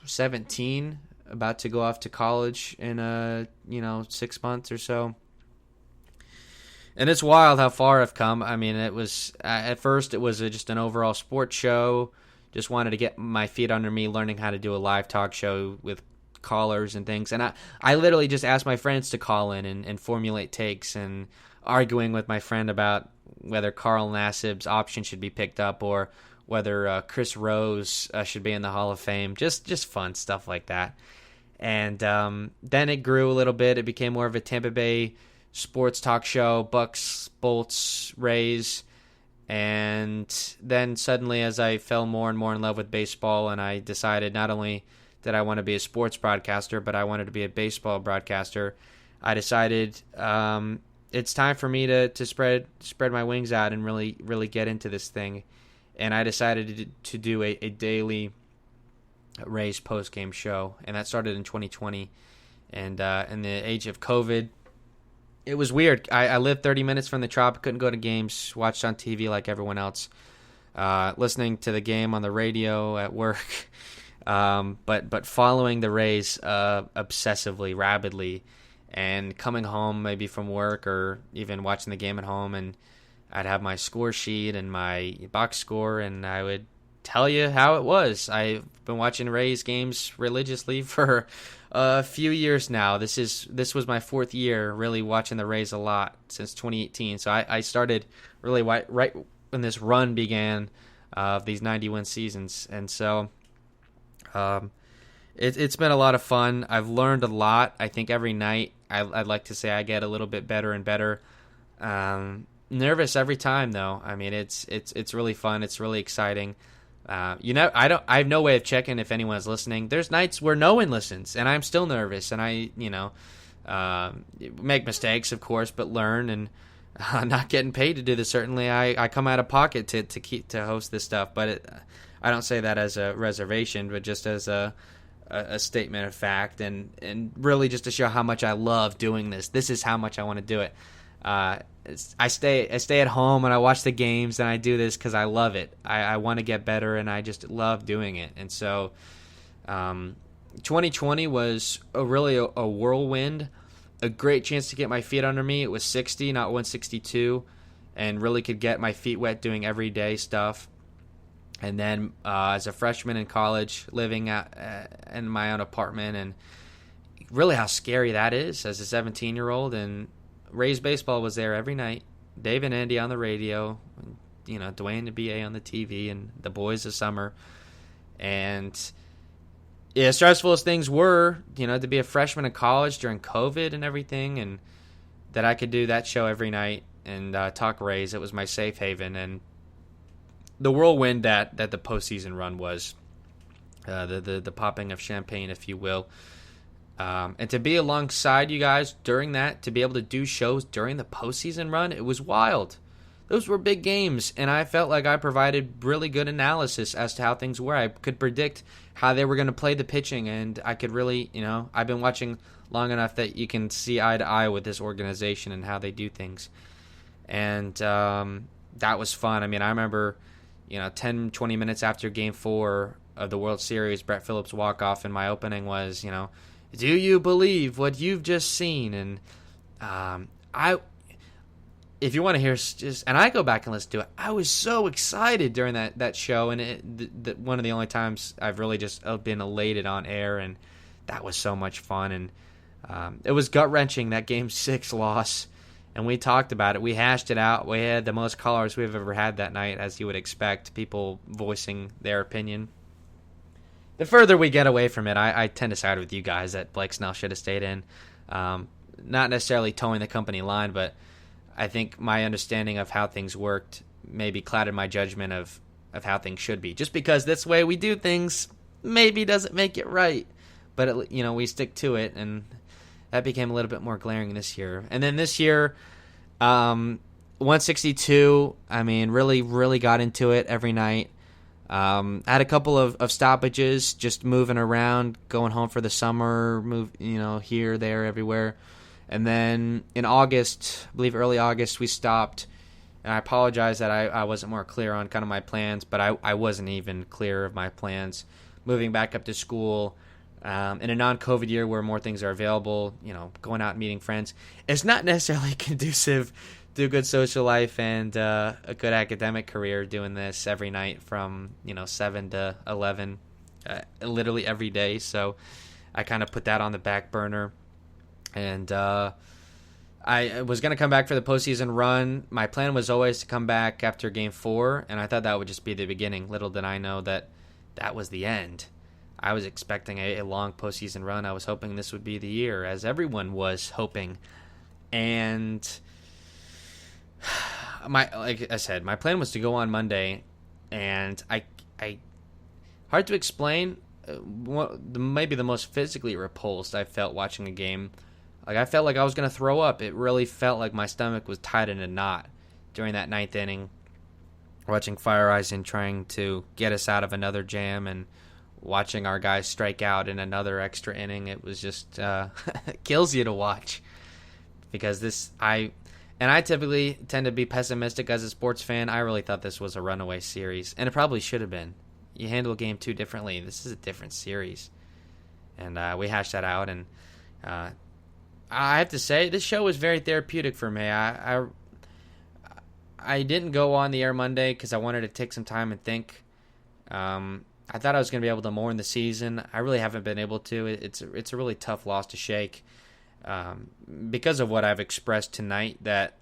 17, about to go off to college in 6 months or so. And it's wild how far I've come. I mean, it was at first it was just an overall sports show. Just wanted to get my feet under me, learning how to do a live talk show with callers and things. And I literally just asked my friends to call in and formulate takes, and arguing with my friend about whether Carl Nassib's option should be picked up or whether Chris Rose should be in the Hall of Fame. Just fun stuff like that. And then it grew a little bit. It became more of a Tampa Bay sports talk show, Bucks, Bolts, Rays. And then suddenly, as I fell more and more in love with baseball, and I decided not only did I want to be a sports broadcaster, but I wanted to be a baseball broadcaster, I decided it's time for me to spread my wings out and really get into this thing. And I decided to do a daily Rays post-game show, and that started in 2020. And in the age of COVID, it was weird. I lived 30 minutes from the Trop, couldn't go to games, watched on TV like everyone else, listening to the game on the radio at work, but following the Rays obsessively, rabidly. and coming home maybe from work or even watching the game at home, and I'd have my score sheet and my box score, and I would tell you how it was. I've been watching Rays games religiously for a few years now. This was my 4th year really watching the Rays a lot since 2018. So I started really right when this run began of these 91 seasons, and so it's been a lot of fun. I've learned a lot. I think every night I'd like to say I get a little bit better and better. Nervous every time though. I mean, it's really fun. It's really exciting. I have no way of checking if anyone's listening. There's nights where no one listens, and I'm still nervous, and I make mistakes, of course, but learn. And not getting paid to do this. Certainly, I come out of pocket to host this stuff, but I don't say that as a reservation, but just as a statement of fact, and really just to show how much I love doing this. This is how much I want to do it. I stay at home and I watch the games, and I do this because I love it. I want to get better, and I just love doing it. And so 2020 was a whirlwind, a great chance to get my feet under me. It was 60, not 162, and really could get my feet wet doing everyday stuff. And then as a freshman in college, living in my own apartment, and really how scary that is as a 17-year-old. And Rays baseball was there every night. Dave and Andy on the radio, Dwayne and BA on the TV, and the boys of summer. And yeah, stressful as things were, to be a freshman in college during COVID and everything, and that I could do that show every night and talk Rays. It was my safe haven, and the whirlwind that the postseason run was, the popping of champagne, if you will. And to be alongside you guys during that, to be able to do shows during the postseason run, it was wild. Those were big games, and I felt like I provided really good analysis as to how things were. I could predict how they were going to play the pitching, and I could really, I've been watching long enough that you can see eye to eye with this organization and how they do things. And that was fun. I mean, I remember, 10, 20 minutes after Game 4 of the World Series, Brett Phillips' walk-off, and my opening was, do you believe what you've just seen? And if you want to hear, and I go back and listen to it, I was so excited during that show, and one of the only times I've really just been elated on air, and that was so much fun. And it was gut-wrenching, that Game 6 loss, and we talked about it. We hashed it out. We had the most callers we've ever had that night, as you would expect, people voicing their opinion. The further we get away from it, I tend to side with you guys that Blake Snell should have stayed in. Not necessarily towing the company line, but I think my understanding of how things worked maybe clouded my judgment of how things should be. Just because this way we do things maybe doesn't make it right. But, we stick to it, and that became a little bit more glaring this year. And then this year, 162, really, really got into it every night. Had a couple of stoppages, just moving around, going home for the summer, here, there, everywhere. And then in August, I believe early August, we stopped. And I apologize that I wasn't more clear on kind of my plans, but I wasn't even clear of my plans. Moving back up to school in a non-COVID year where more things are available, going out and meeting friends. It's not necessarily conducive to a good social life and a good academic career doing this every night from 7 to 11, literally every day. So I kind of put that on the back burner, and I was going to come back for the postseason run. My plan was always to come back after Game 4, and I thought that would just be the beginning. Little did I know that was the end. I was expecting a long postseason run. I was hoping this would be the year, as everyone was hoping. And like I said, my plan was to go on Monday, and I hard to explain. Maybe the most physically repulsed I felt watching a game. Like, I felt like I was going to throw up. It really felt like my stomach was tied in a knot during that ninth inning, watching Fire Eisen trying to get us out of another jam and watching our guys strike out in another extra inning. It was just it kills you to watch, because I typically tend to be pessimistic as a sports fan. I really thought this was a runaway series, and it probably should have been. You handle Game 2 differently. This is a different series. And we hashed that out, and I have to say, this show was very therapeutic for me. I didn't go on the air Monday because I wanted to take some time and think. I thought I was going to be able to mourn the season. I really haven't been able to. It's a really tough loss to shake because of what I've expressed tonight, that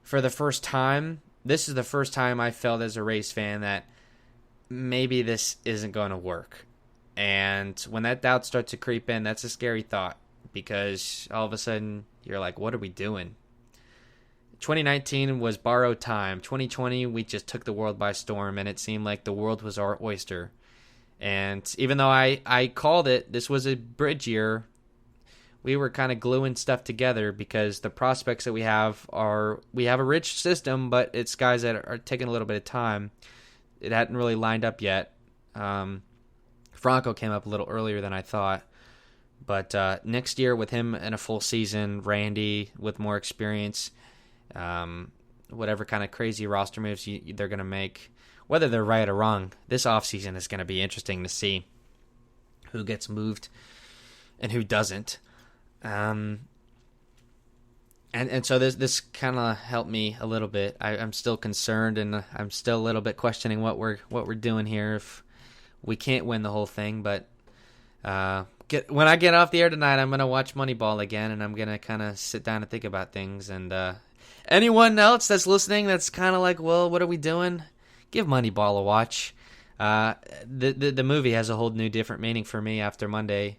for the first time, this is the first time I felt as a Rays fan that maybe this isn't going to work. And when that doubt starts to creep in, that's a scary thought, because all of a sudden you're like, what are we doing? 2019 was borrowed time. 2020, we just took the world by storm, and it seemed like the world was our oyster. And even though I called it, this was a bridge year, we were kind of gluing stuff together, because the prospects that we have a rich system, but it's guys that are taking a little bit of time. It hadn't really lined up yet. Franco came up a little earlier than I thought. But next year, with him in a full season, Randy with more experience, whatever kind of crazy roster moves they're going to make, whether they're right or wrong, this offseason is going to be interesting to see who gets moved and who doesn't. And so this kind of helped me a little bit. I'm still concerned, and I'm still a little bit questioning what we're doing here if we can't win the whole thing. But when I get off the air tonight, I'm going to watch Moneyball again, and I'm going to kind of sit down and think about things. And anyone else that's listening that's kind of like, well, what are we doing? Give Moneyball a watch. The movie has a whole new different meaning for me after Monday,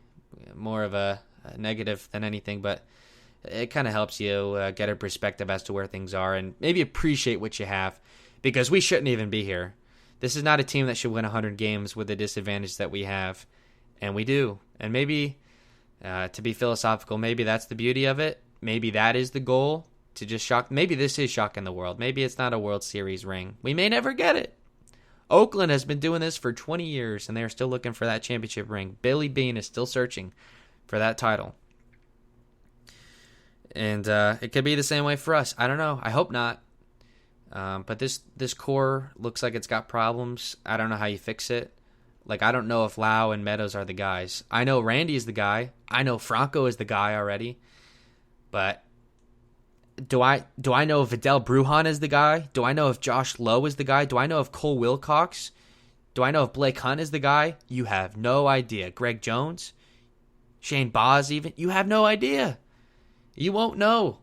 more of a negative than anything, but it kind of helps you get a perspective as to where things are and maybe appreciate what you have, because we shouldn't even be here. This is not a team that should win 100 games with the disadvantage that we have, and we do. And maybe, to be philosophical, maybe that's the beauty of it. Maybe that is the goal, to just shock. Maybe this is shocking the world. Maybe it's not a World Series ring. We may never get it. Oakland has been doing this for 20 years, and they're still looking for that championship ring. Billy Beane is still searching for that title. And it could be the same way for us. I don't know. I hope not. But this core looks like it's got problems. I don't know how you fix it. Like, I don't know if Lau and Meadows are the guys. I know Randy is the guy. I know Franco is the guy already. But do I know if Vidal Brujan is the guy? Do I know if Josh Lowe is the guy? Do I know if Cole Wilcox? Do I know if Blake Hunt is the guy? You have no idea. Greg Jones? Shane Baz even? You have no idea. You won't know.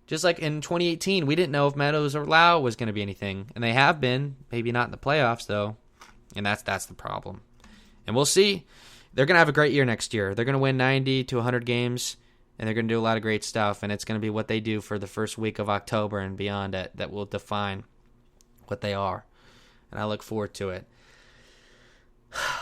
Just like in 2018, we didn't know if Meadows or Lau was going to be anything. And they have been. Maybe not in the playoffs, though. And that's the problem. And we'll see. They're going to have a great year next year. They're going to win 90 to 100 games. And they're going to do a lot of great stuff. And it's going to be what they do for the first week of October and beyond that will define what they are. And I look forward to it.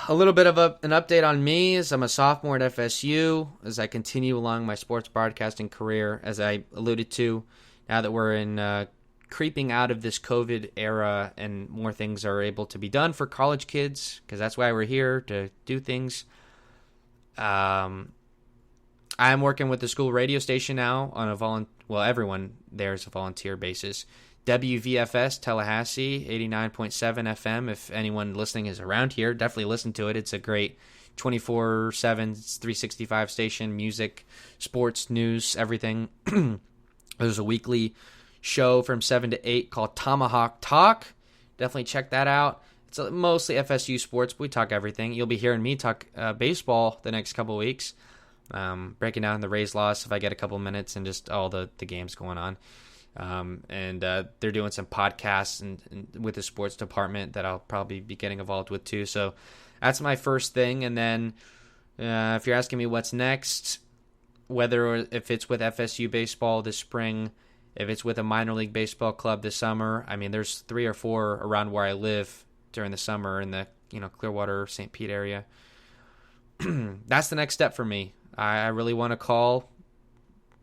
A little bit of an update on me as I'm a sophomore at FSU, as I continue along my sports broadcasting career, as I alluded to, now that we're in creeping out of this COVID era and more things are able to be done for college kids, because that's why we're here, to do things. I'm working with the school radio station now on everyone there is a volunteer basis. WVFS Tallahassee, 89.7 FM. If anyone listening is around here, definitely listen to it. It's a great 24/7, 365 station, music, sports, news, everything. There's a weekly show from 7 to 8 called Tomahawk Talk. Definitely check that out. It's mostly FSU sports, but we talk everything. You'll be hearing me talk baseball the next couple of weeks, breaking down the Rays loss if I get a couple minutes and just all the games going on. And they're doing some podcasts and with the sports department that I'll probably be getting involved with too. So that's my first thing. And then if you're asking me what's next, if it's with FSU baseball this spring, if it's with a minor league baseball club this summer, I mean, there's 3 or 4 around where I live during the summer in the Clearwater, St. Pete area. That's the next step for me. I really want to call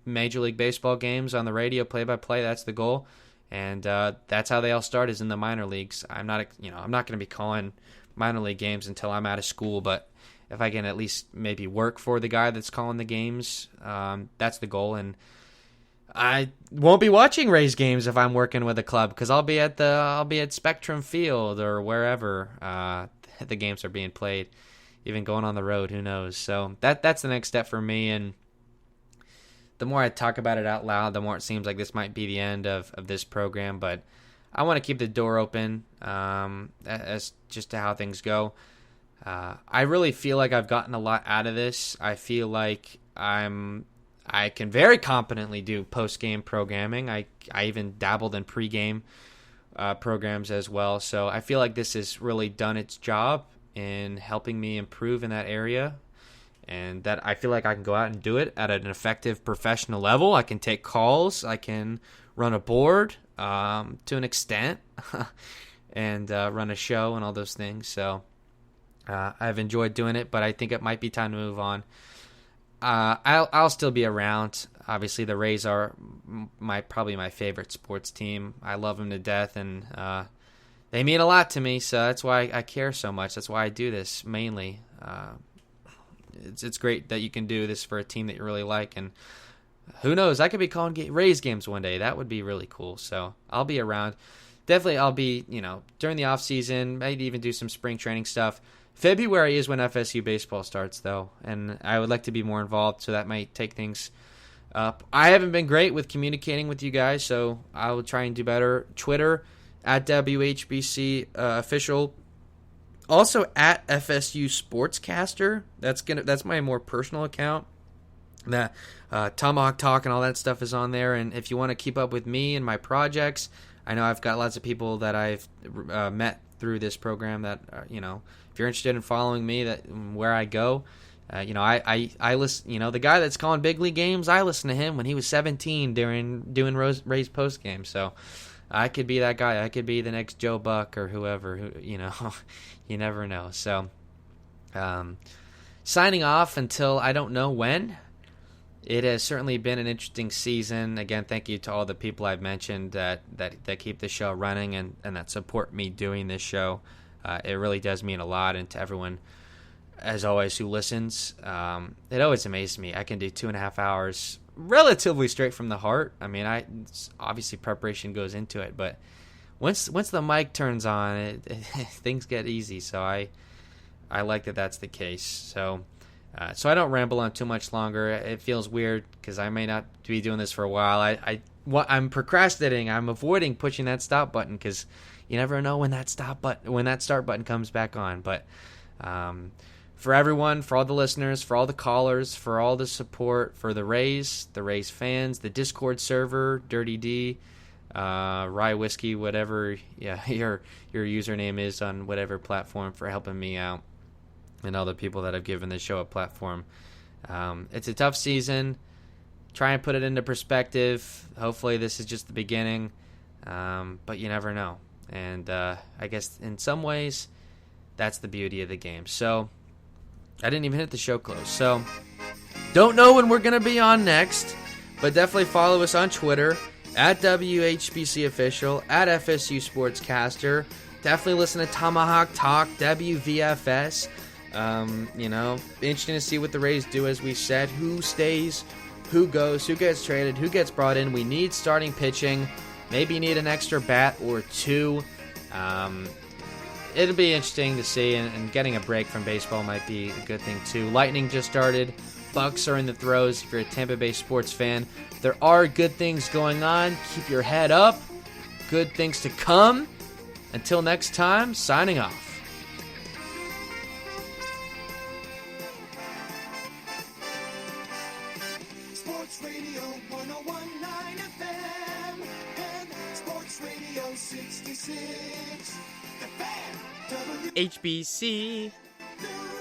Major League Baseball games on the radio, play-by-play. That's the goal, and that's how they all start, is in the minor leagues. I'm not going to be calling minor league games until I'm out of school, but if I can at least maybe work for the guy that's calling the games, that's the goal. And I won't be watching Rays games if I'm working with a club, because I'll be at Spectrum Field or wherever the games are being played. Even going on the road, who knows? So that's the next step for me. And the more I talk about it out loud, the more it seems like this might be the end of this program. But I want to keep the door open as just to how things go. I really feel like I've gotten a lot out of this. I feel like I can very competently do post-game programming. I even dabbled in pre-game programs as well. So I feel like this has really done its job in helping me improve in that area, and that I feel like I can go out and do it at an effective professional level. I can take calls. I can run a board to an extent and run a show and all those things. So I've enjoyed doing it, but I think it might be time to move on. I'll still be around. Obviously, the Rays are probably my favorite sports team. I love them to death, and they mean a lot to me. So that's why I care so much. That's why I do this mainly. It's great that you can do this for a team that you really like, and who knows? I could be calling Rays games one day. That would be really cool. So I'll be around. Definitely, I'll be during the off season. Maybe even do some spring training stuff. February is when FSU baseball starts, though, and I would like to be more involved, so that might take things up. I haven't been great with communicating with you guys, so I will try and do better. Twitter, at WHBC official. Also, at FSU Sportscaster. That's my more personal account. That Tomahawk Talk and all that stuff is on there, and if you want to keep up with me and my projects, I know I've got lots of people that I've met through this program that, if you're interested in following me, where I go, I listen, the guy that's calling big league games, I listened to him when he was 17 doing Rays post game. So I could be that guy. I could be the next Joe Buck or whoever, you never know. So, signing off until I don't know when. It has certainly been an interesting season. Again, thank you to all the people I've mentioned that keep the show running and that support me doing this show. It really does mean a lot, and to everyone, as always, who listens. It always amazes me. I can do 2.5 hours relatively straight from the heart. I mean, obviously preparation goes into it, but once the mic turns on, things get easy. So I like that that's the case. So I don't ramble on too much longer. It feels weird because I may not be doing this for a while. I'm procrastinating. I'm avoiding pushing that stop button because you never know when that start button comes back on. But for everyone, for all the listeners, for all the callers, for all the support, for the Rays fans, the Discord server, Dirty D, Rye Whiskey, whatever your username is on whatever platform, for helping me out, and all the people that have given this show a platform. It's a tough season. Try and put it into perspective. Hopefully this is just the beginning, but you never know. And I guess in some ways, that's the beauty of the game. So I didn't even hit the show close. So don't know when we're going to be on next, but definitely follow us on Twitter, at WHBC Official, at FSU Sportscaster. Definitely listen to Tomahawk Talk, WVFS. Interesting to see what the Rays do, as we said. Who stays, who goes, who gets traded, who gets brought in. We need starting pitching. Maybe you need an extra bat or two. It'll be interesting to see, and getting a break from baseball might be a good thing too. Lightning just started. Bucks are in the throes. If you're a Tampa Bay sports fan, there are good things going on. Keep your head up. Good things to come. Until next time, signing off. Sports Radio 101.9 FM and Sports Radio 66. The Fan. HBC. W